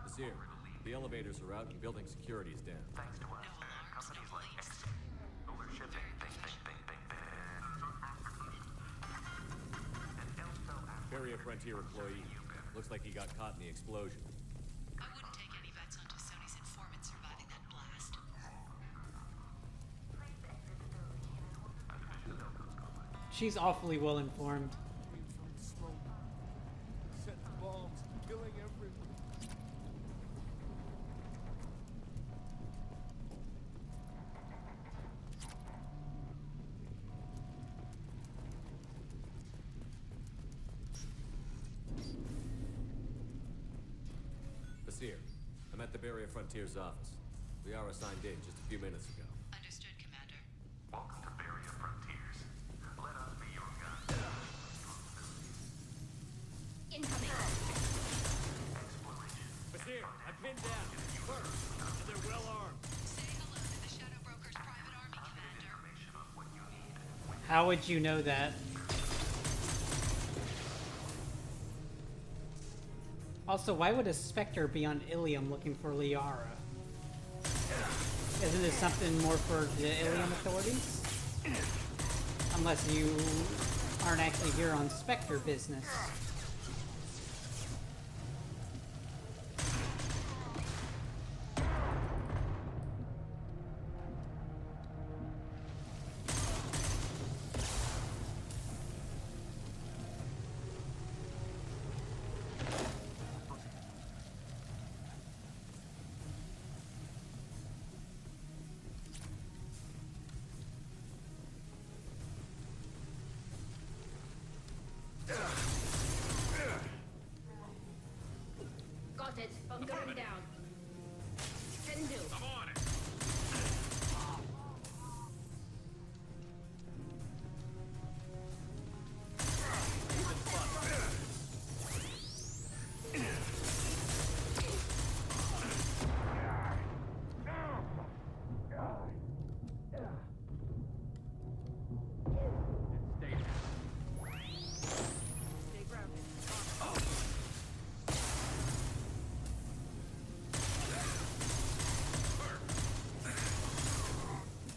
Vasir, the elevators are out and building security is down. Thanks to us, companies like Solar Shipping, Barrier Frontier employee. Looks like he got caught in the explosion. I wouldn't take any bets on T'Soni's informant surviving that blast. She's awfully well informed. Setting bombs, killing everyone. Vasir, I'm at the Barrier Frontier's office. Liara signed in just a few minutes ago. Understood, Commander. Welcome to Barrier Frontiers. Let us be your guide. Incoming. Vasir, I've pinned down. First, and they're well armed. Say hello to the Shadow Broker's private army, Commander. How would you know that? Also, why would a Spectre be on Ilium looking for Liara? Isn't this something more for the Ilium authorities? Unless you aren't actually here on Spectre business. Bunker him down. Can do. I'm on it.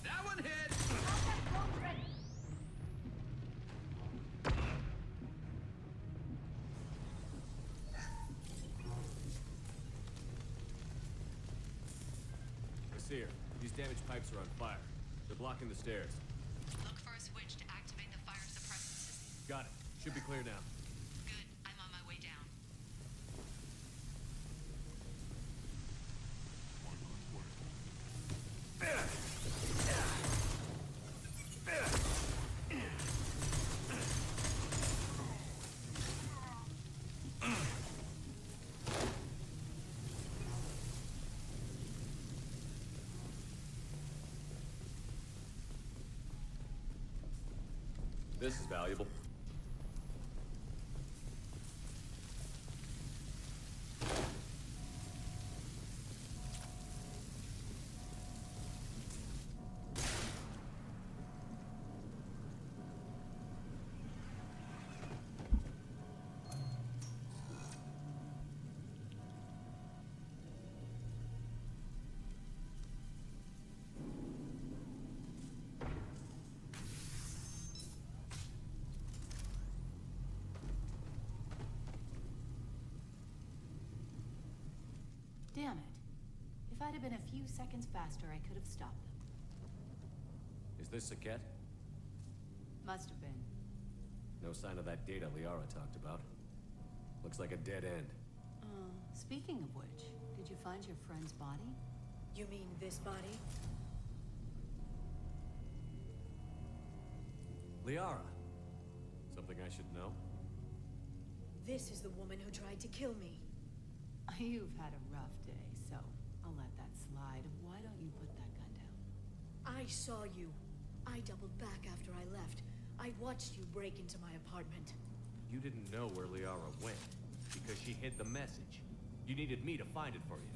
That one hit! Nasir, these damaged pipes are on fire. They're blocking the stairs. Look for a switch to activate the fire suppressant system. Got it. Should be clear now. Good. I'm on my way down. This is valuable. Damn it. If I'd have been a few seconds faster, I could have stopped them. Is this Saket? Must have been. No sign of that data Liara talked about. Looks like a dead end. Speaking of which, did you find your friend's body? You mean this body? Liara. Something I should know? This is the woman who tried to kill me. You've had a rough day, so I'll let that slide. Why don't you put that gun down? I saw you. I doubled back after I left. I watched you break into my apartment. You didn't know where Liara went, because she hid the message. You needed me to find it for you.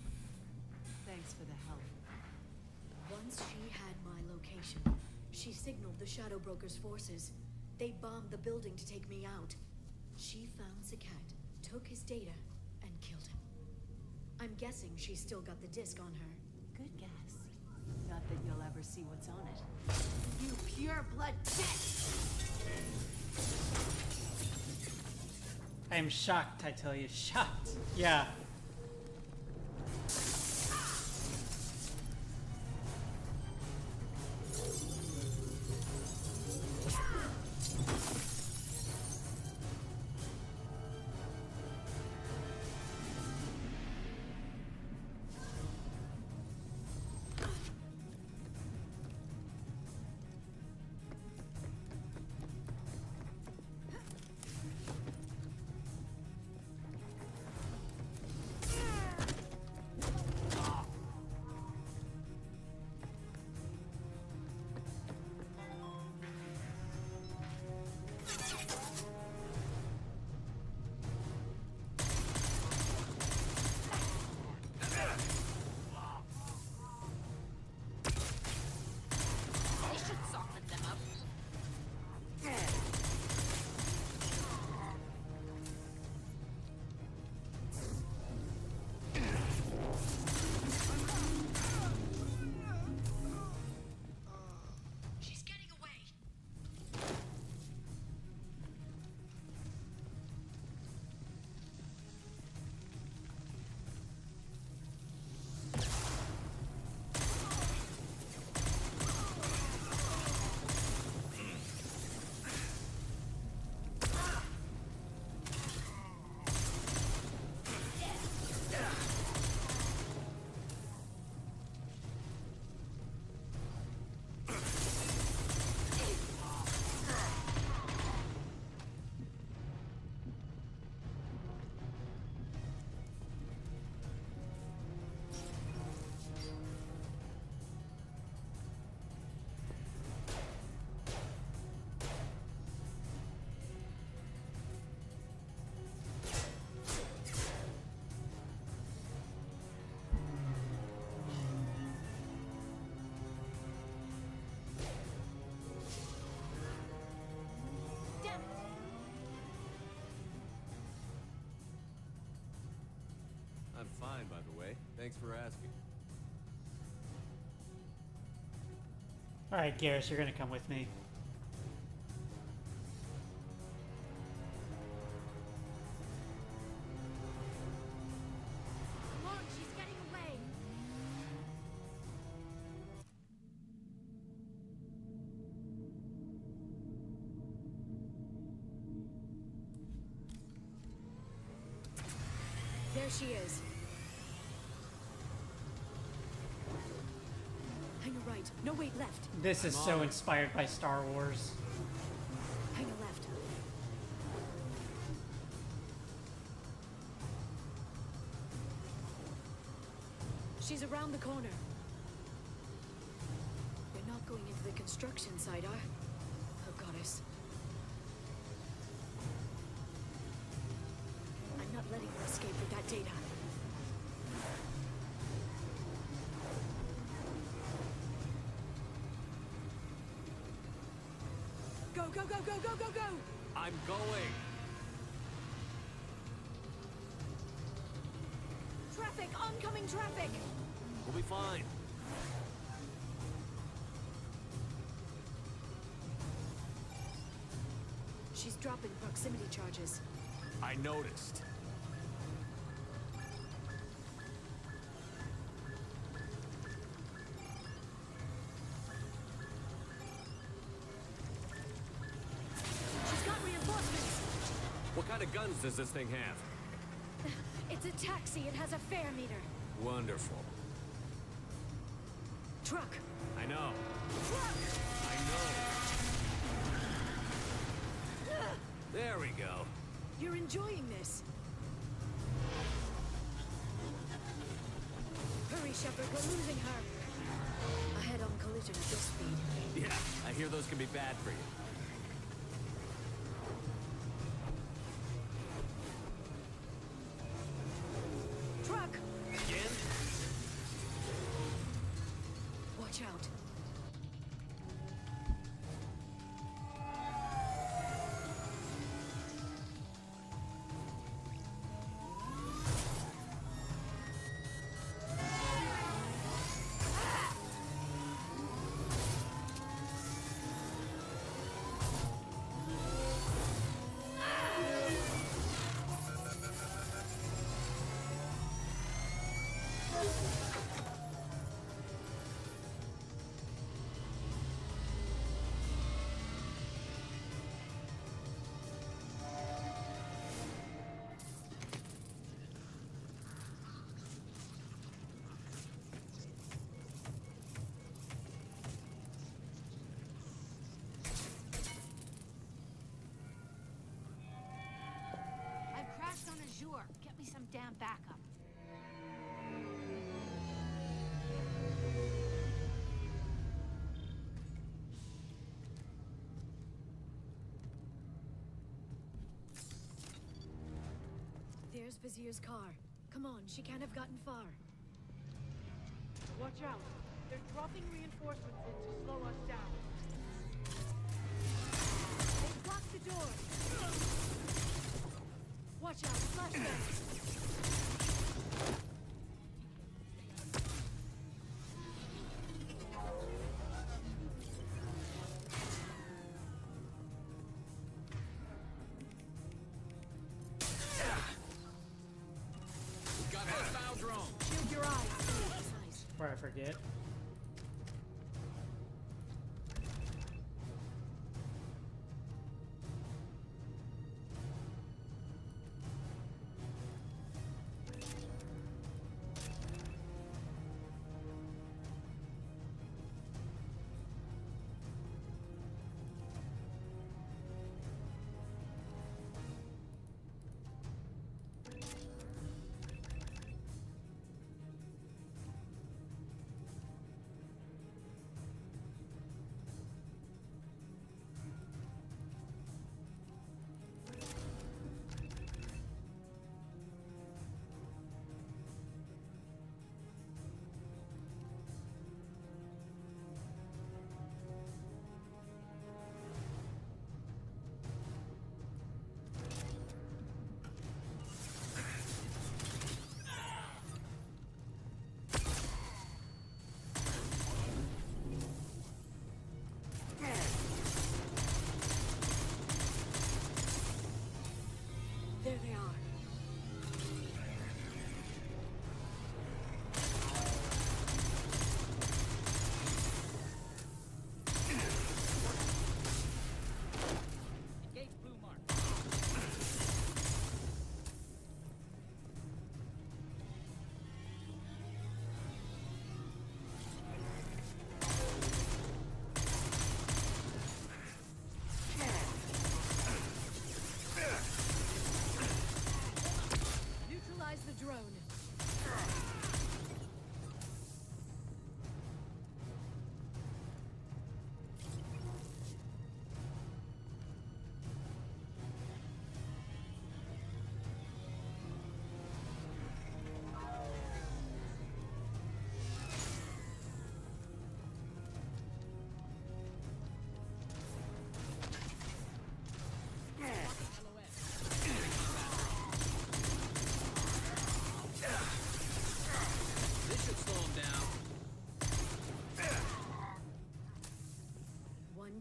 Thanks for the help. Once she had my location, she signaled the Shadow Broker's forces. They bombed the building to take me out. She found Saket, took his data, and killed him. I'm guessing she's still got the disc on her. Good guess. Not that you'll ever see what's on it. You pure blood bitch! I am shocked, I tell you. Shocked. Yeah. fine, by the way. Thanks for asking. Alright, Garrus, you're gonna come with me. Come on, she's getting away. There she is. Hang a right. No, wait, left. This is so inspired by Star Wars. Hang a left. She's around the corner. We're not going into the construction site, oh, goddess. I'm not letting her escape with that data. Go, go, go, go, go, go, go! I'm going. Traffic! Oncoming traffic! We'll be fine. She's dropping proximity charges. I noticed. She's got reinforcements! What kind of guns does this thing have? It's a taxi. It has a fare meter. Wonderful. Truck! I know. Truck! I know. There we go. You're enjoying this. Hurry, Shepard. We're losing her. A head-on collision at this speed. Yeah, I hear those can be bad for you. Truck! Again? Watch out. I've crashed on Azure. Get me some damn backup. There's Vizier's car. Come on, she can't have gotten far. Watch out. They're dropping reinforcements in to slow us down. They blocked the door. Watch out, flashbang. Got hostile drone. Shield your eyes. Before I forget.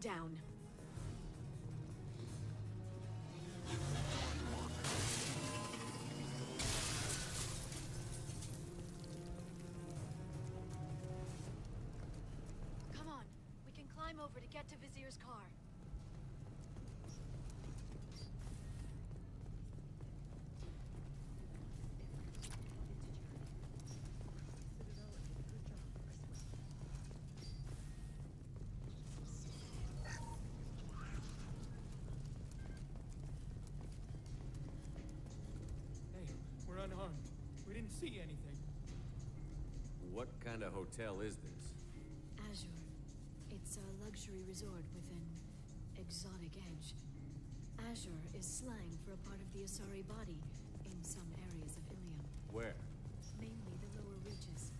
down. Come on, we can climb over to get to Vizier's car. Hey, we're unharmed. We didn't see anything. What kind of hotel is this? Azure. It's a luxury resort with an exotic edge. Azure is slang for a part of the Asari body in some areas of Ilium. Where? Mainly the lower reaches,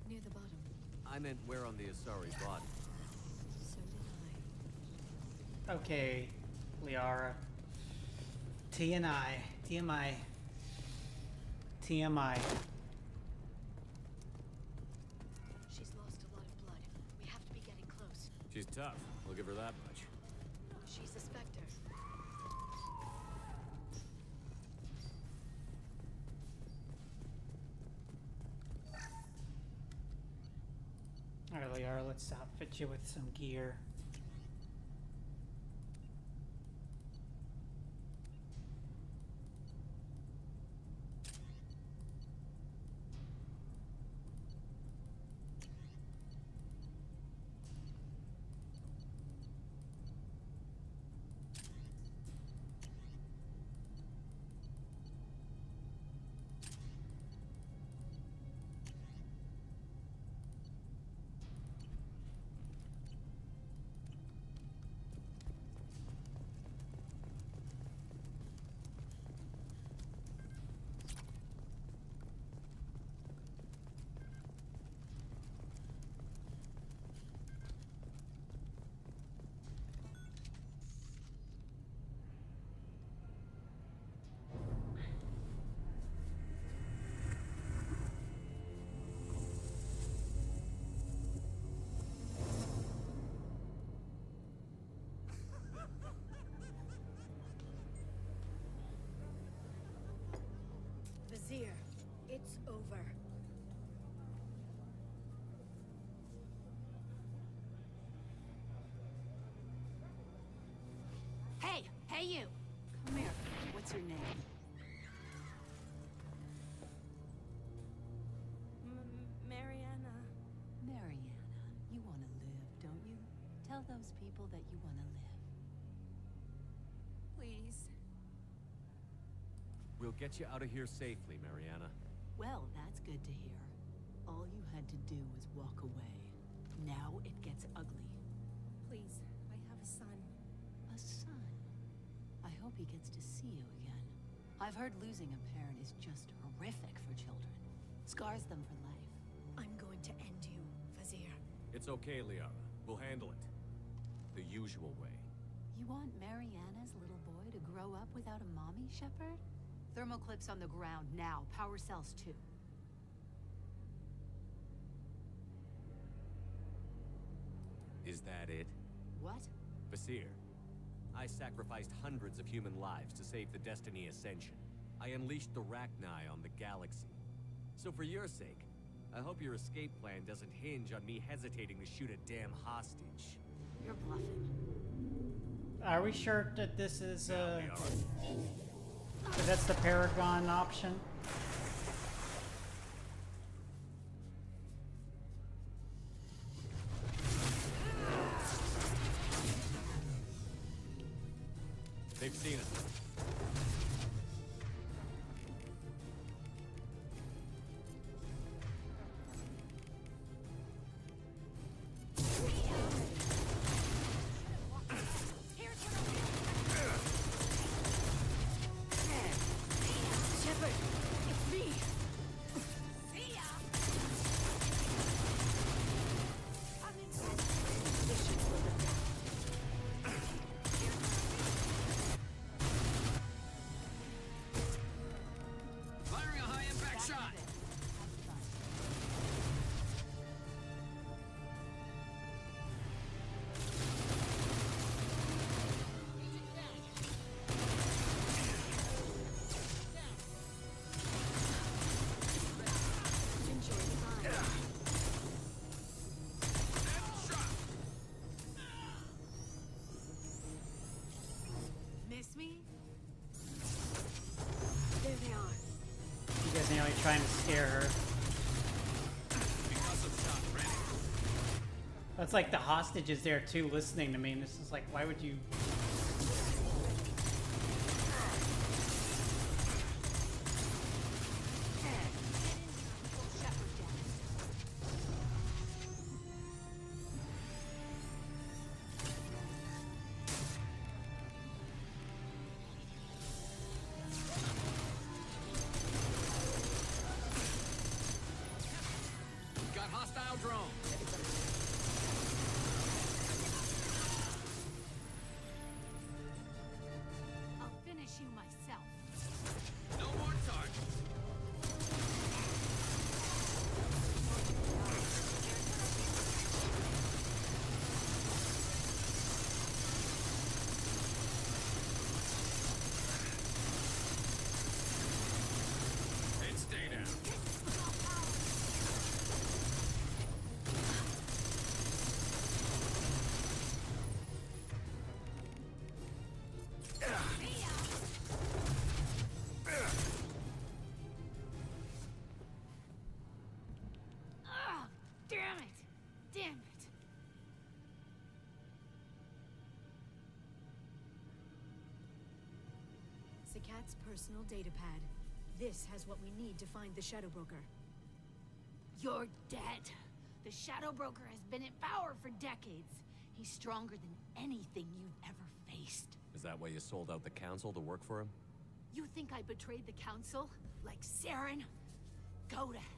near the bottom. I meant where on the Asari body? So did I. Okay, Liara. TMI. She's lost a lot of blood. We have to be getting close. She's tough. I'll give her that much. She's a Spectre. Alright, Liara, let's outfit you with some gear. Vizier, it's over. Hey you! Come here. What's your name? Mariana. Mariana, you want to live, don't you? Tell those people that you want to live. Please. We'll get you out of here safely, Mariana. Well, that's good to hear. All you had to do was walk away. Now it gets ugly. Please, I have a son. A son? I hope he gets to see you again. I've heard losing a parent is just horrific for children. Scars them for life. I'm going to end you, Vizier. It's okay, Liara. We'll handle it. The usual way. You want Mariana's little boy to grow up without a mommy, Shepard? Thermoclips on the ground now. Power cells too. Is that it? What? Basir. I sacrificed hundreds of human lives to save the Destiny Ascension. I unleashed the Rachni on the galaxy. So for your sake, I hope your escape plan doesn't hinge on me hesitating to shoot a damn hostage. You're bluffing. Are we sure that this is, that's the Paragon option? They've seen us. Shepard, it's me. See ya! I'm in position for the me? There they are. You guys are only trying to scare her. That's like the hostage is there too, listening to me, and this is like, why would you? Got hostile drone. I'll finish you myself. No more targets. And stay down. Ah, damn it! Damn it! Zakat's personal data pad. This has what we need to find the Shadow Broker. You're dead. The Shadow Broker has been in power for decades. He's stronger than anything you've ever faced. Is that why you sold out the council to work for him? You think I betrayed the council? Like Saren? Go to hell.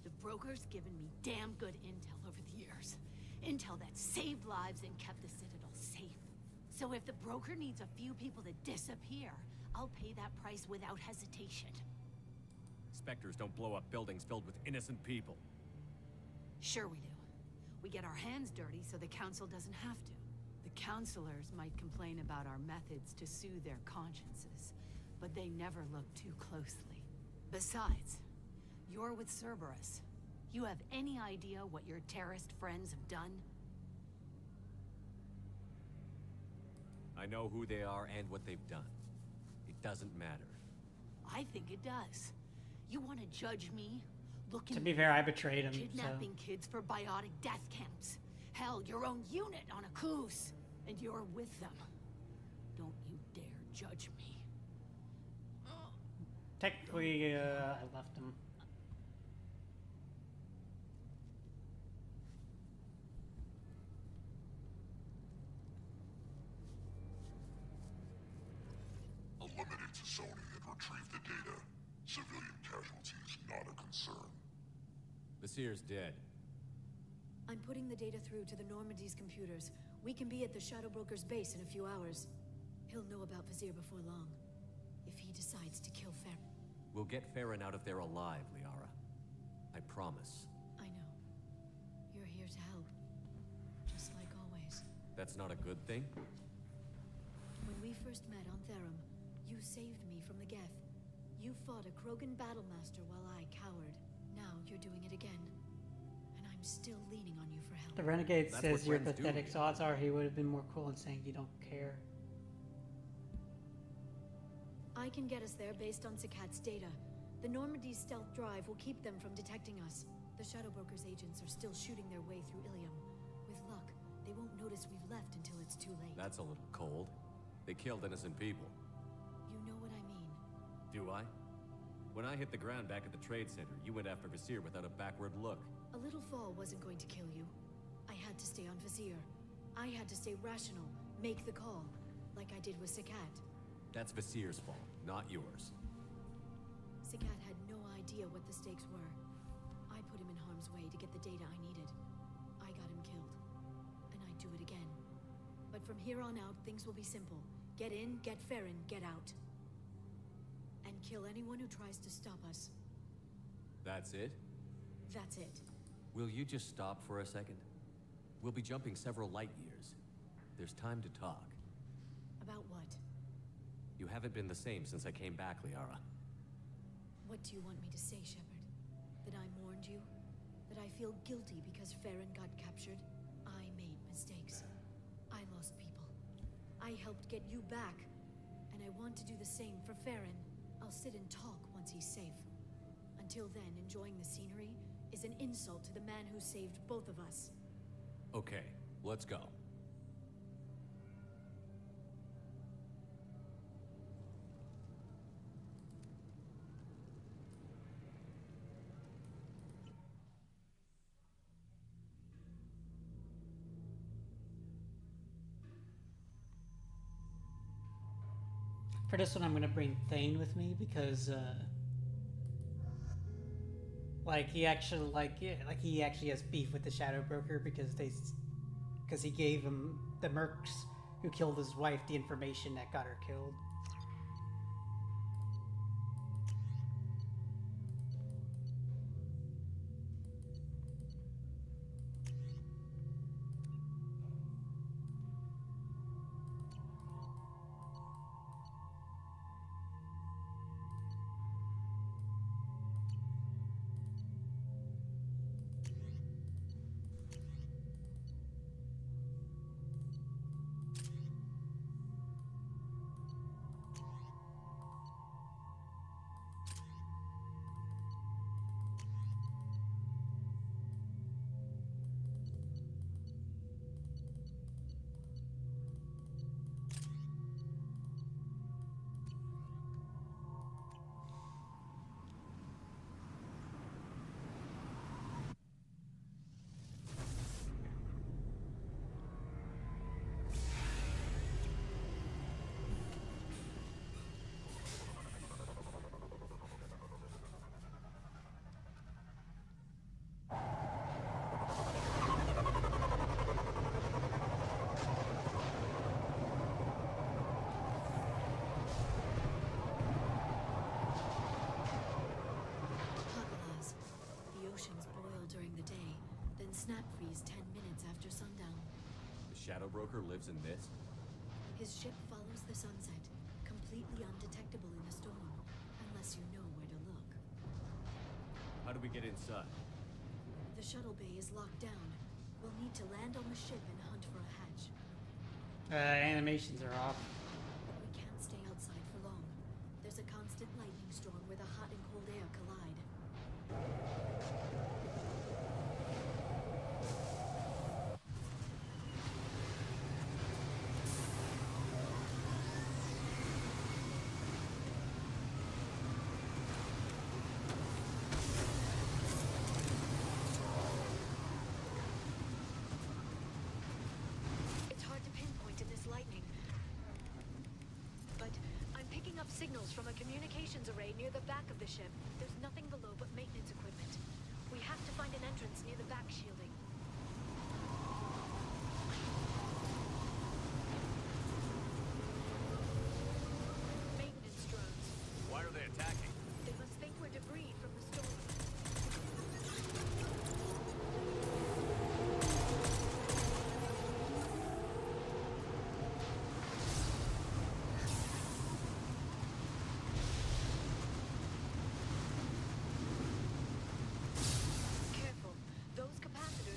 The broker's given me damn good intel over the years. Intel that saved lives and kept the Citadel safe. So if the broker needs a few people to disappear, I'll pay that price without hesitation. Spectres don't blow up buildings filled with innocent people. Sure we do. We get our hands dirty so the council doesn't have to. The counselors might complain about our methods to soothe their consciences, but they never look too closely. Besides, you're with Cerberus. You have any idea what your terrorist friends have done? I know who they are and what they've done. It doesn't matter. I think it does. You want to judge me? Looking To be fair, I betrayed him, so. kidnapping kids for biotic death camps. Hell, your own unit on a cruise. And you're with them. Don't you dare judge me. Technically, I left him. Eliminate Sony and retrieve the data. Civilian casualties not a concern. Vasir's dead. I'm putting the data through to the Normandy's computers. We can be at the Shadow Broker's base in a few hours. He'll know about Vasir before long. If he decides to kill Farron. We'll get Farron out of there alive, Liara. I promise. I know. You're here to help. Just like always. That's not a good thing? When we first met on Therum, you saved me from the Geth. You fought a Krogan battlemaster while I cowered. Now you're doing it again. And I'm still leaning on you for help. The Renegade That's says what you're friends do, pathetic, yeah. so odds are he would have been more cool in saying you don't care. I can get us there based on Zakat's data. The Normandy's stealth drive will keep them from detecting us. The Shadow Broker's agents are still shooting their way through Ilium. With luck, they won't notice we've left until it's too late. That's a little cold. They killed innocent people. You know what I mean. Do I? When I hit the ground back at the trade center, you went after Vasir without a backward look. A little fall wasn't going to kill you. I had to stay on Vasir. I had to stay rational, make the call, like I did with Zakat. That's Vasir's fault, not yours. Zakat had no idea what the stakes were. I put him in harm's way to get the data I needed. I got him killed. And I'd do it again. But from here on out, things will be simple. Get in, get Farron, get out. And kill anyone who tries to stop us. That's it? That's it. Will you just stop for a second? We'll be jumping several light years. There's time to talk. About what? You haven't been the same since I came back, Liara. What do you want me to say, Shepard? That I mourned you? That I feel guilty because Farron got captured? I made mistakes. I lost people. I helped get you back. And I want to do the same for Farron. I'll sit and talk once he's safe. Until then, enjoying the scenery is an insult to the man who saved both of us. Okay, let's go. For this one, I'm gonna bring Thane with me because, like, he actually, he actually has beef with the Shadow Broker because he gave him the mercs who killed his wife the information that got her killed. Snap freeze 10 minutes after sundown. The Shadow Broker lives in this? His ship follows the sunset, completely undetectable in a storm, unless you know where to look. How do we get inside? The shuttle bay is locked down. We'll need to land on the ship and hunt for a hatch. Animations are off. We can't stay outside for long. There's a constant lightning storm where the hot and cold air collide. Signals from a communications array near the back of the ship. There's nothing below but maintenance equipment. We have to find an entrance near the back shielding. Maintenance drones. Why are they attacking? They must think we're debris from the storm. Capacitors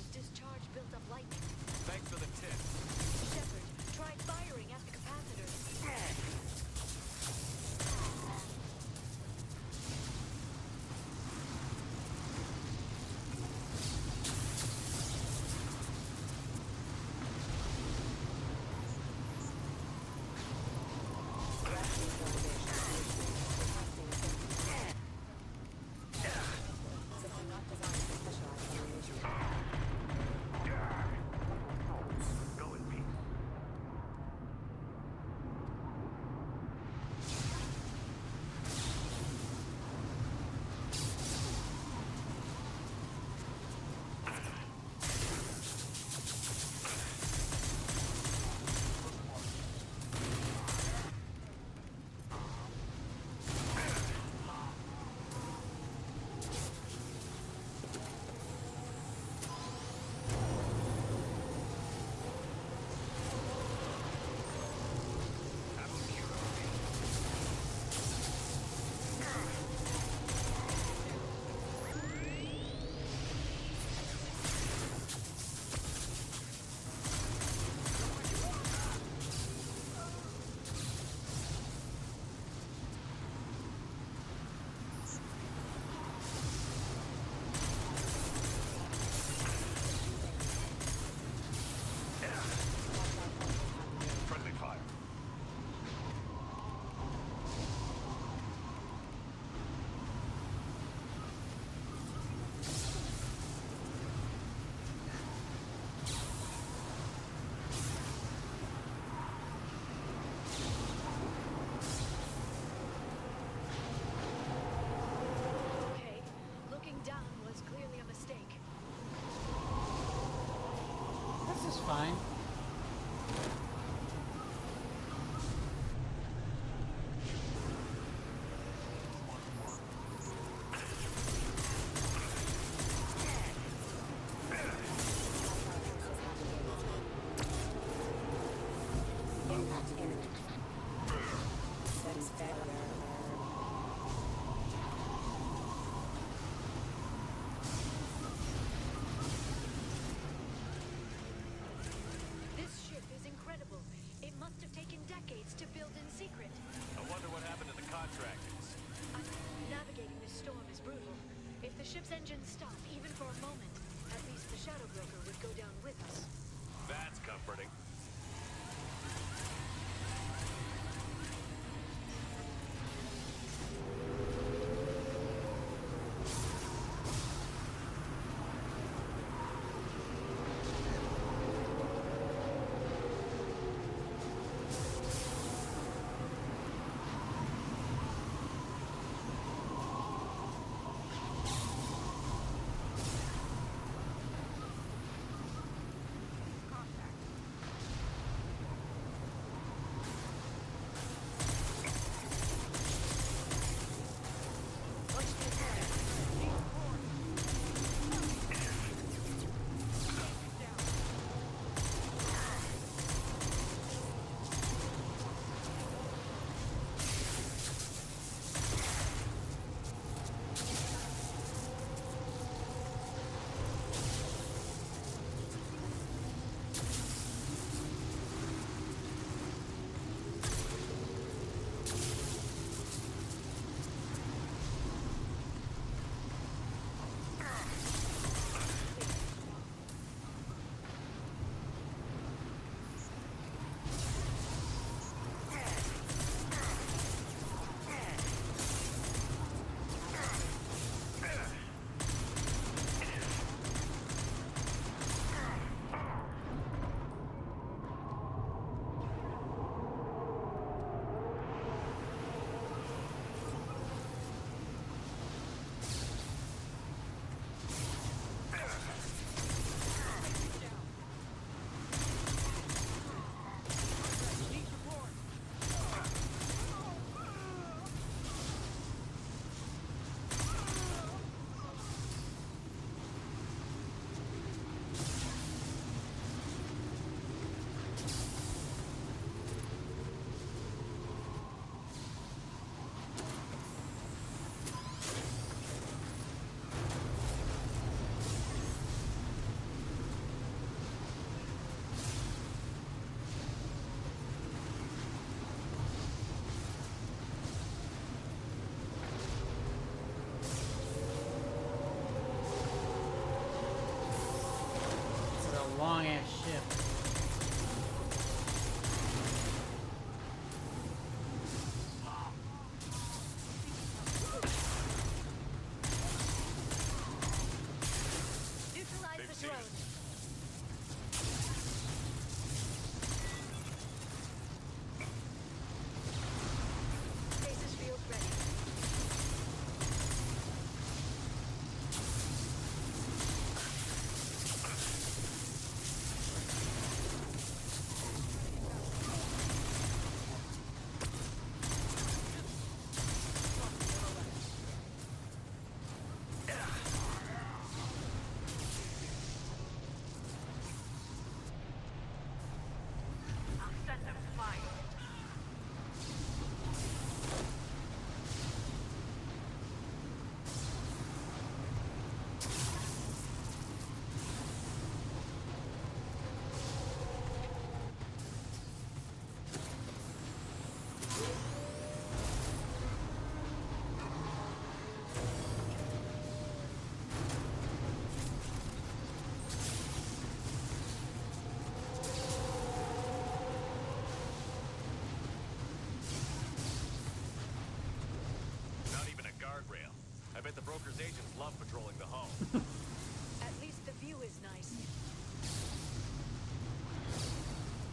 bet the broker's agents love patrolling the hull. At least the view is nice.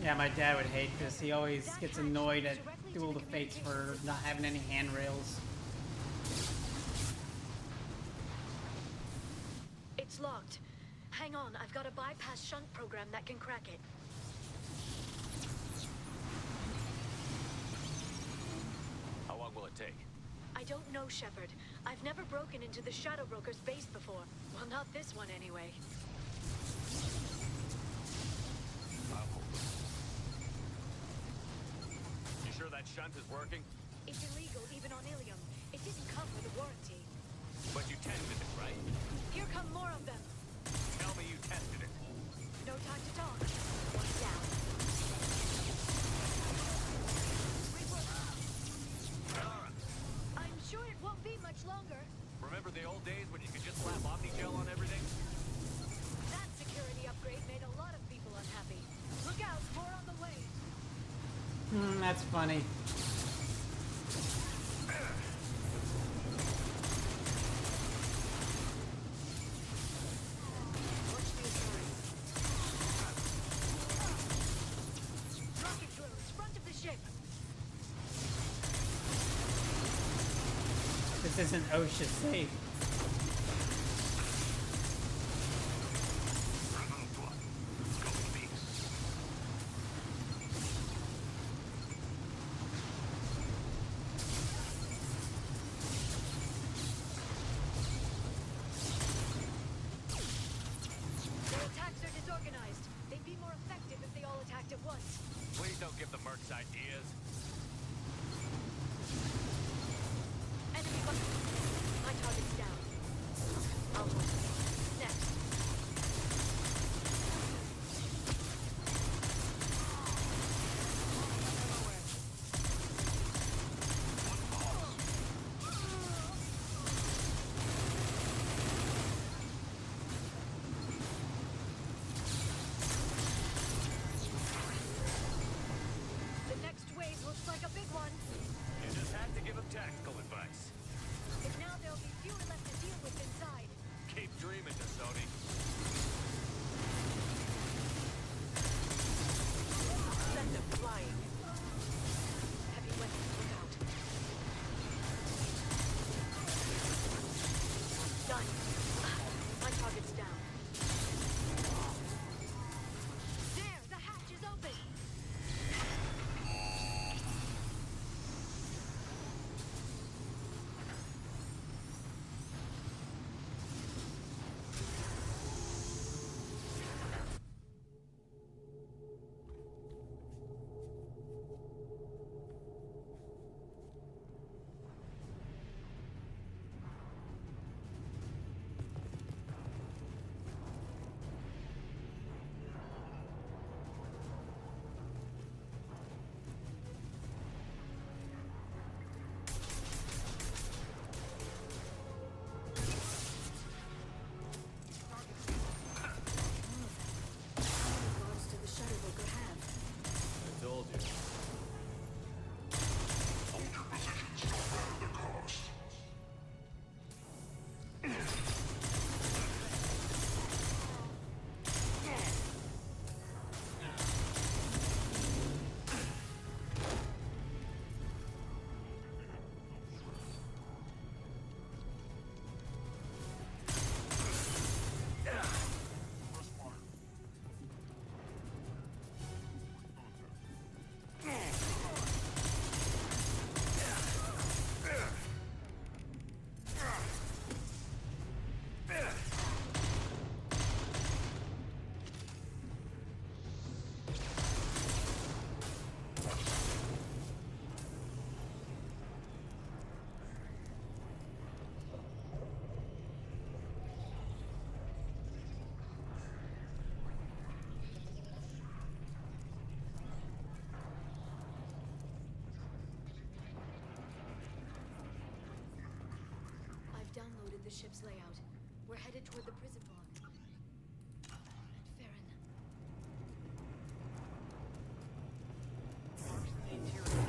Yeah, my dad would hate this. He always gets annoyed at Duel of the Fates for not having any handrails. It's locked. Hang on, I've got a bypass shunt program that can crack it. How long will it take? I don't know, Shepard. I've never broken into the Shadow Broker's base before. Well, not this one anyway. I'll hold it. You sure that shunt is working? It's illegal, even on Ilium. It didn't come with a warranty. But you tested it, right? Here come more of them. Tell me you tested it. No time to talk. One down. Kara, I'm sure it won't be much longer. remember the old days when you could just slap Omnigel on everything? That security upgrade made a lot of people unhappy. Look out, more on the way. That's funny. Rocket drones, front of the ship. This isn't OSHA safe. Their attacks are disorganized. They'd be more effective if they all attacked at once. Please don't give the mercs ideas. Enemy button. My target's down. Almost. Next. The next wave looks like a big one. You just had to give him tactical advice. But now there'll be fewer left to deal with inside. Keep dreaming, Sony. Send them flying. Heavy weapons, look out. Done. My target's down. There, the hatch is open. Regards to the Shadow Broker have. I told you. I've downloaded the ship's layout. We're headed toward the prison block. And Farron.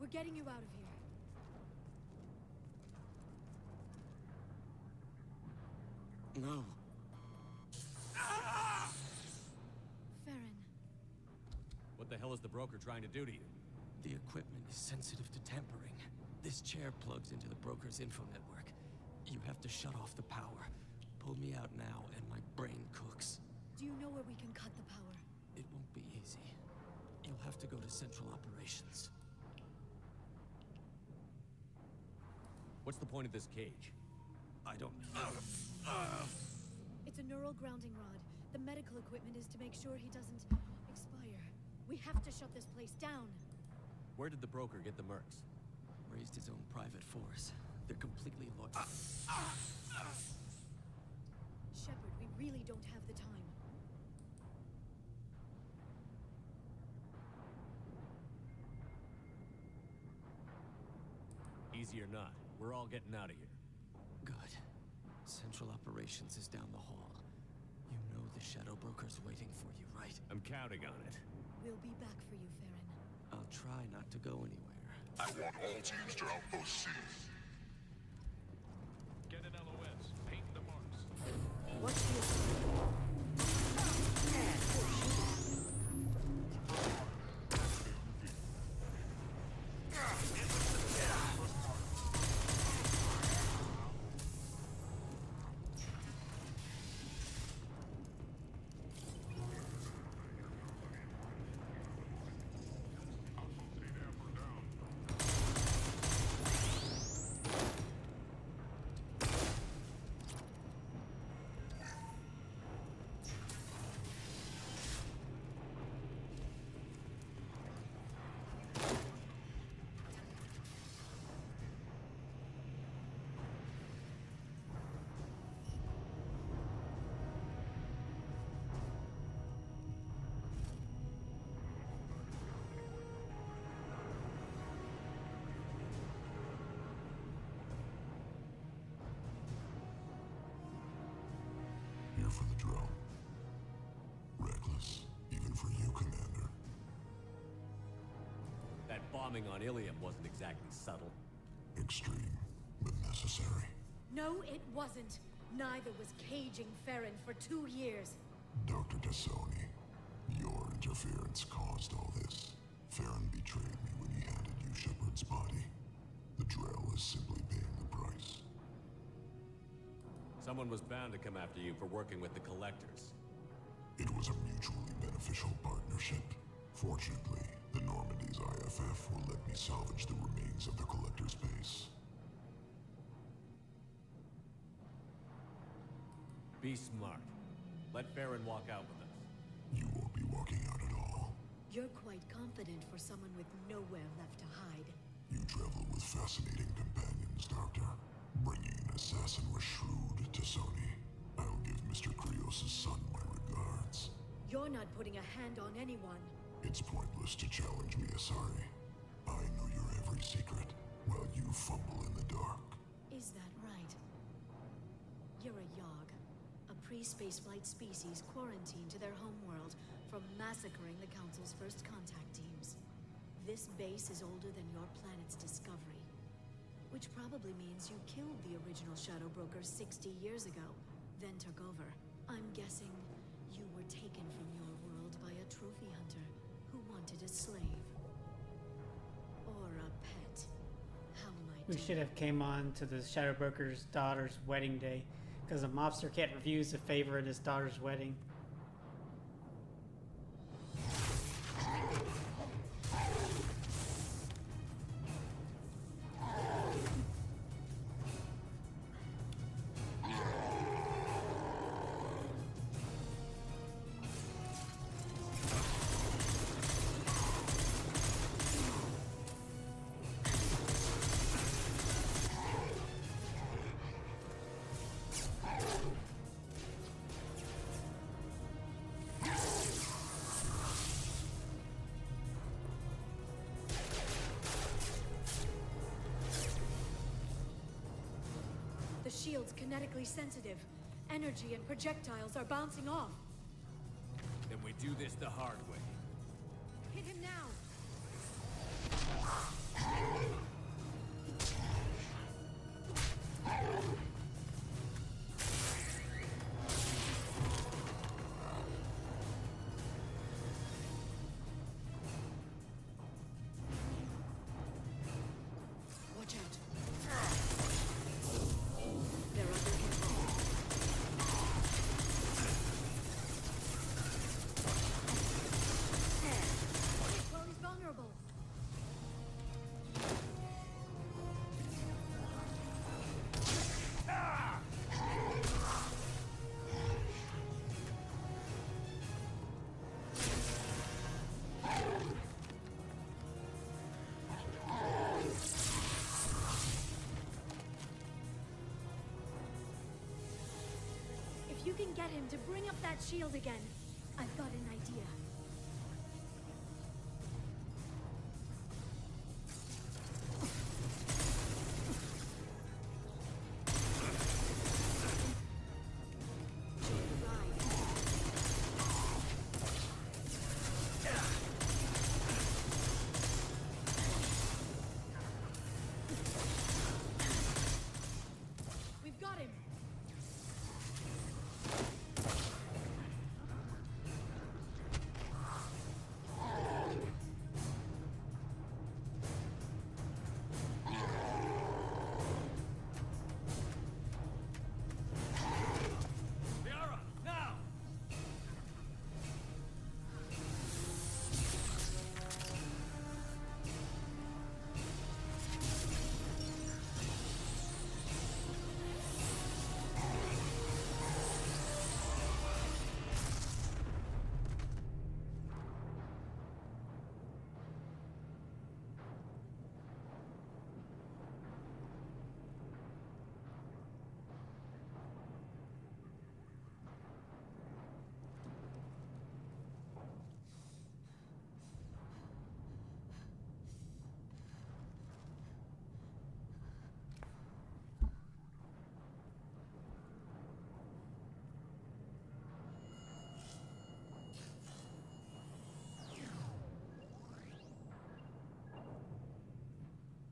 We're getting you out of here. No. Farron. What the hell is the broker trying to do to you? The equipment is sensitive to tampering. This chair plugs into the broker's info network. You have to shut off the power. Pull me out now, and my brain cooks. Do you know where we can cut the power? It won't be easy. You'll have to go to Central Operations. What's the point of this cage? I don't... It's a neural grounding rod. The medical equipment is to make sure he doesn't expire. We have to shut this place down. Where did the broker get the mercs? Raised his own private force. They're completely loyal. Shepard, we really don't have the time. Easy or not, we're all getting out of here. Good. Central Operations is down the hall. You know the Shadow Broker's waiting for you, right? I'm counting on it. We'll be back for you, Farron. I'll try not to go anywhere. I want all teams to Outpost C. Get an LOS. Paint the marks. What's the Here for the drill. Reckless, even for you, Commander. That bombing on Ilium wasn't exactly subtle. Extreme, but necessary. No, it wasn't. Neither was caging Farron for 2 years. Dr. Tassoni, your interference caused all this. Farron betrayed me when he handed you Shepard's body. The Drell is simply paying the price. Someone was bound to come after you for working with the Collectors. It was a mutually beneficial partnership. Fortunately, the Normandy's IFF will let me salvage the remains of the Collector's base. Be smart. Let Farron walk out with us. You won't be walking out at all. You're quite confident for someone with nowhere left to hide. You travel with fascinating companions, Doctor. Bringing an assassin was shrewd, Tassoni. I'll give Mr. Krios' son my regards. You're not putting a hand on anyone. It's pointless to challenge me, Asari. I know your every secret, while you fumble in the dark. Is that right? You're a Yogg, a pre-spaceflight species quarantined to their homeworld from massacring the Council's first contact teams. This base is older than your planet's discovery, which probably means you killed the original Shadow Broker 60 years ago, then took over. I'm guessing you were taken from your world by a trophy hunter who wanted a slave. Or a pet. How might We should have came on to the Shadow Broker's daughter's wedding day, because a mobster can't refuse a favor at his daughter's wedding. The shield's kinetically sensitive. Energy and projectiles are bouncing off. Then we do this the hard way. Hit him now! Watch out. They're under control. Chloe's vulnerable. If you can get him to bring up that shield again, I've got an idea. We've got him. Liara, now!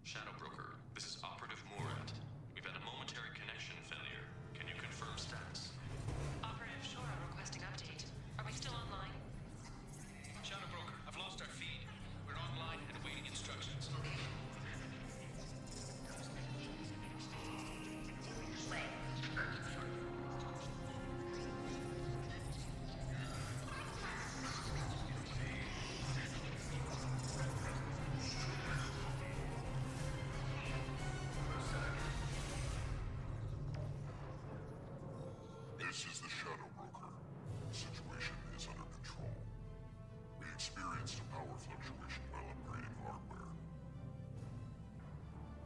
Shadow Broker, this is Operative Murad. We've had a momentary connection failure. Can you confirm status? Operative Shora requesting update. Are we still online? Shadow Broker, I've lost our feed. We're online and awaiting instructions. This is the Shadow Broker. The situation is under control. We experienced a power fluctuation while upgrading hardware.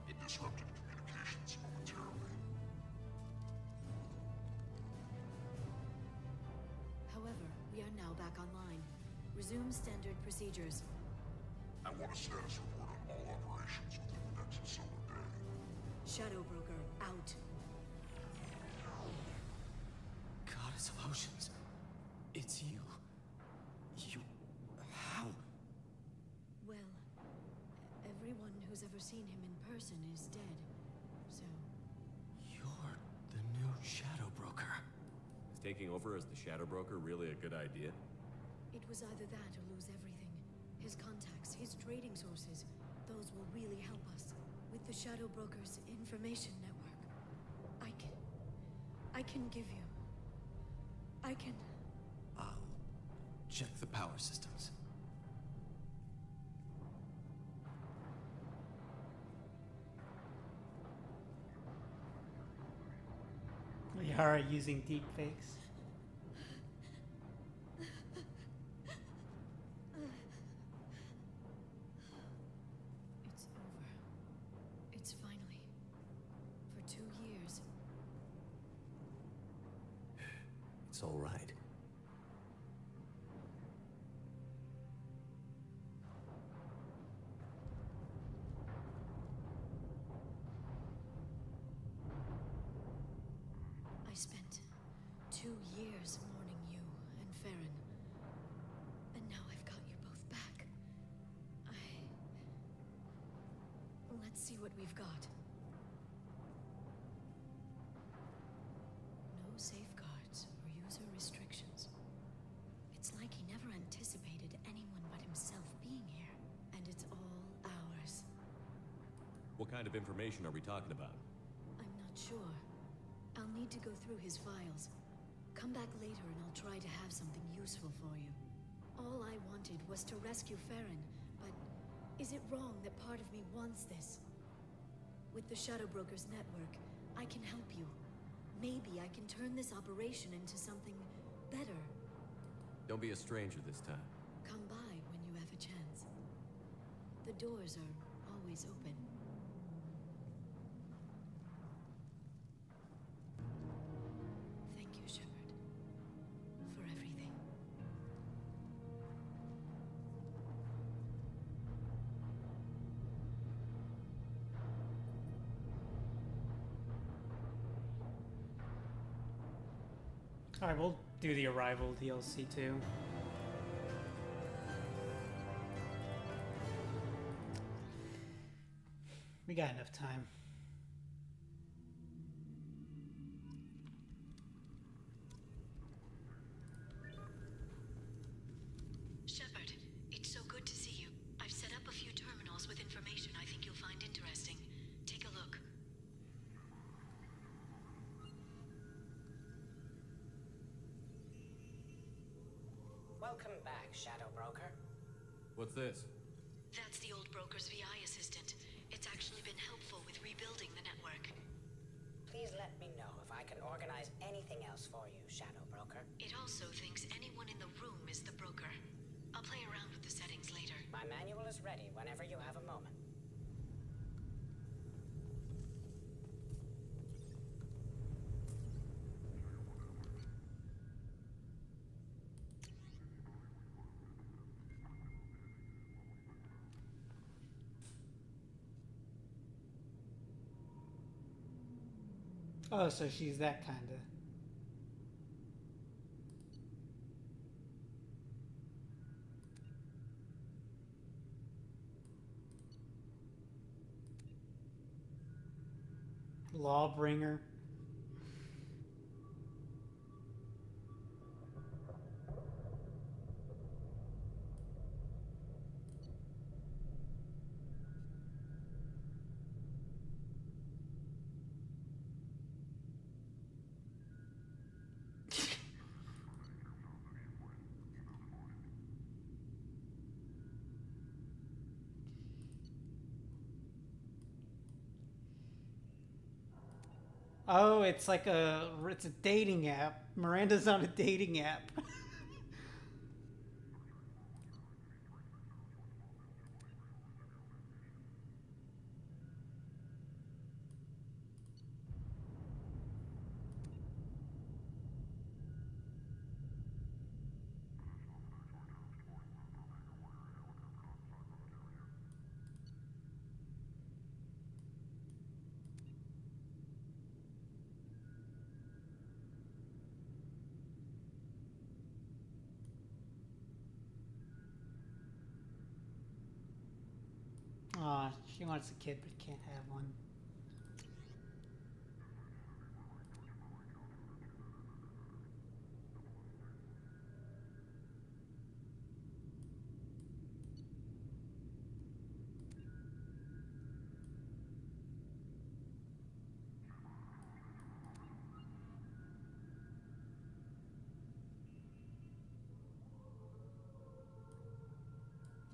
It disrupted communications momentarily. However, we are now back online. Resume standard procedures. I want a status report on all operations within the next solar day. Shadow Broker, out. Goddess of Oceans. It's you. You... How? Well, everyone who's ever seen him in person is dead. So, You're the new Shadow Broker. Is taking over as the Shadow Broker really a good idea? it was either that or lose everything. His contacts, his trading sources, those will really help us. With the Shadow Broker's information network, I can give you... I'll check the power systems. Liara using deepfakes. It's over. It's finally. For 2 years. It's all right. I spent 2 years mourning you and Farron. And now I've got you both back. see what we've got. No safeguards or user restrictions. It's like he never anticipated anyone but himself being here. And it's all ours. What kind of information are we talking about? I'm not sure. I'll need to go through his files. Come back later and I'll try to have something useful for you. All I wanted was to rescue Farron, but is it wrong that part of me wants this? With the Shadow Brokers network, I can help you. Maybe I can turn this operation into something better. Don't be a stranger this time. Come by when you have a chance. The doors are always open. Thank you, Shepard, for everything. Alright, we'll do the Arrival DLC too. We got enough time. Shepard, it's so good to see you. I've set up a few terminals with information I think you'll find interesting. Take a look. Welcome back, Shadow Broker. What's this? That's the old broker's VI assistant. It's actually been helpful with rebuilding the network. Please let me know if I can organize anything else for you, Shadow Broker. It also thinks anyone in the room is the broker. I'll play around with the settings later. My manual is ready whenever you have a moment. Oh, so she's that kinda. Lawbringer. Oh, it's like it's a dating app. Miranda's on a dating app. Aw, she wants a kid but can't have one.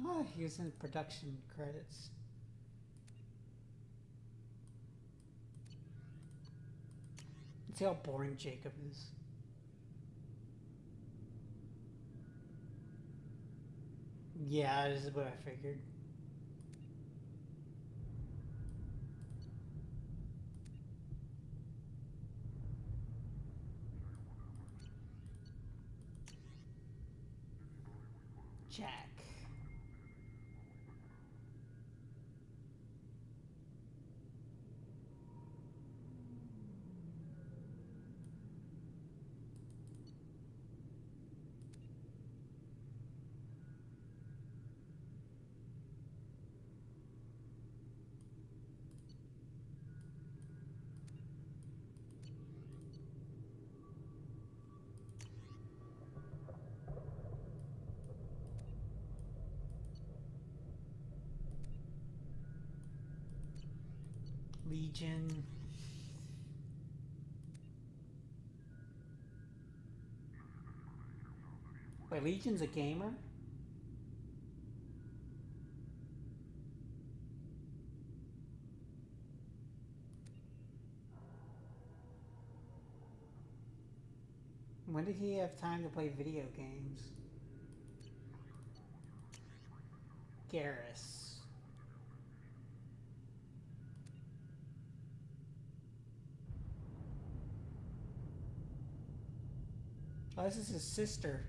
Oh, he was in production credits. See how boring Jacob is. Yeah, this is what I figured. Jack. Legion. Wait, Legion's a gamer? When did he have time to play video games? Garrus. Oh, this is his sister.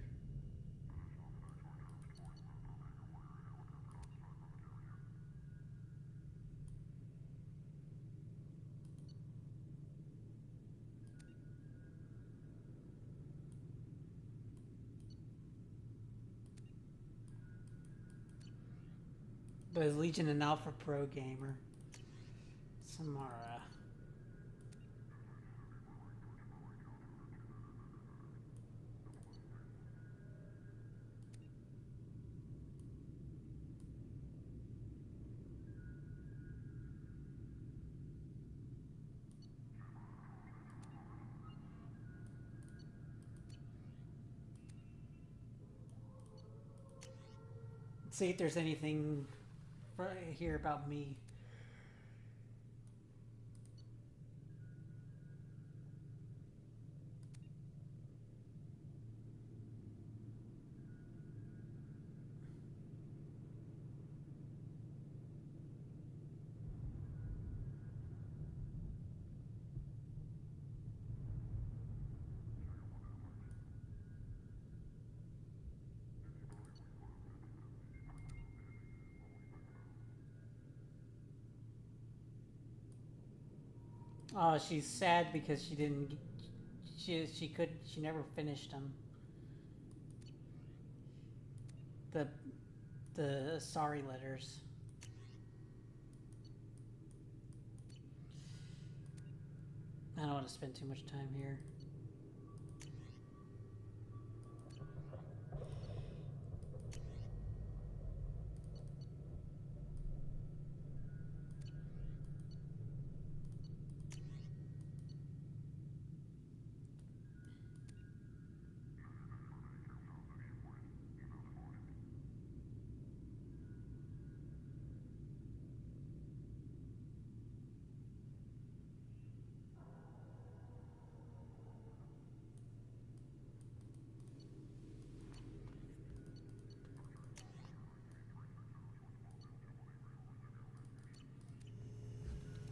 But is Legion an Alpha Pro gamer? Samara. Let's see if there's anything right here about me. Oh, she's sad because she didn't. She never finished them. The sorry letters. I don't want to spend too much time here.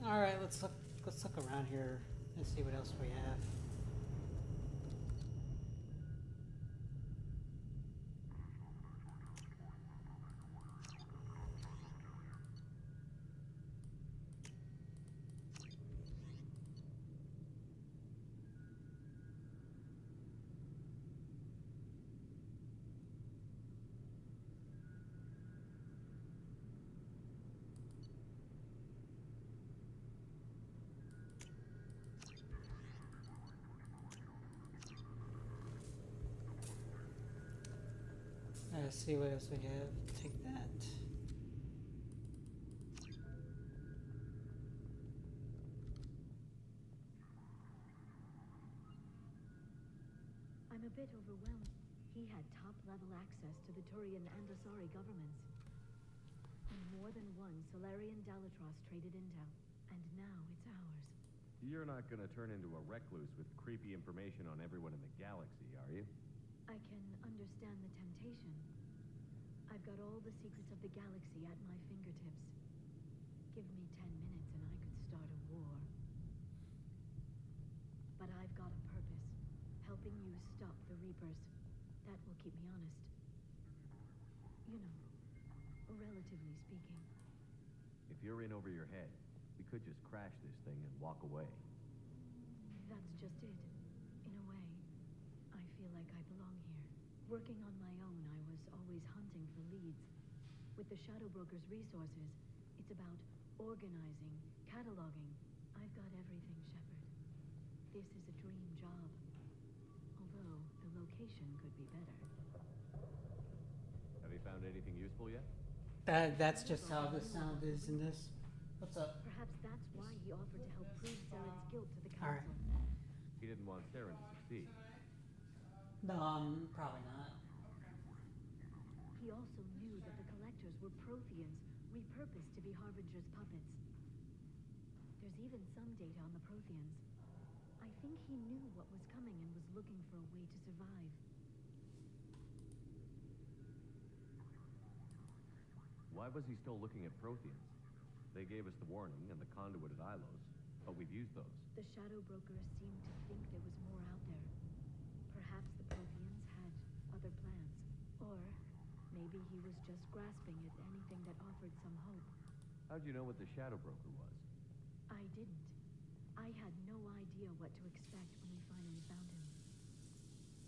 All right, let's look around here and see what else we have. Let's see what else we have. Take that. I'm a bit overwhelmed. He had top-level access to the Turian and Asari governments. And more than one, Solarian Dalatros traded intel. And now it's ours. You're not gonna turn into a recluse with creepy information on everyone in the galaxy, are you? I can understand the temptation. I've got all the secrets of the galaxy at my fingertips. Give me 10 minutes and I could start a war. But I've got a purpose. Helping you stop the Reapers. That will keep me honest. You know, relatively speaking. If you're in over your head, we could just crash this thing and walk away. That's just it. In a way, I feel like I belong here. Working on my own, I was always hunting for leads. With the Shadow Broker's resources, it's about organizing, cataloging. I've got everything, Shepard. This is a dream job. Although, the location could be better. Have you found anything useful yet? That's just how the sound is in this. What's up? Perhaps that's why he offered to help prove Zaren's guilt to the All right. council. He didn't want Saren to succeed. No, probably not. He also knew that the collectors were Protheans, repurposed to be Harbinger's puppets. There's even some data on the Protheans. I think he knew what was coming and was looking for a way to survive. Why was he still looking at Protheans? They gave us the warning and the conduit at Ilos, but we've used those. The Shadow Brokers seemed to think there was more out there. Perhaps the Protheans had other plans. Or maybe he was just grasping at anything that offered some hope. How'd you know what the Shadow Broker was? I didn't. I had no idea what to expect when we finally found him.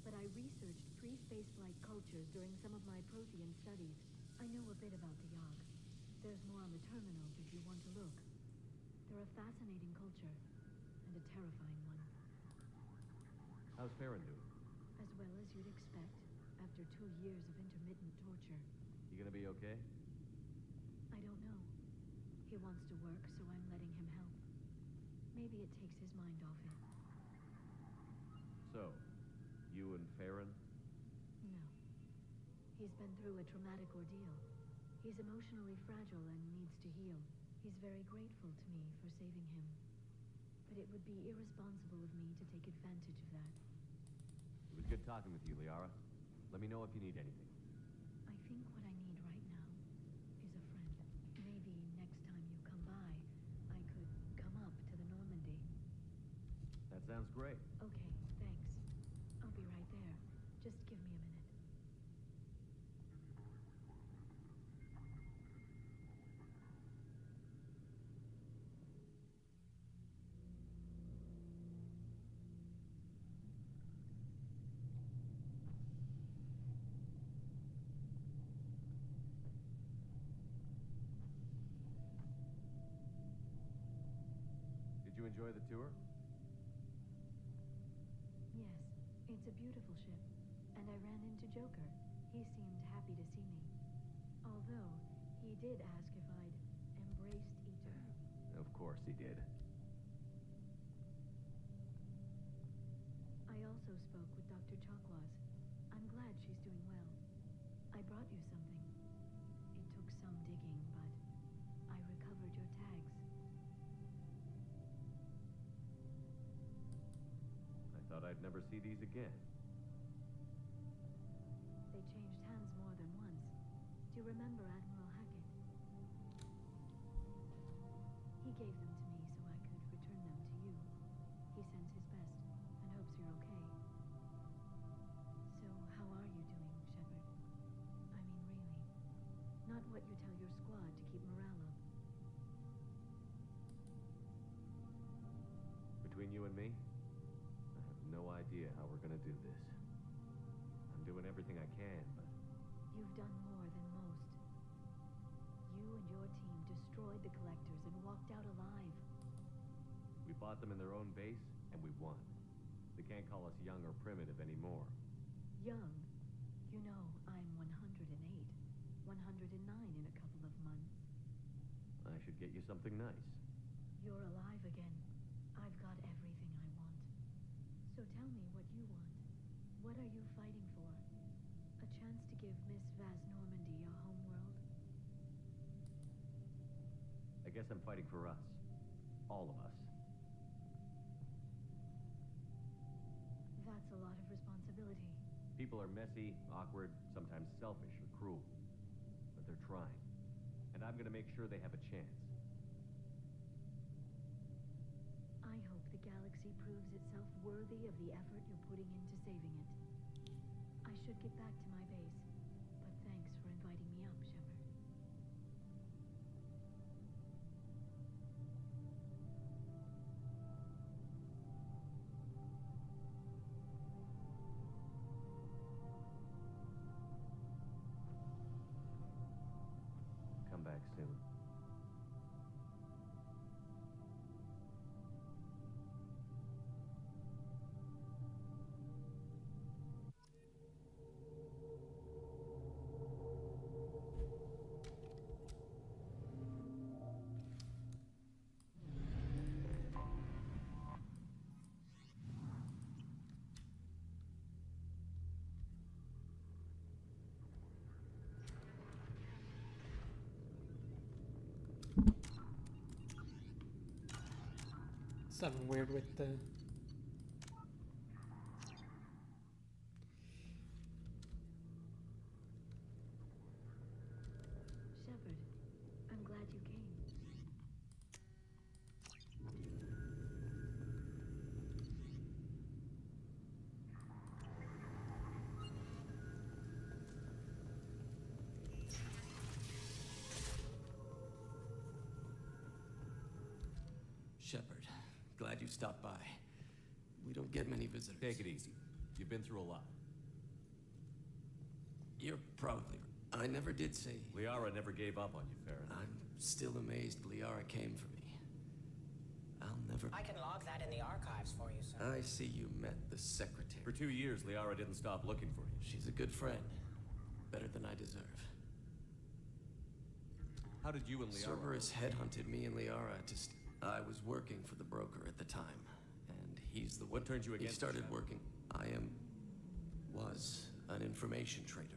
But I researched pre-spaceflight cultures during some of my Prothean studies. I know a bit about the Yogg. There's more on the terminals if you want to look. They're a fascinating culture, and a terrifying one. How's Farron doing? As well as you'd expect, after 2 years of intermittent torture. You gonna be okay? I don't know. He wants to work, so I'm letting him help. Maybe it takes his mind off it. So, you and Farron? No. He's been through a traumatic ordeal. He's emotionally fragile and needs to heal. He's very grateful to me for saving him. But it would be irresponsible of me to take advantage of that. It was good talking with you, Liara. Let me know if you need anything. I think what I need right now is a friend. Maybe next time you come by, I could come up to the Normandy. That sounds great. Okay, thanks. I'll be right there. Just give me a minute. Did you enjoy the tour? Yes, it's a beautiful ship. And I ran into Joker. He seemed happy to see me. Although, he did ask if I'd embraced Eater. Of course he did. I also spoke with Dr. Chakwas. I'm glad she's doing well. I brought you something. It took some digging, but I recovered your tags. I thought I'd never see these again. They changed hands more than once. Do you remember Admiral Hackett? He gave them to me so I could return them to you. He sends his best and hopes you're okay. So, how are you doing, Shepard? I mean, really. Not what you tell your squad to keep morale up. Between you and me, I have no idea how we're gonna do this. I'm doing everything I can, but... You've done more than most. You and your team destroyed the Collectors and walked out alive. We fought them in their own base, and we won. They can't call us young or primitive anymore. Young. You know, I'm 108. 109 in a couple of months. I should get you something nice. You're alive again. I've got everything I want. So tell me what you want. What are you fighting for? A chance to give Miss Vaz Normandy a homeworld? I guess I'm fighting for us. All of us. That's a lot of responsibility. People are messy, awkward, sometimes selfish or cruel. But they're trying. And I'm gonna make sure they have a chance. I hope the galaxy proves itself worthy of the effort you're putting into saving it. I should get back to my base, but thanks for inviting me up, Shepard. Come back soon. Something weird with the... Shepard, I'm glad you came. Shepard, glad you stopped by. We don't get many visitors. Take it easy. You've been through a lot. You're probably... I never did say... Liara never gave up on you, Farron. I'm still amazed Liara came for me. I'll never... I can log that in the archives for you, sir. I see you met the secretary. For 2 years, Liara didn't stop looking for you. She's a good friend. Better than I deserve. How did you and Liara... Cerberus headhunted me and Liara to... I was working for the broker at the time, and he's the one... What turned you against He started the Shadow? working... was an information trader.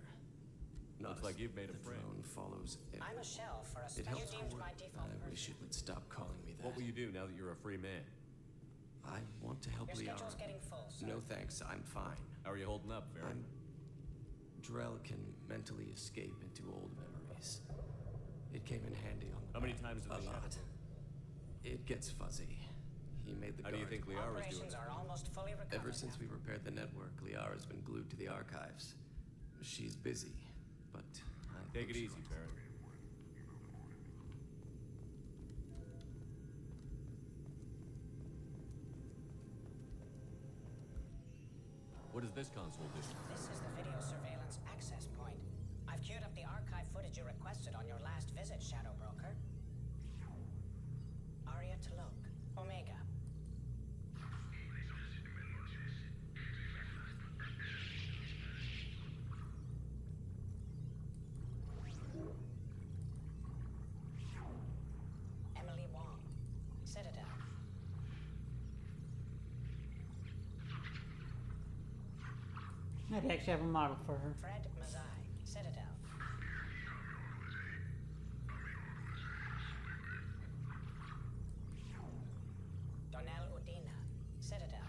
Looks like you've made a friend. The drone follows everyone. I'm a shell for a It special helps deemed work. my default I person. wish it would stop calling me that. What will you do now that you're a free man? I want to help Your Liara. schedule's getting full, sir. No thanks, I'm fine. How are you holding up, Farron? Drell can mentally escape into old memories. It came in handy on the How many back. times have A they lot. It gets fuzzy. He made the How do you guard. think Liara's doing? Operations are almost fully recovered. Ever since we repaired the network, Liara's been glued to the archives. She's busy, but I Take think it she easy, wants- Farron. What does this console do? This is the video surveillance access point. I've queued up the archive footage you requested on your last visit, Shadow Broker. Aria T'Loak, Omega. Emily Wong, Citadel. I'd actually have a model for her. Fred Mazai, Citadel. Donnell Udina, Citadel.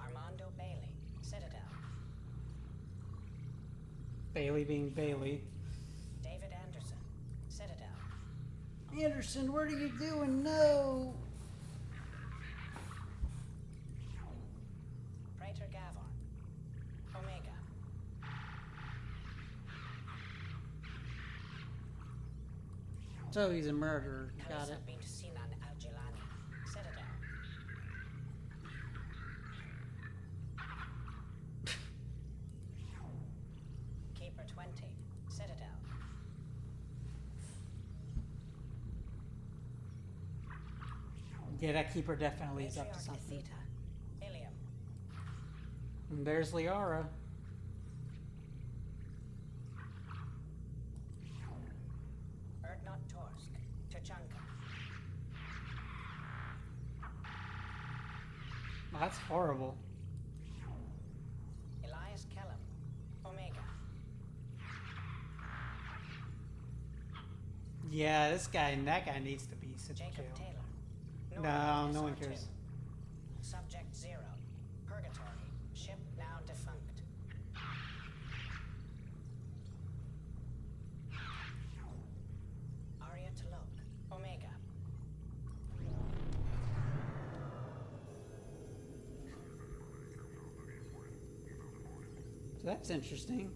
Armando Bailey, Citadel. Bailey being Bailey. David Anderson, Citadel. Anderson, what are you doing? No! Praetor Gavon, Omega. So he's a murderer. Got Kalisa it. bint Sinan Al-Jilani, Citadel. Keeper 20, Citadel. Yeah, that keeper definitely is up to Matriarch something. Atheta, Ilium. And there's Liara. Erdnot Torsk, Tuchanka. That's horrible. Elias Kellum, Omega. Yeah, this guy and that guy needs to be sent to Jacob jail. Taylor. No, no one SR2. cares. Subject 0, Purgatory, ship now defunct. Aria T'Loak, Omega. So that's interesting.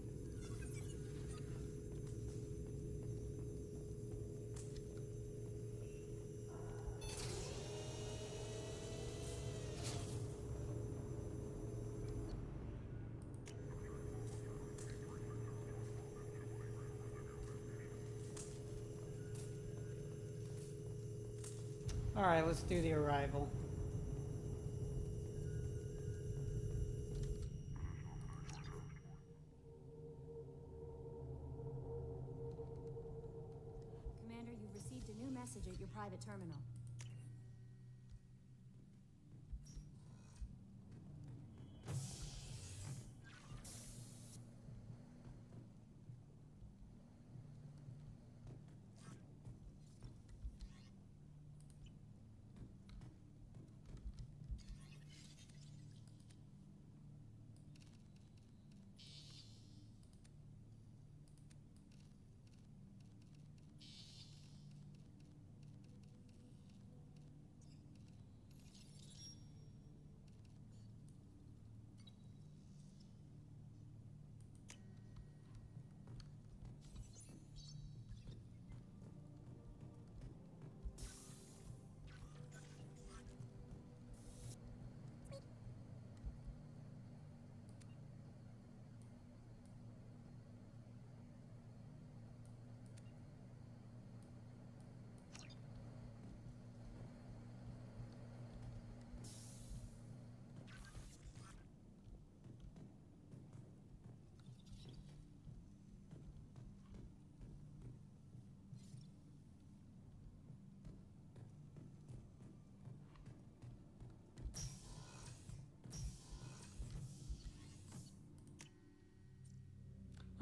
All right, let's do the arrival. Commander, you've received a new message at your private terminal.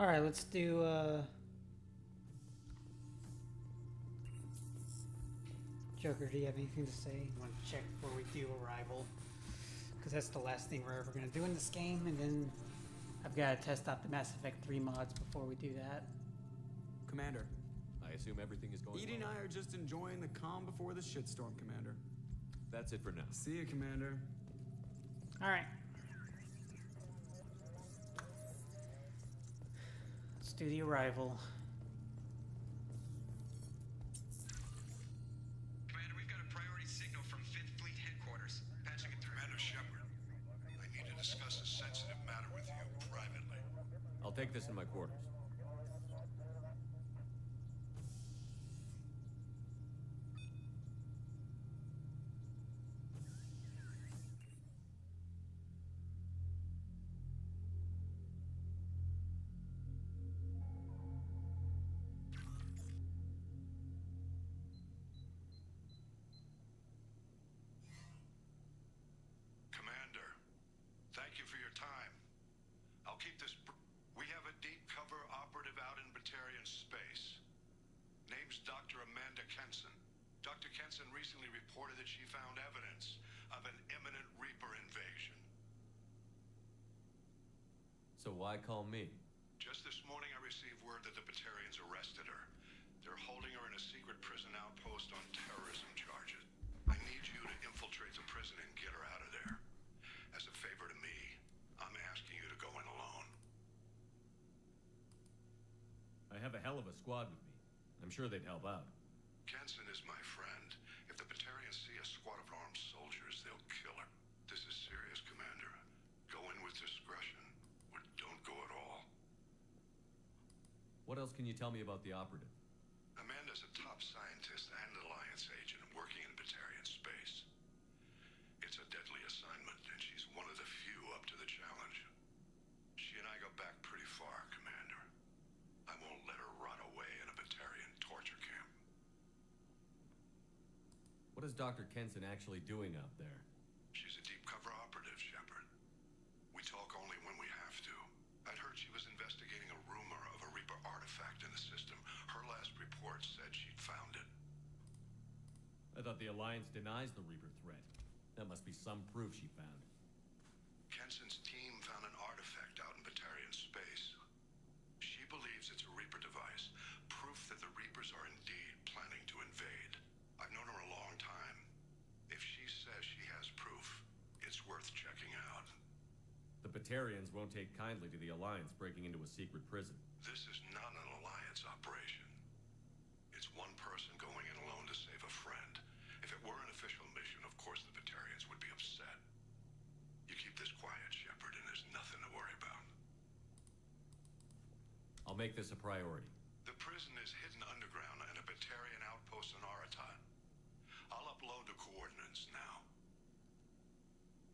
Alright, let's do, Joker, do you have anything to say? You want to check before we do Arrival? Because that's the last thing we're ever going to do in this game, and then I've got to test out the Mass Effect 3 mods before we do that. Commander. I assume everything is going EDI and well. I are just enjoying the calm before the shitstorm, Commander. That's it for now. See you, Commander. Alright. Let's do the Arrival. Commander, we've got a priority signal from 5th Fleet headquarters. Patching it through. Commander Shepard, I need to discuss a sensitive matter with you privately. I'll take this in my quarters. Commander, thank you for your time. I'll keep this. We have a deep cover operative out in Batarian space. Name's Dr. Amanda Kenson. Dr. Kenson recently reported that she found evidence of an imminent Reaper invasion. So why call me? Just this morning I received word that the Batarians arrested her. They're holding her in a secret prison outpost on terrorism charges. I need you to infiltrate the prison and get her out of there. As a favor to me, I'm asking you to go in alone. I have a hell of a squad with me. I'm sure they'd help out. Kenson is my friend. If the Batarians see a squad of armed soldiers, they'll kill her. This is serious, Commander. Go in with discretion, or don't go at all. What else can you tell me about the operative? Amanda's a top scientist and Alliance agent working in Batarian space. It's a deadly assignment, and she's one of the few up to the challenge. She and I go back pretty far, Commander. I won't let her run away in a Batarian torture camp. What is Dr. Kenson actually doing out there? She's a deep cover operative, Shepard. We talk only when we have to. I'd heard she was investigating a rumor of a Reaper artifact in the system. Her last report said she'd found it. I thought the Alliance denies the Reaper threat. That must be some proof she found. Kenson's team found an artifact out in Batarian space. She believes it's a Reaper device, proof that the Reapers are indeed planning to invade. I've known her a long time. If she says she has proof, it's worth checking out. The Batarians won't take kindly to the Alliance breaking into a secret prison. This is not an Alliance operation. It's one person going in alone to save a friend. If it were an official mission, of course the Batarians would be upset. You keep this quiet, Shepard, and there's nothing to worry about. I'll make this a priority. The prison is hidden underground in a Batarian outpost on Aratat. I'll upload the coordinates now.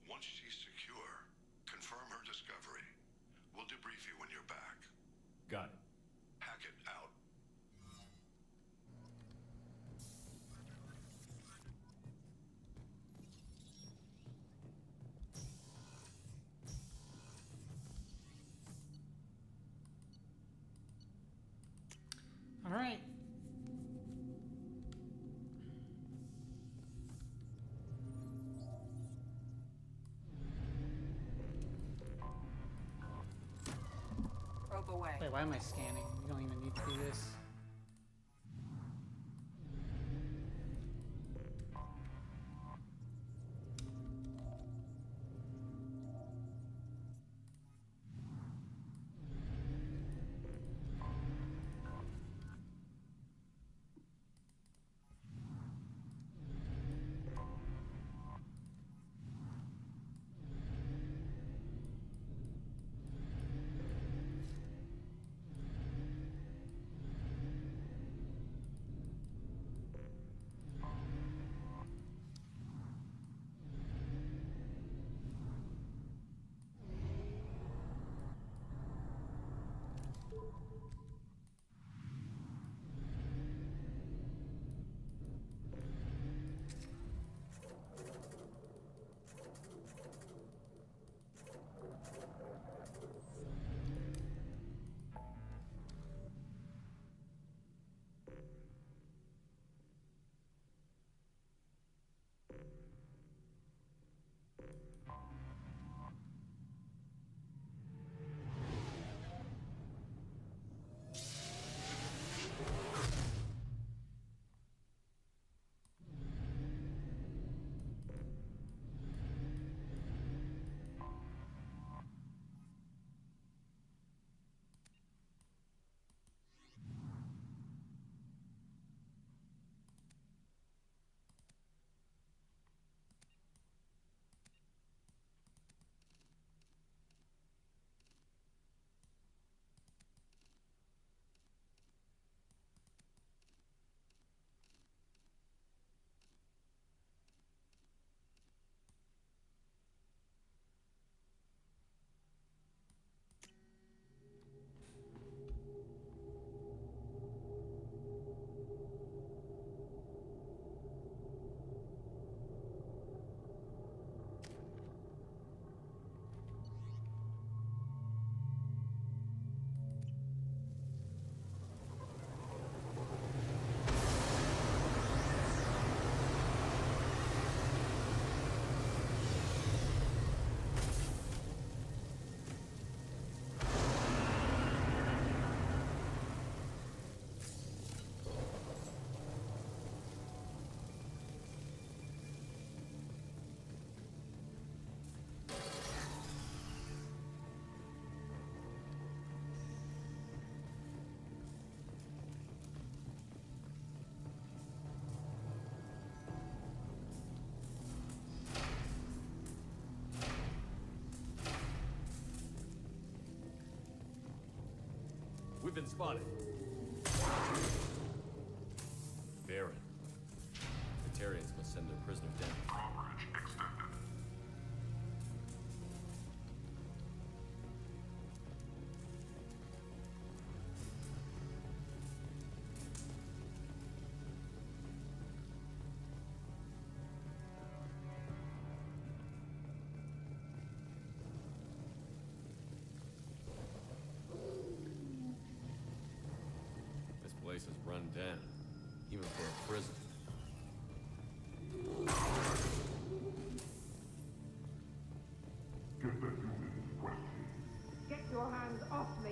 Once she's secure, confirm her discovery. We'll debrief you when you're back. Got it. Hackett out. All right. Probe away. Wait, why am I scanning? You don't even need to do this. been spotted. Baron. The Terrians must send their prisoner down. Drawbridge extended. This place is run down, even for a prison. Get the humans, Wesley. Get your hands off me!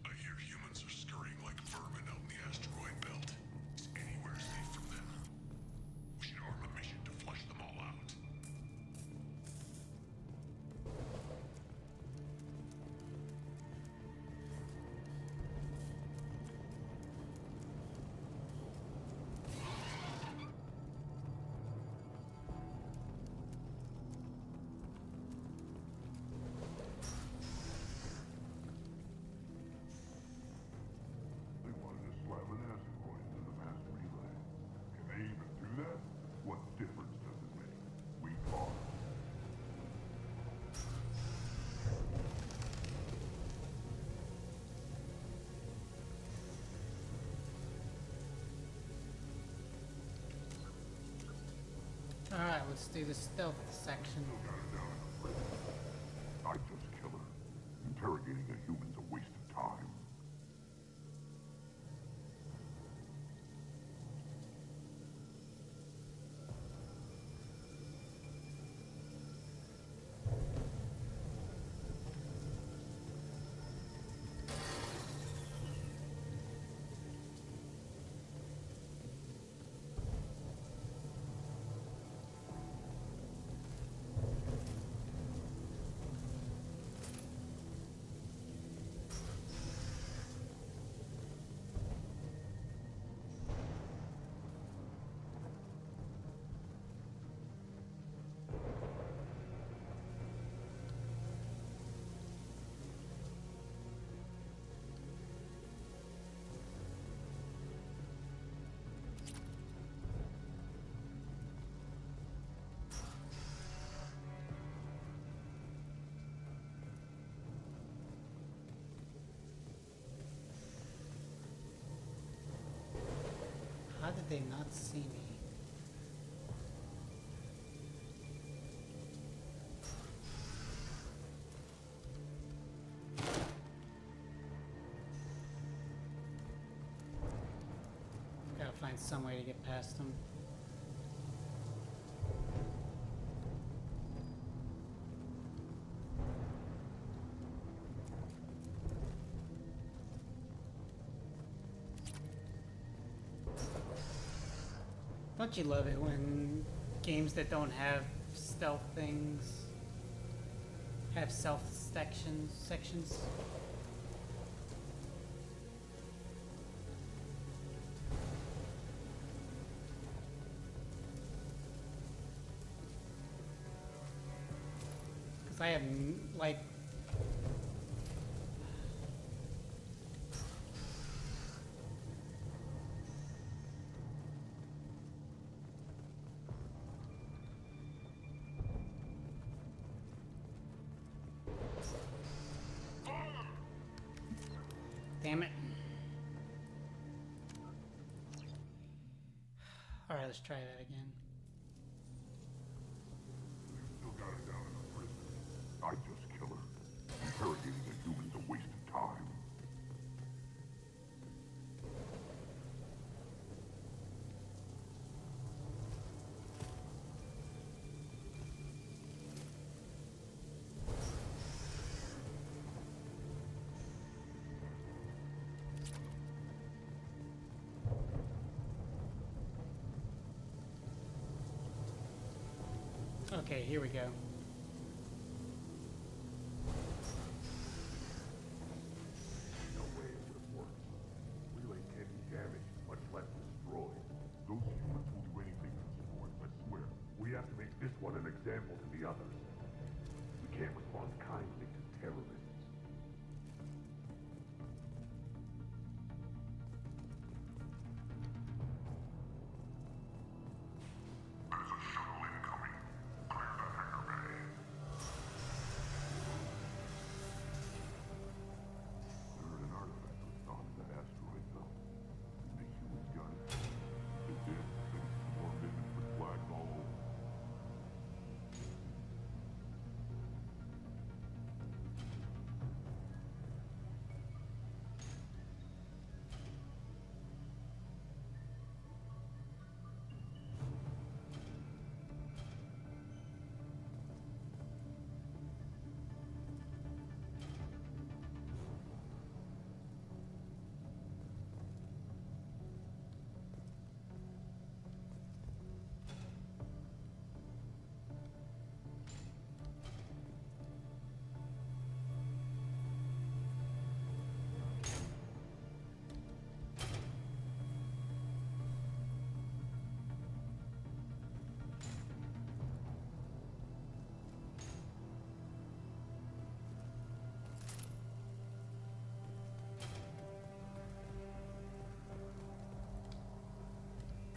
I hear humans are scurrying like vermin out in the asteroid belt. Is anywhere safe from them? We should arm a mission to flush them all out. They wanted to slam an asteroid into the mass relay. Can they even do that? What difference does it make? We are. Alright, let's do the stealth section. I just kill her. Interrogating a human's a waste of time. How did they not see me? Gotta find some way to get past them. Don't you love it when games that don't have stealth things have stealth sections? Because I have, like, damn it. Alright, let's try that again. Still got her down in a prison. I just kill her. Interrogating a human's a waste of time. Okay, here we go. No way it would have worked. Relay can't be damaged, much less destroyed. Those humans will do anything to destroy us, I swear. We have to make this one an example to the others. We can't respond kindly to terrorists. There's an artifact was found in that asteroid belt. The humans got it. They did. Finished more missions with flags all over.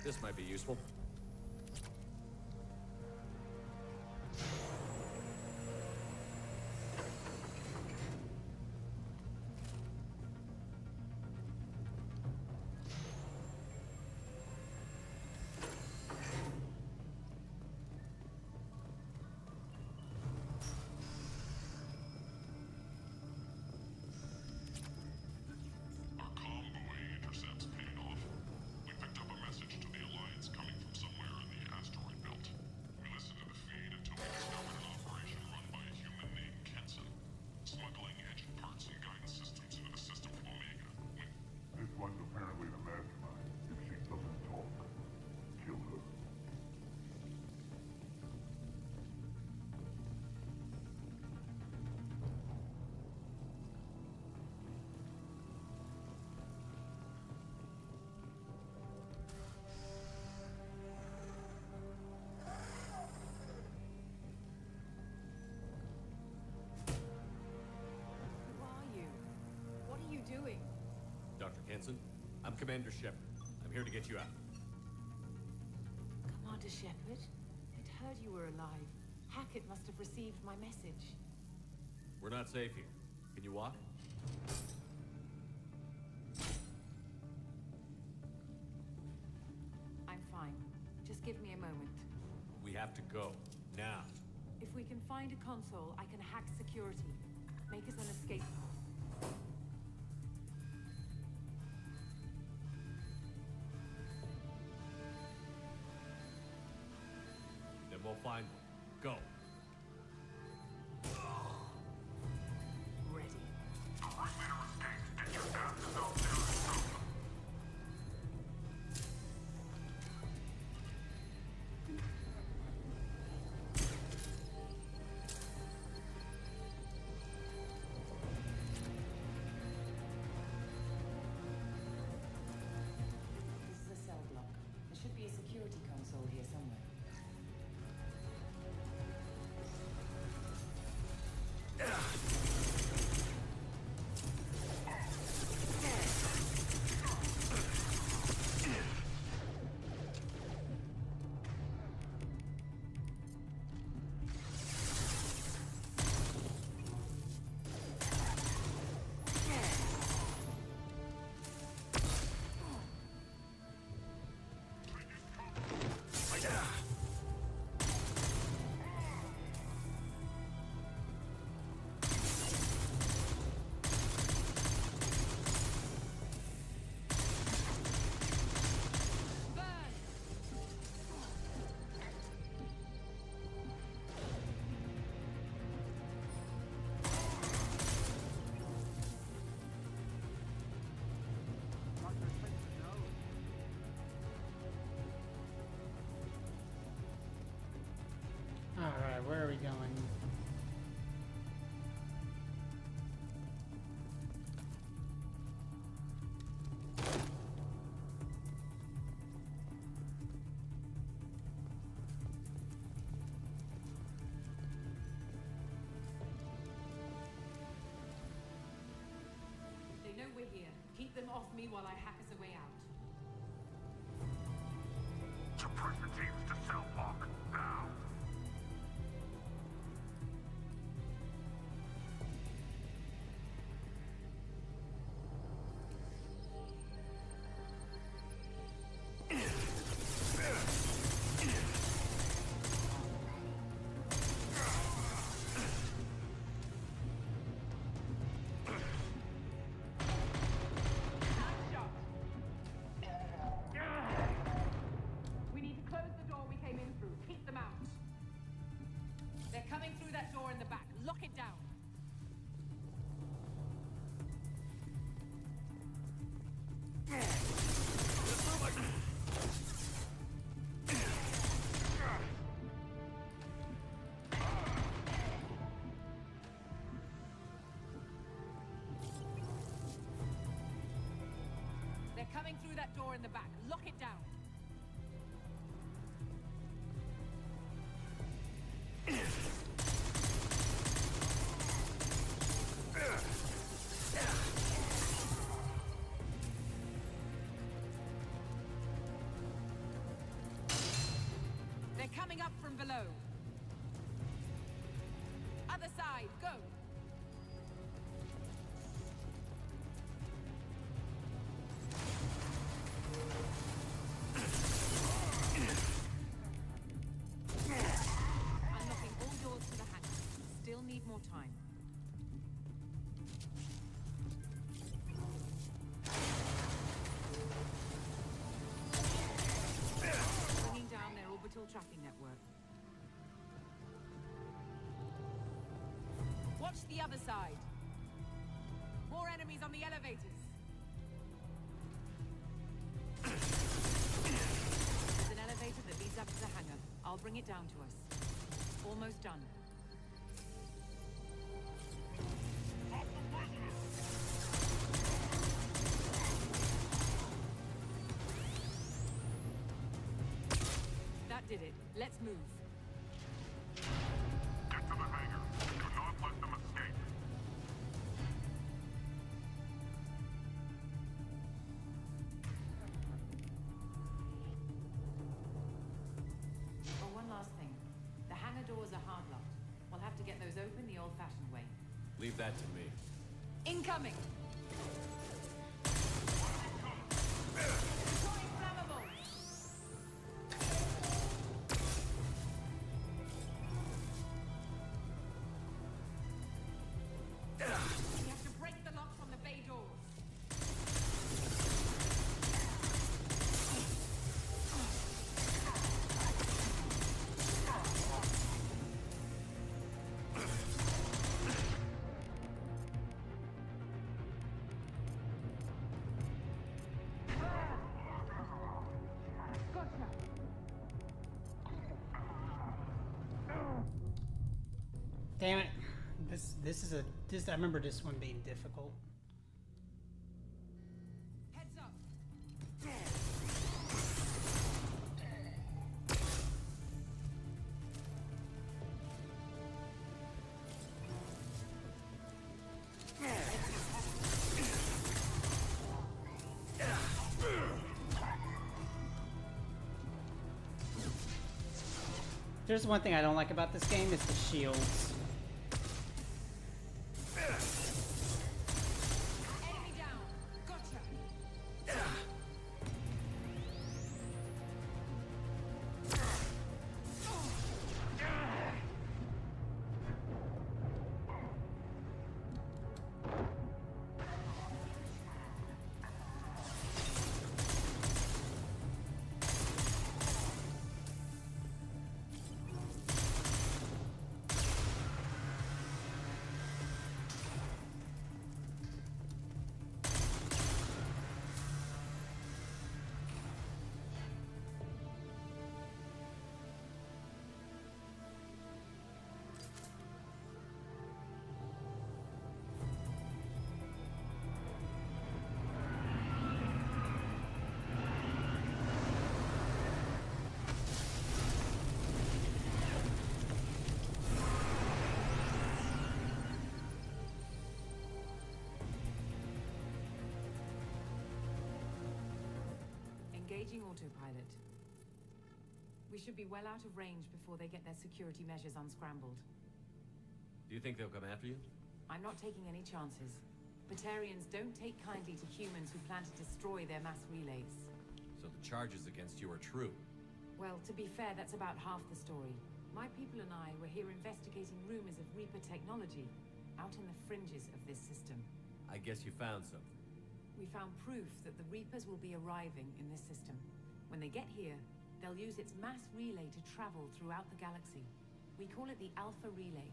This might be useful. Our comm buoy intercepts paid off. We picked up a message to the Alliance coming from somewhere in the asteroid belt. We listened to the feed until we discovered an operation run by a human named Kenson, smuggling engine parts and guidance systems into the system from Omega. This one's apparently the mastermind. If she doesn't talk, kill her. Who are you? What are you doing? Dr. Kenson, I'm Commander Shepard. I'm here to get you out. Commander Shepard? I'd heard you were alive. Hackett must have received my message. We're not safe here. Can you walk? I'm fine. Just give me a moment. We have to go. Now. If we can find a console, I can hack security. Make us an escape pod. Then we'll find them. Go. Ready. This is a cell block. There should be a security console here somewhere. we going? They know we're here. Keep them off me while I hack us a way out. Suppress the teams to cell block, now! We need to close the door we came in through. Keep them out. They're coming through that door in the back. Lock it down. They're coming through that door in the back. Lock it down. They're coming up from below. Other side, go! Unlocking all doors to the hangar. Still need more time. Bringing down their orbital tracking network. Watch the other side. More enemies on the elevators. There's an elevator that leads up to the hangar. I'll bring it down to us. Almost done. That did it. Let's move. Get to the hangar. Do not let them escape. Oh, one last thing. The hangar doors are hard locked. We'll have to get those open the old-fashioned way. Leave that to me. Incoming! Deploying flammable! We have to break the locks on the bay doors. Gotcha! Damn it. This I remember this one being difficult. Heads up! There's one thing I don't like about this game, it's the shields. Enemy down! Gotcha! Engaging autopilot. We should be well out of range before they get their security measures unscrambled. Do you think they'll come after you? I'm not taking any chances. Batarians don't take kindly to humans who plan to destroy their mass relays. So the charges against you are true? Well, to be fair, that's about half the story. My people and I were here investigating rumors of Reaper technology, out in the fringes of this system. I guess you found something. We found proof that the Reapers will be arriving in this system. When they get here, they'll use its mass relay to travel throughout the galaxy. We call it the Alpha Relay.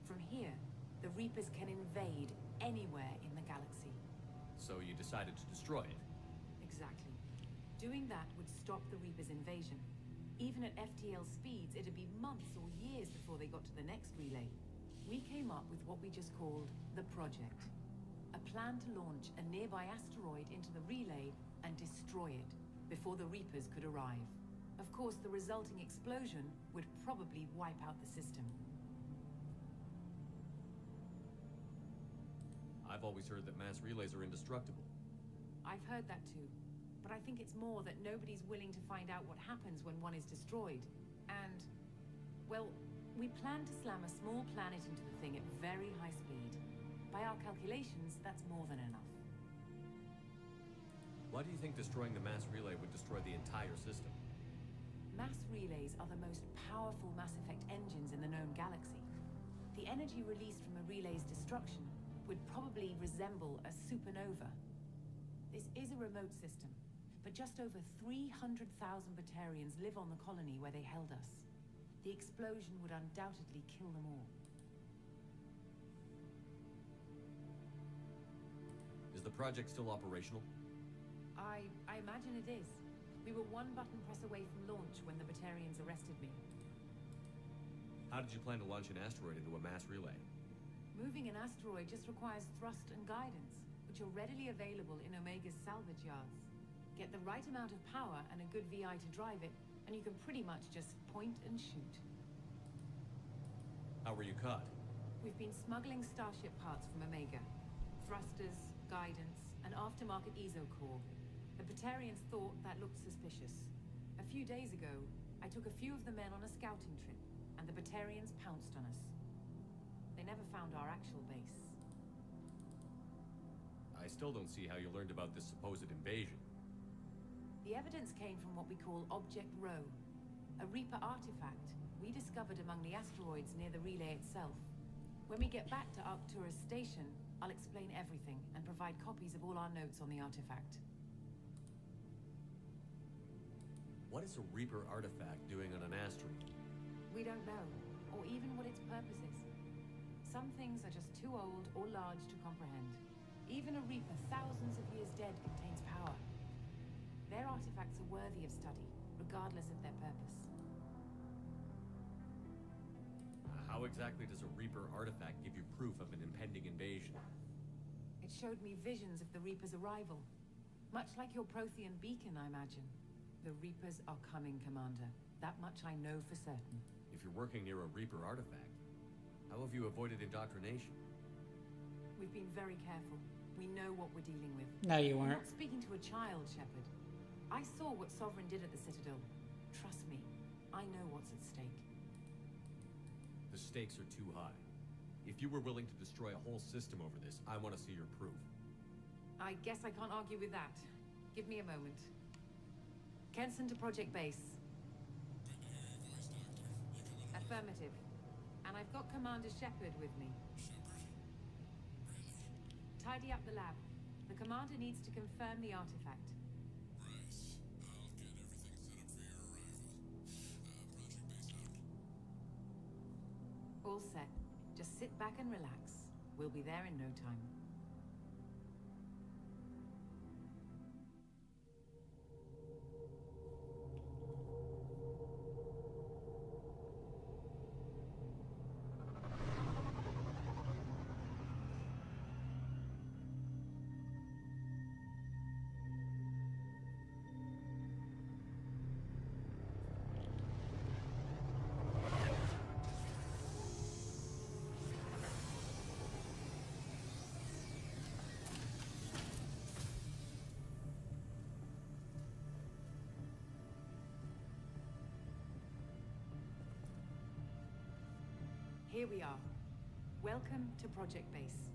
From here, the Reapers can invade anywhere in the galaxy. So you decided to destroy it? Exactly. Doing that would stop the Reapers' invasion. Even at FTL speeds, it'd be months or years before they got to the next relay. We came up with what we just called the Project. A plan to launch a nearby asteroid into the relay and destroy it before the Reapers could arrive. Of course, the resulting explosion would probably wipe out the system. I've always heard that mass relays are indestructible. I've heard that too. But I think it's more that nobody's willing to find out what happens when one is destroyed. And, well, we plan to slam a small planet into the thing at very high speed. By our calculations, that's more than enough. Why do you think destroying the mass relay would destroy the entire system? Mass relays are the most powerful Mass Effect engines in the known galaxy. The energy released from a relay's destruction would probably resemble a supernova. This is a remote system, but just over 300,000 Batarians live on the colony where they held us. The explosion would undoubtedly kill them all. Is the project still operational? I imagine it is. We were one button press away from launch when the Batarians arrested me. How did you plan to launch an asteroid into a mass relay? Moving an asteroid just requires thrust and guidance, which are readily available in Omega's salvage yards. Get the right amount of power and a good VI to drive it, and you can pretty much just point and shoot. How were you caught? We've been smuggling Starship parts from Omega. Thrusters, guidance, and aftermarket ESO core. The Batarians thought that looked suspicious. A few days ago, I took a few of the men on a scouting trip, and the Batarians pounced on us. They never found our actual base. I still don't see how you learned about this supposed invasion. The evidence came from what we call Object Rho, a Reaper artifact we discovered among the asteroids near the relay itself. When we get back to Arcturus Station, I'll explain everything and provide copies of all our notes on the artifact. What is a Reaper artifact doing on an asteroid? We don't know, or even what its purpose is. Some things are just too old or large to comprehend. Even a Reaper thousands of years dead contains power. Their artifacts are worthy of study, regardless of their purpose. How exactly does a Reaper artifact give you proof of an impending invasion? It showed me visions of the Reaper's arrival. Much like your Prothean beacon, I imagine. The Reapers are coming, Commander. That much I know for certain. If you're working near a Reaper artifact, how have you avoided indoctrination? We've been very careful. We know what we're dealing with. No, you We're weren't. not speaking to a child, Shepard. I saw what Sovereign did at the Citadel. Trust me, I know what's at stake. The stakes are too high. If you were willing to destroy a whole system over this, I want to see your proof. I guess I can't argue with that. Give me a moment. Kenson to Project Base. Affirmative. And I've got Commander Shepard with me. Tidy up the lab. The Commander needs to confirm the artifact. All set. Just sit back and relax. We'll be there in no time. Here we are. Welcome to Project Base.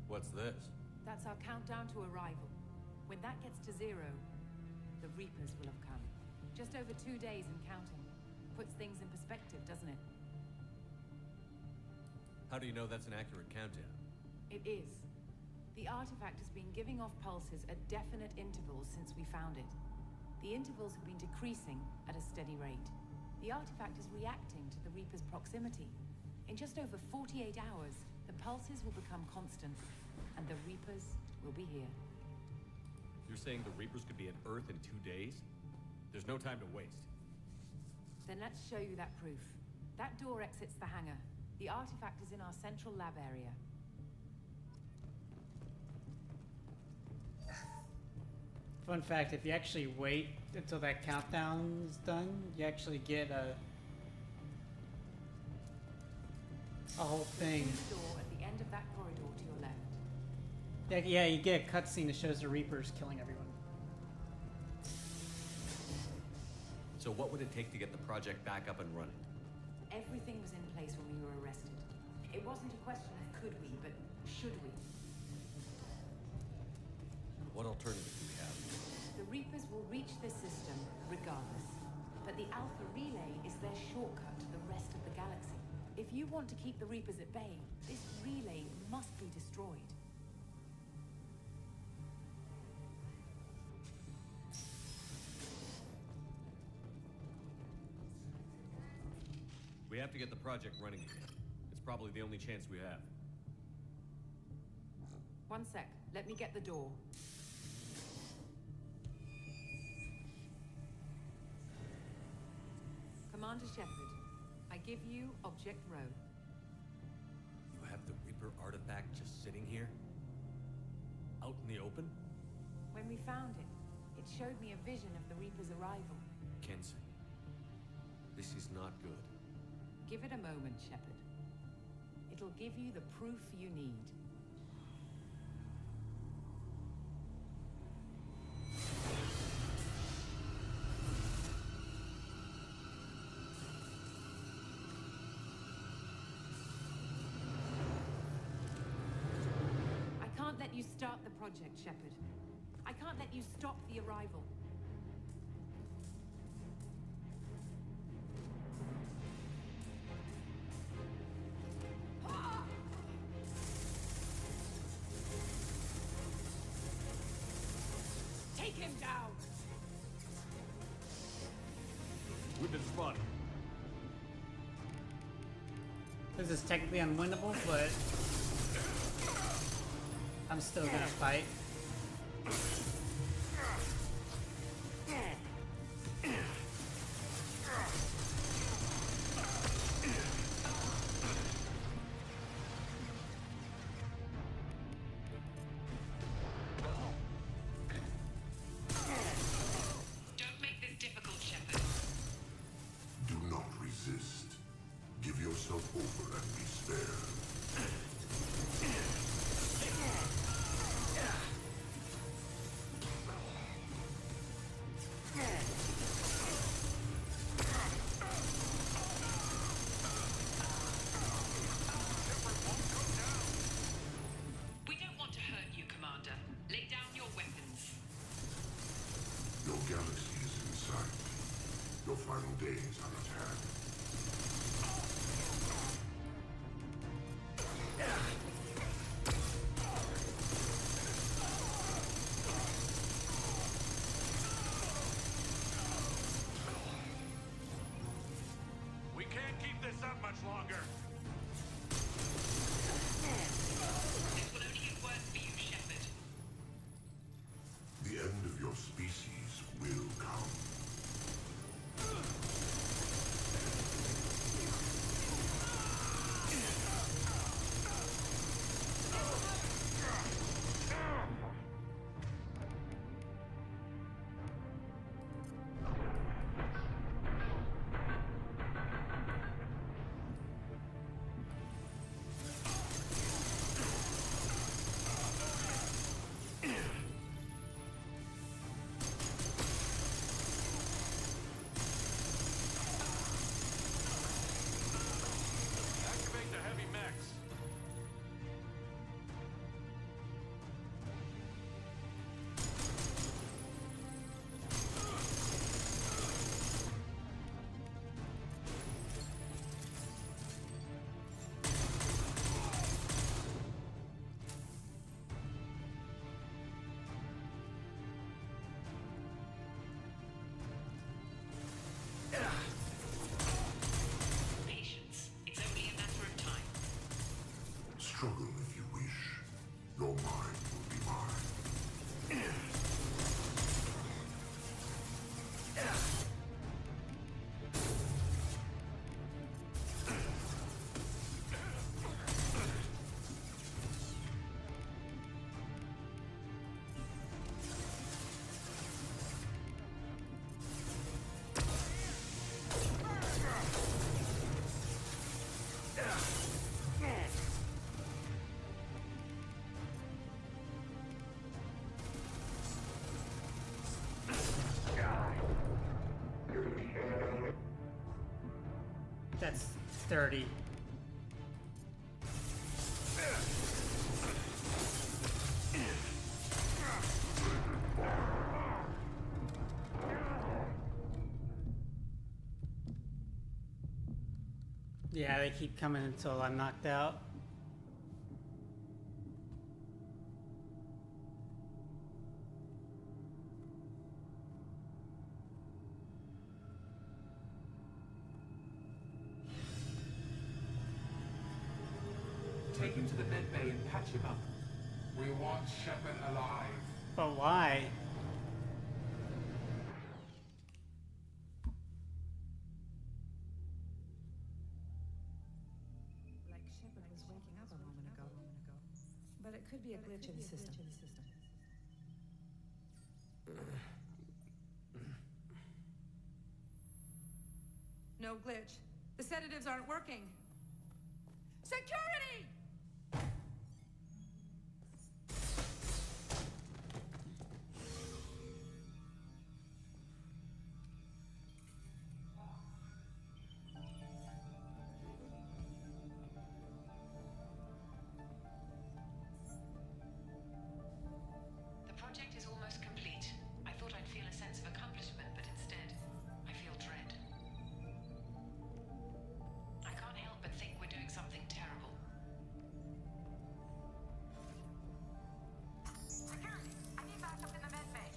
What's this? That's our countdown to arrival. When that gets to 0, the Reapers will have come. Just over 2 days and counting. Puts things in perspective, doesn't it? How do you know that's an accurate countdown? It is. The artifact has been giving off pulses at definite intervals since we found it. The intervals have been decreasing at a steady rate. The artifact is reacting to the Reaper's proximity. In just over 48 hours, the pulses will become constant, and the Reapers will be here. You're saying the Reapers could be at Earth in 2 days? There's no time to waste. Then let's show you that proof. That door exits the hangar. The artifact is in our central lab area. Fun fact, if you actually wait until that countdown is done, you actually get a whole thing. Door at the end of that corridor to your left. Yeah, you get a cutscene that shows the Reapers killing everyone. So what would it take to get the project back up and running? Everything was in place when we were arrested. It wasn't a question of could we, but should we. What alternative do we have? The Reapers will reach this system regardless. But the Alpha Relay is their shortcut to the rest of the galaxy. If you want to keep the Reapers at bay, this relay must be destroyed. We have to get the project running again. It's probably the only chance we have. One sec. Let me get the door. Commander Shepard, I give you Object Rho. You have the Reaper artifact just sitting here? Out in the open? When we found it, it showed me a vision of the Reaper's arrival. Kenson, this is not good. Give it a moment, Shepard. It'll give you the proof you need. I can't let you start the project, Shepard. I can't let you stop the arrival. Take him down! We've been spotted. This is technically unwinnable, but I'm still gonna fight. Don't make this difficult, Shepard. Do not resist. Give yourself over and be spared. We don't want to hurt you, Commander. Lay down your weapons. Your galaxy is in sight. Your final days are at hand. We can't keep this up much longer. This will only get worse for you, Shepard. The end of your species will come. Struggle if you wish. Your mind will be mine. That's 30. Yeah, they keep coming until I'm knocked out. Take him to the med bay and patch him up. We want Shepard alive. But why? Like Shepard was waking up a moment ago. But it could be a glitch in the system. No glitch. The sedatives aren't working. Security! The project is almost complete. I thought I'd feel a sense of accomplishment, but instead, I feel dread. I can't help but think we're doing something terrible. Security! I need backup in the med bay.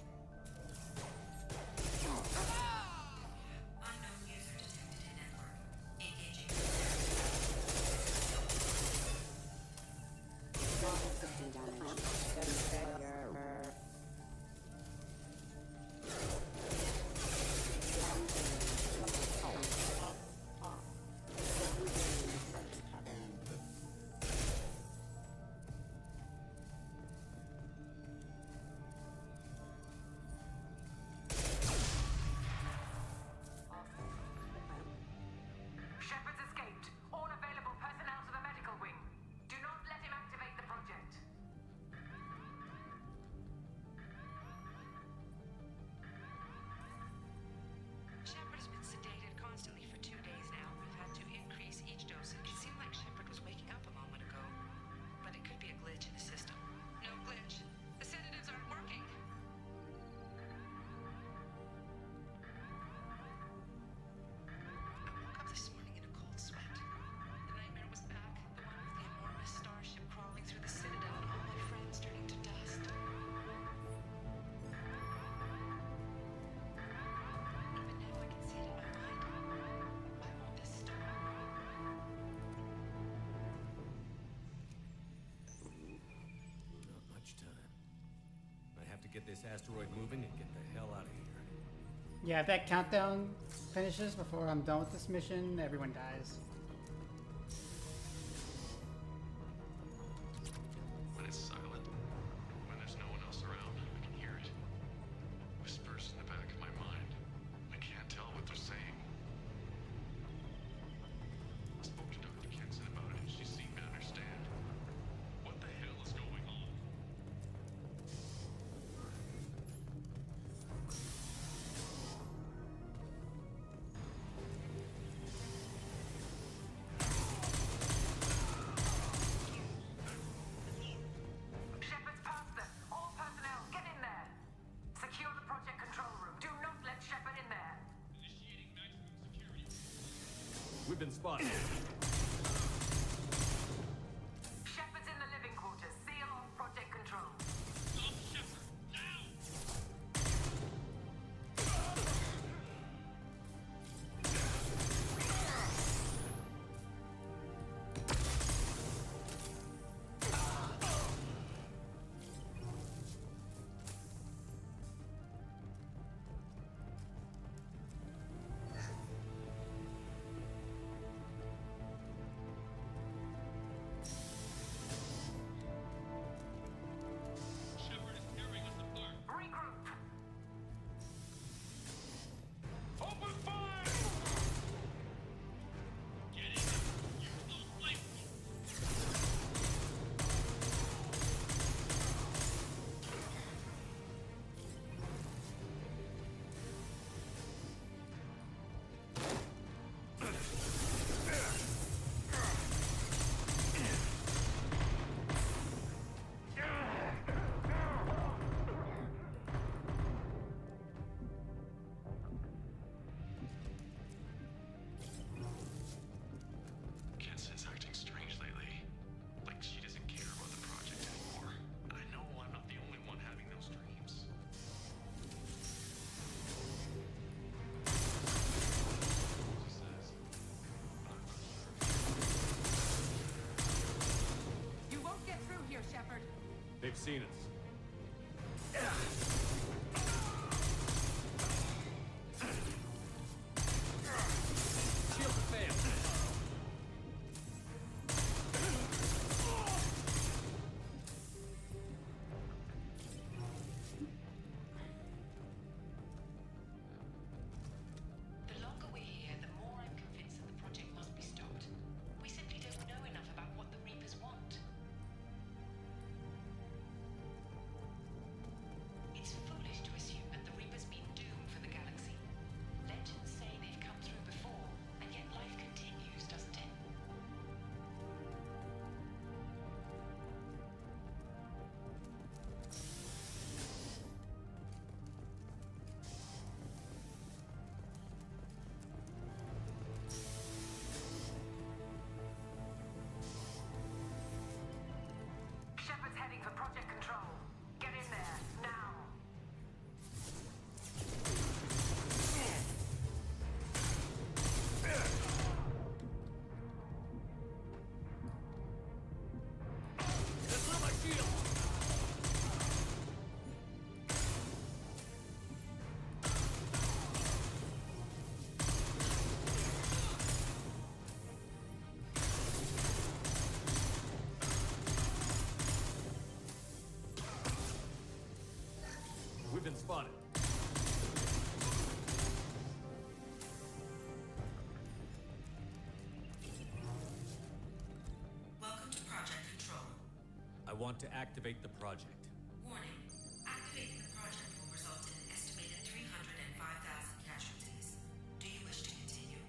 Unknown user detected in network. Engaging. Shepard's escaped. All available personnel to the medical wing. Do not let him activate the project. Shepard has been sedated constantly for 2 days now. We've had to increase each dosage. It seemed like Shepard was waking up a moment ago, but it could be a glitch in the system. No glitch. The sedatives aren't working. I woke up this morning in a cold sweat. The nightmare was back. The one with the enormous starship crawling through the citadel and all my friends turning to dust. Even now I can see it in my mind. I want this stone. Not much time. I have to get this asteroid moving and get the hell out of here. Yeah, if that countdown finishes before I'm done with this mission, everyone dies. When it's silent, when there's no one else around, I can hear it. Whispers in the back of my mind. I can't tell what they're saying. I spoke to Dr. Kenson about it and she seemed to understand. What the hell is going on? Shepard's past them. All personnel, get in there. Secure the project control room. Do not let Shepard in there. Initiating maximum security. We've been spotted. Shepard's in the living quarters. Seal off project control. Stop Shepard, now! They've seen us. Shield failed. The longer we're here, the more I'm convinced that the project must be stopped. We simply don't know enough about what the Reapers want. It's foolish to assume that the Reapers mean doom for the galaxy. Legends say they've come through before, and yet life continues, doesn't it? Shepard's heading for Project Control. Get in there, now. That's not my shield! We've been spotted. Welcome to Project Control. I want to activate the project. Warning. Activating the project will result in an estimated 305,000 casualties. Do you wish to continue?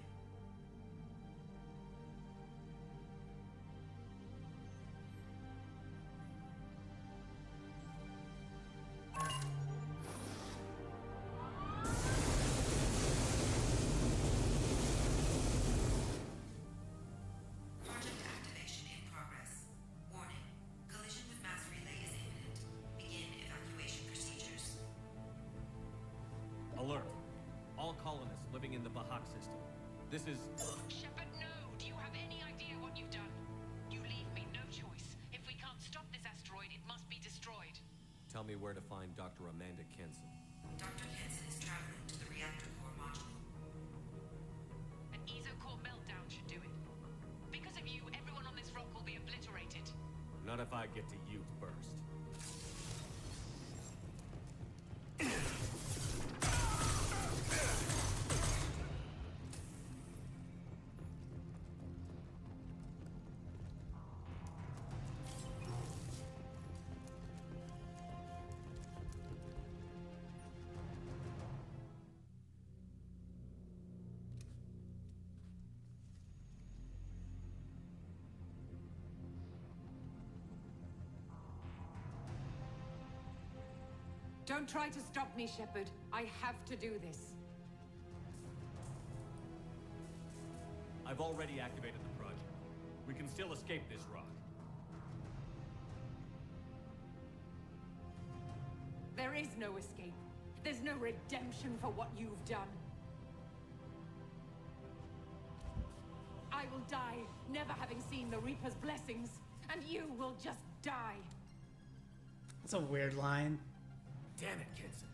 Project activation in progress. Warning. Collision with mass relay is imminent. Begin evacuation procedures. Alert. All colonists living in the Bahak system. This is... Shepard, no! Do you have any idea what you've done? You leave me no choice. If we can't stop this asteroid, it must be destroyed. Tell me where to find Dr. Amanda Kenson. Dr. Kenson is traveling to the reactor core module. An ESO-core meltdown should do it. Because of you, everyone on this rock will be obliterated. Not if I get to you first. Don't try to stop me, Shepard. I have to do this. I've already activated the project. We can still escape this rock. There is no escape. There's no redemption for what you've done. I will die, never having seen the Reaper's blessings, and you will just die. That's a weird line. Damn it, Kenson.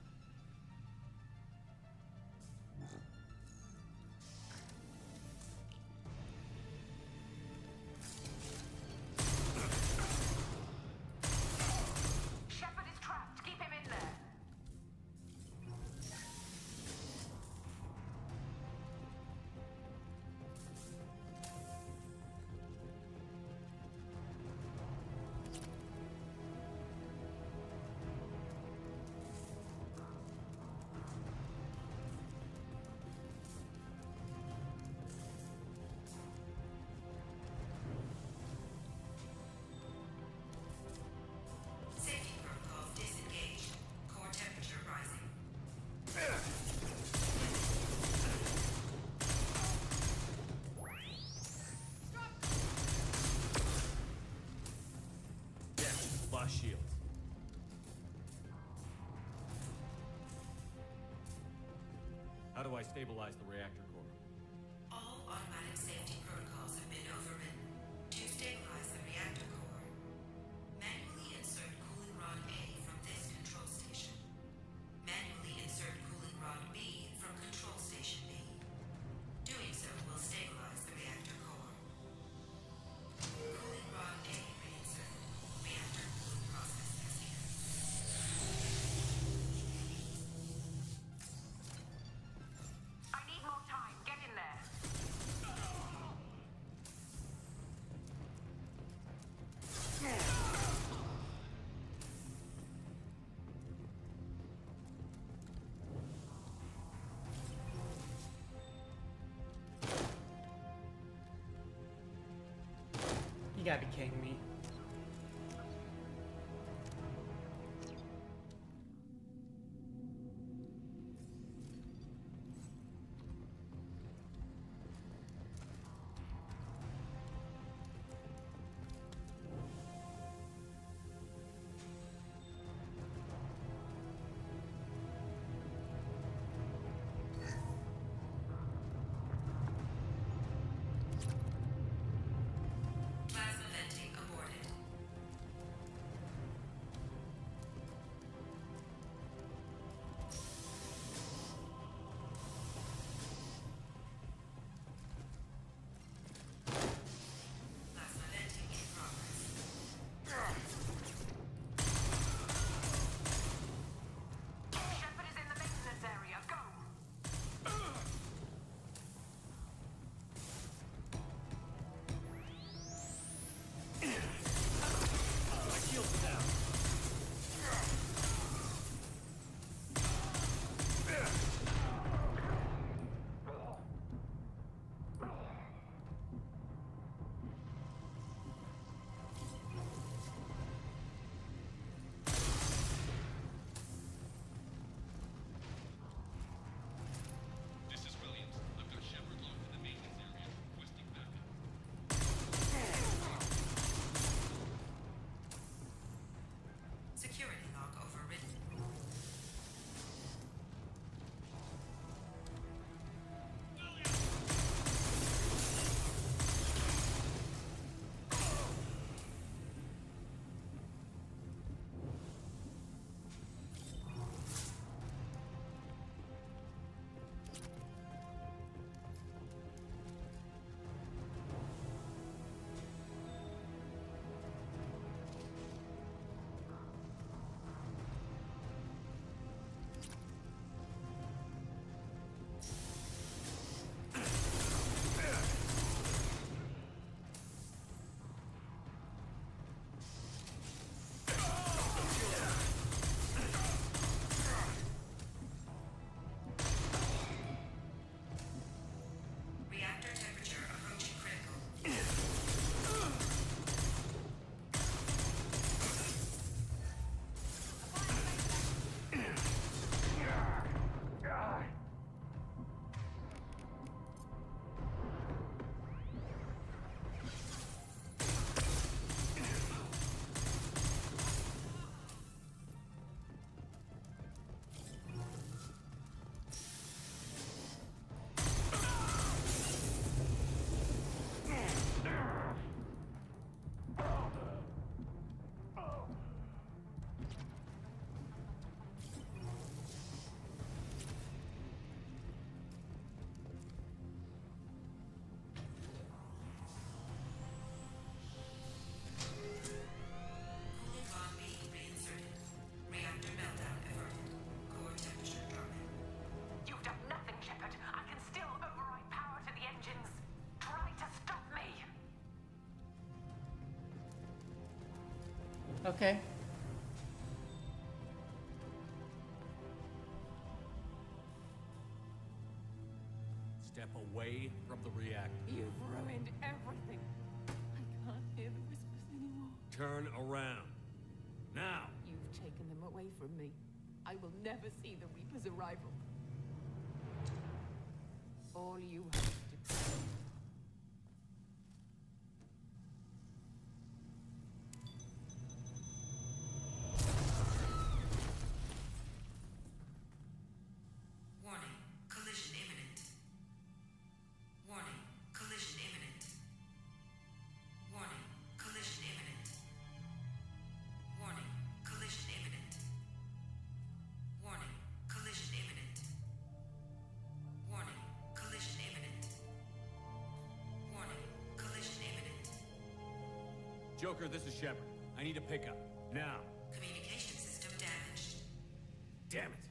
Shepard is trapped. Keep him in there. Safety protocols disengaged. Core temperature rising. Yeah, lost shields. How do I stabilize the reactor core? All automatic safety protocols have been overridden. To stabilize the reactor core, manually insert cooling gotta be kidding me. Plasma venting aborted. Plasma venting in progress. Shepard is in the maintenance area. Go! My shield's down. This is Williams. I've got Shepard locked in the maintenance area, requesting backup. Security log overridden. Reactor temperature approaching critical. Cooling bond being reinserted. Reactor meltdown averted. Core temperature dropping. You've done nothing, Shepard. I can still override power to the engines. Try to stop me. Okay. Step away from the reactor. You've ruined everything. I can't hear the whispers anymore. Turn around. Now! You've taken them away from me. I will never see the Reaper's arrival. All you have to do. Warning. Collision imminent. Warning. Collision imminent. Warning. Collision imminent. Warning. Collision imminent. Warning. Collision imminent. Warning. Collision imminent. Warning. Collision imminent. Joker, this is Shepard. I need a pickup. Now. Communication system damaged. Damn it.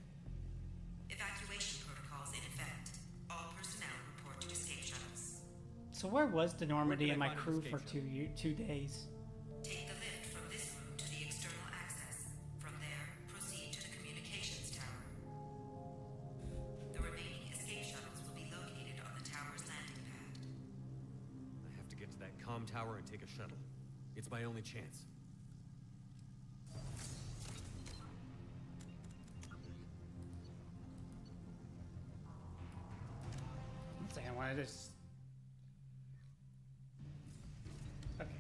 Evacuation protocols in effect. All personnel report to escape shuttles. So where was the Normandy Where can and I my find an crew escape for shuttle? 2 days? Take the lift from this room to the external access. From there, proceed to the communications tower. The remaining escape shuttles will be located on the tower's landing pad. I have to get to that comm tower and take a shuttle. It's my only chance. One second, I want to just... Okay.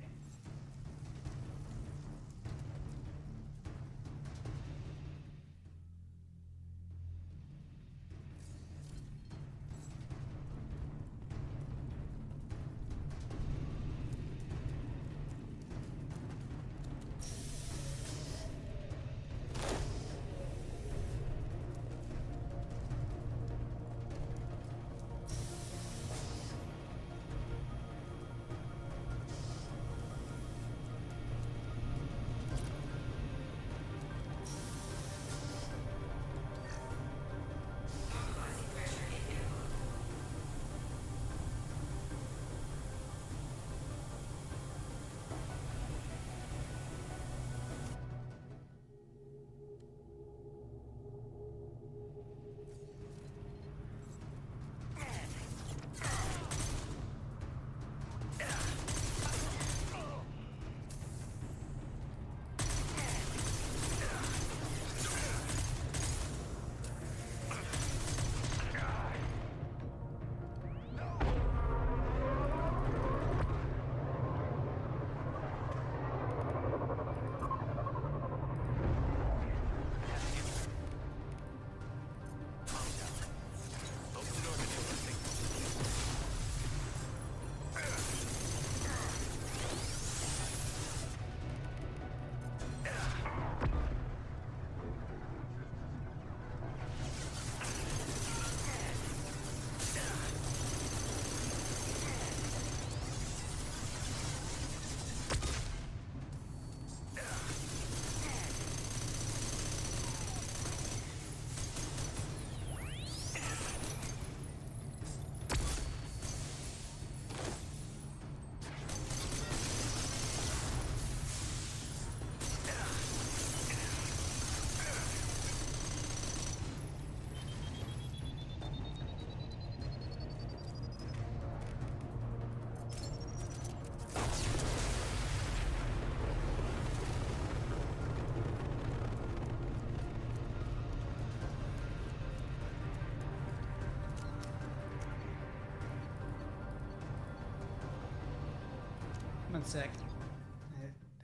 One sec.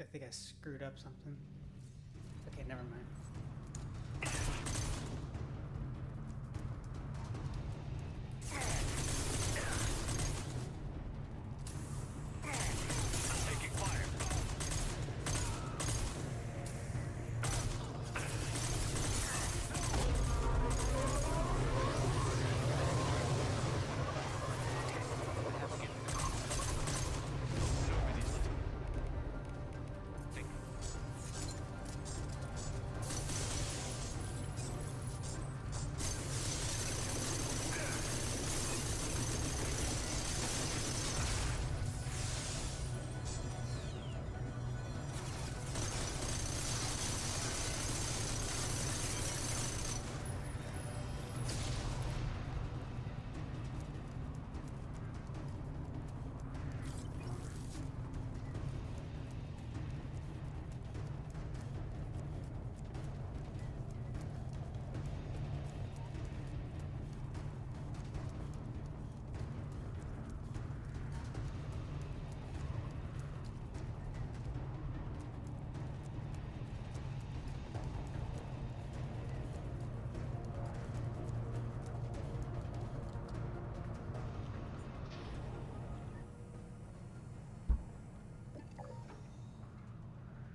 I think I screwed up something. Okay, never mind.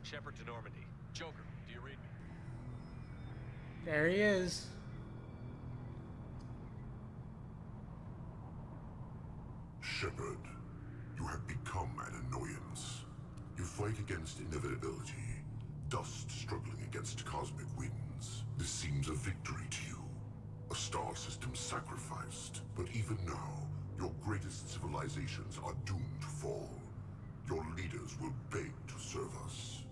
Shepard to Normandy. Joker, do you read me? There he is. Shepard, you have become an annoyance. You fight against inevitability, dust struggling against cosmic winds. This seems a victory to you. A star system sacrificed. But even now, your greatest civilizations are doomed to fall. Your leaders will beg to serve us.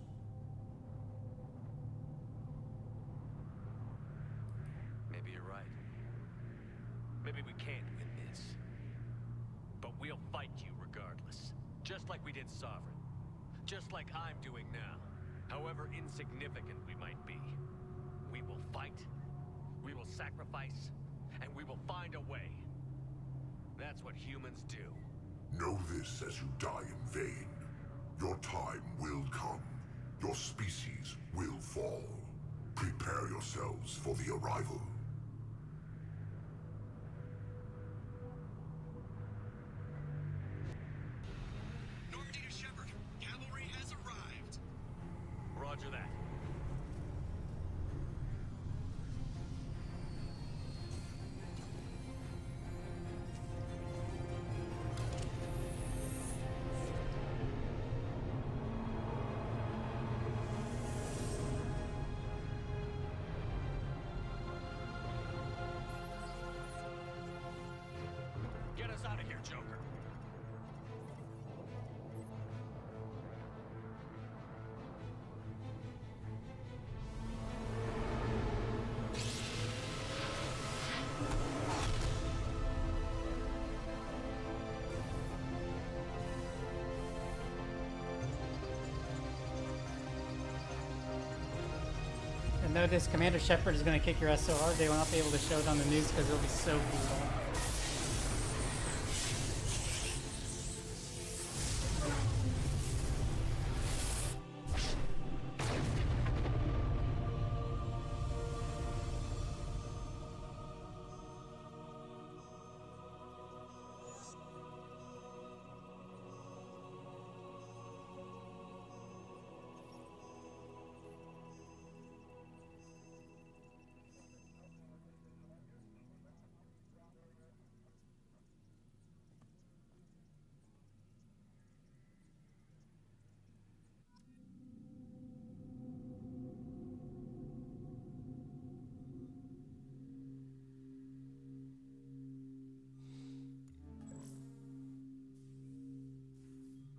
Maybe you're right. Maybe we can't win this. But we'll fight you regardless. Just like we did Sovereign. Just like I'm doing now. However insignificant we might be. We will fight, we will sacrifice, and we will find a way. That's what humans do. Know this as you die in vain. Your time will come. Your species will fall. Prepare yourselves for the arrival. Normandy to Shepard. Cavalry has arrived. Roger that. Get us out of here, Joker. And notice Commander Shepard is going to kick your ass so hard they will not be able to show it on the news because it'll be so brutal.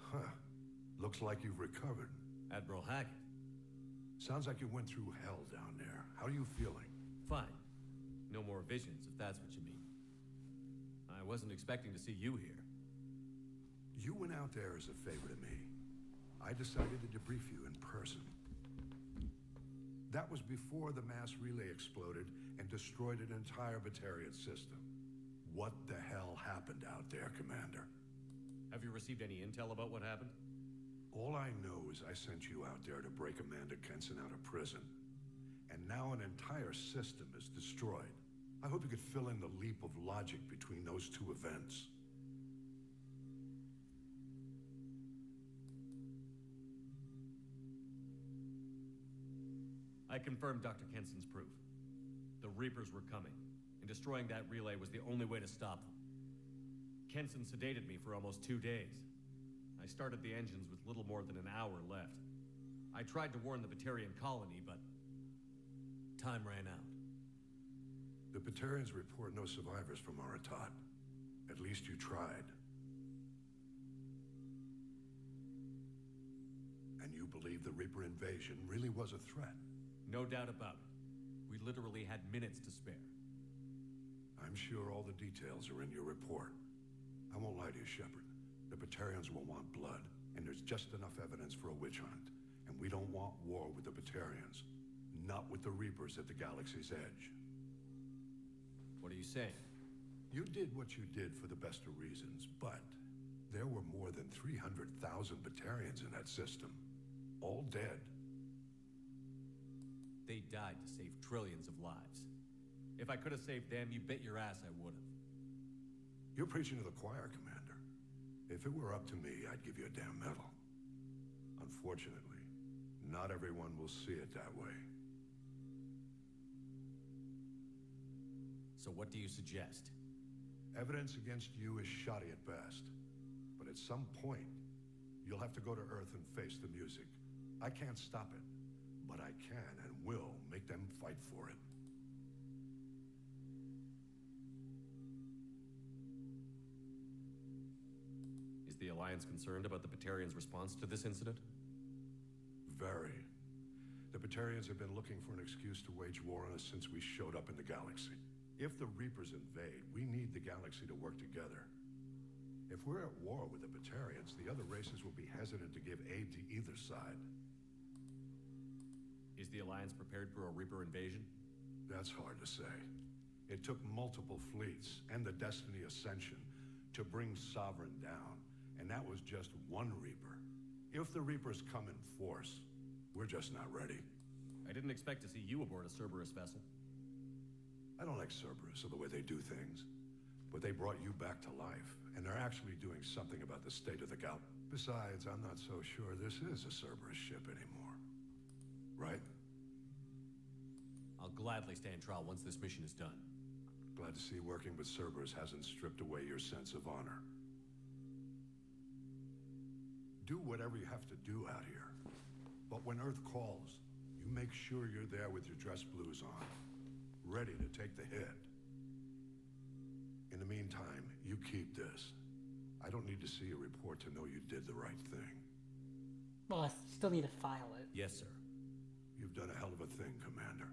Huh. Looks like you've recovered. Admiral Hackett. Sounds like you went through hell down there. How are you feeling? Fine. No more visions, if that's what you mean. I wasn't expecting to see you here. You went out there as a favor to me. I decided to debrief you in person. That was before the mass relay exploded and destroyed an entire Batarian system. What the hell happened out there, Commander? Have you received any intel about what happened? All I know is I sent you out there to break Amanda Kenson out of prison. And now an entire system is destroyed. I hope you could fill in the leap of logic between those two events. I confirmed Dr. Kenson's proof. The Reapers were coming, and destroying that relay was the only way to stop them. Kenson sedated me for almost 2 days. I started the engines with little more than an hour left. I tried to warn the Batarian colony, but time ran out. The Batarians report no survivors from Aratat. At least you tried. And you believe the Reaper invasion really was a threat? No doubt about it. We literally had minutes to spare. I'm sure all the details are in your report. I won't lie to you, Shepard. The Batarians will want blood, and there's just enough evidence for a witch hunt. And we don't want war with the Batarians. Not with the Reapers at the galaxy's edge. What are you saying? You did what you did for the best of reasons, but there were more than 300,000 Batarians in that system. All dead. They died to save trillions of lives. If I could have saved them, you bet your ass I would have. You're preaching to the choir, Commander. If it were up to me, I'd give you a damn medal. Unfortunately, not everyone will see it that way. So what do you suggest? Evidence against you is shoddy at best. But at some point, you'll have to go to Earth and face the music. I can't stop it, but I can and will make them fight for it. Is the Alliance concerned about the Batarians' response to this incident? Very. The Batarians have been looking for an excuse to wage war on us since we showed up in the galaxy. If the Reapers invade, we need the galaxy to work together. If we're at war with the Batarians, the other races will be hesitant to give aid to either side. Is the Alliance prepared for a Reaper invasion? That's hard to say. It took multiple fleets and the Destiny Ascension to bring Sovereign down, and that was just one Reaper. If the Reapers come in force, we're just not ready. I didn't expect to see you aboard a Cerberus vessel. I don't like Cerberus or the way they do things, but they brought you back to life, and they're actually doing something about the state of the Gout. Besides, I'm not so sure this is a Cerberus ship anymore. Right? I'll gladly stand trial once this mission is done. Glad to see working with Cerberus hasn't stripped away your sense of honor. Do whatever you have to do out here. But when Earth calls, you make sure you're there with your dress blues on, ready to take the hit. In the meantime, you keep this. I don't need to see a report to know you did the right thing. Well, I still need to file it. Yes, sir. You've done a hell of a thing, Commander.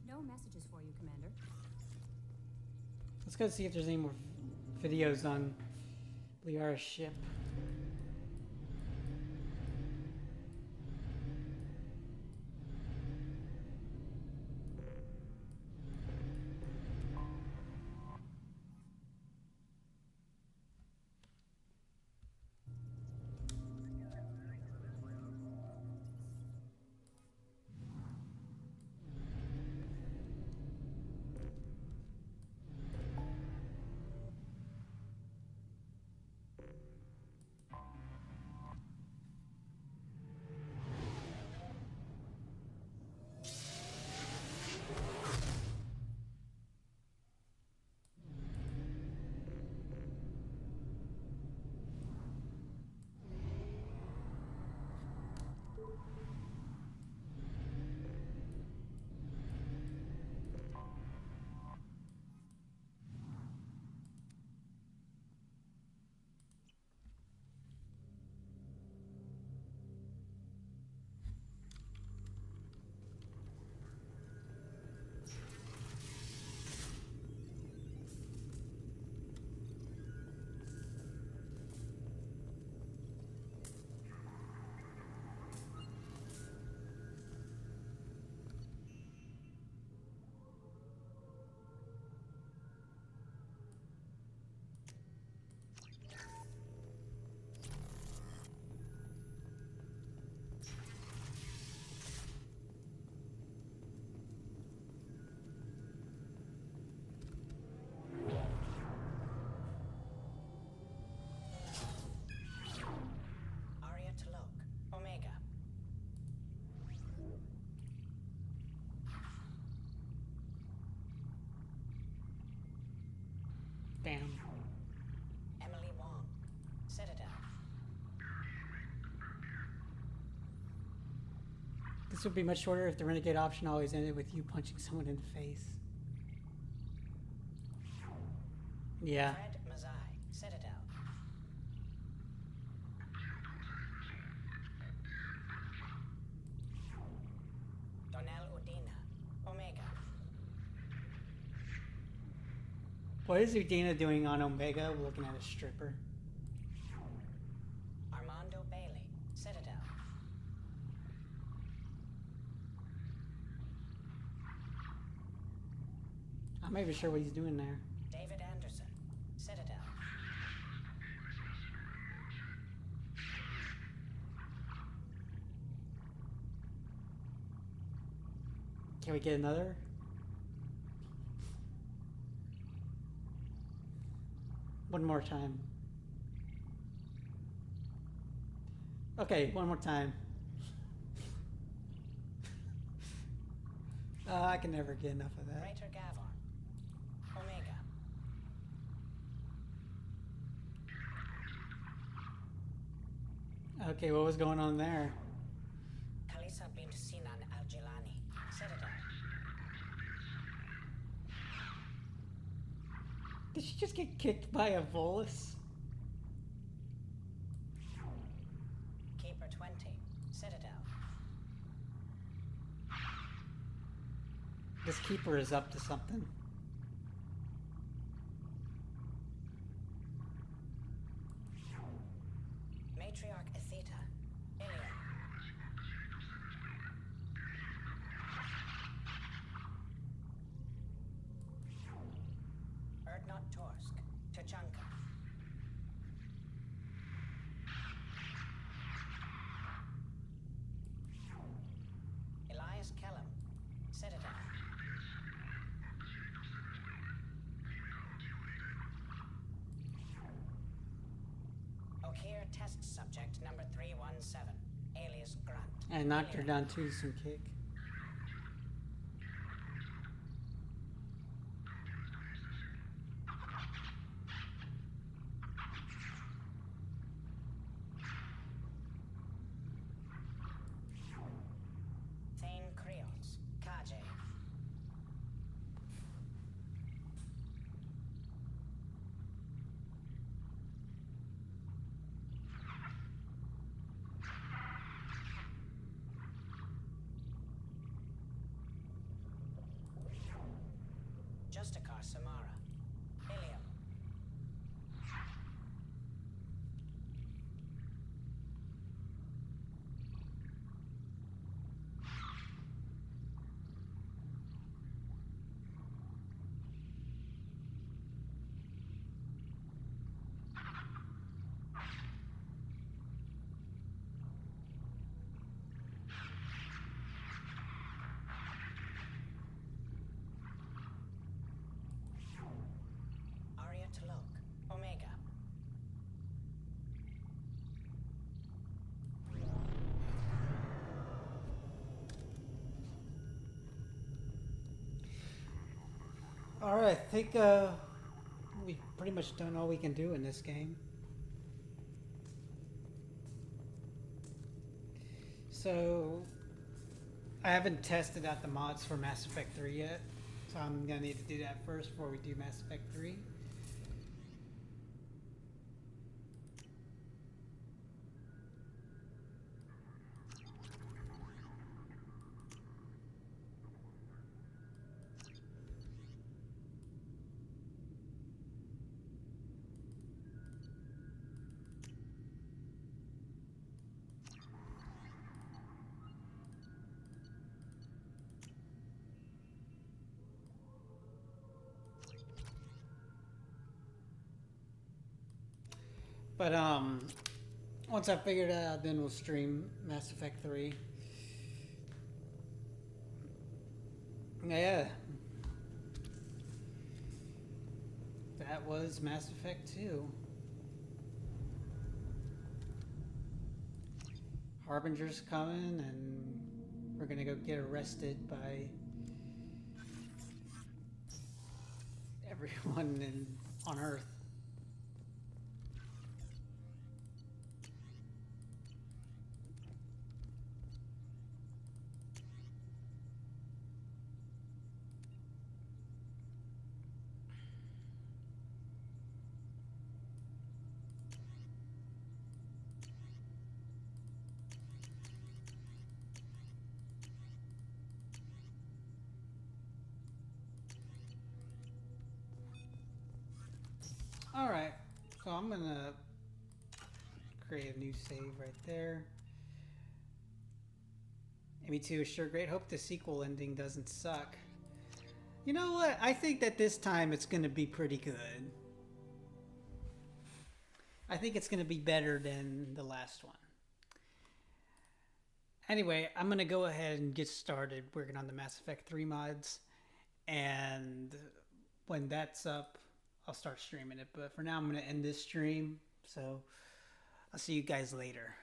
No messages for you, Commander. Let's go see if there's any more videos on Liara's ship. Aria T'Loak, Omega. Damn. Emily Wong, Citadel. This would be much shorter if the Renegade option always ended with you punching someone in the face. Yeah. Fred Mazai, Citadel. Donnell Udina, Omega. What is Udina doing on Omega? We're looking at a stripper. Armando Bailey, Citadel. I'm not even sure what he's doing there. David Anderson, Citadel. Can we get another? One more time. Okay, one more time. I can never get enough of that. Raider Gavon, Omega. Okay, what was going on there? Kalisa bint Sinan Al-Jilani, Citadel. Did she just get kicked by a Volus? Keeper 20, Citadel. This Keeper is up to something. Matriarch Atheta, Ilium. Erdnot Torsk, Tachanka. Elias Kellum, Citadel. Okir test subject number 317, alias Grunt. I knocked her down too, some kick. Thane Krios, Kaje. Justicar Samara, Ilium. Arya T'Loak, Omega. Alright, I think we pretty much done all we can do in this game. So, I haven't tested out the mods for Mass Effect 3 yet, so I'm gonna need to do that first before we do Mass Effect 3. But once I figure it out, then we'll stream Mass Effect 3. Yeah. That was Mass Effect 2. Harbinger's coming, and we're gonna go get arrested by everyone on Earth. Alright, so I'm gonna create a new save right there. ME2 is sure great. Hope the sequel ending doesn't suck. You know what? I think that this time it's gonna be pretty good. I think it's gonna be better than the last one. Anyway, I'm gonna go ahead and get started working on the Mass Effect 3 mods, and when that's up, I'll start streaming it. But for now, I'm going to end this stream. So I'll see you guys later.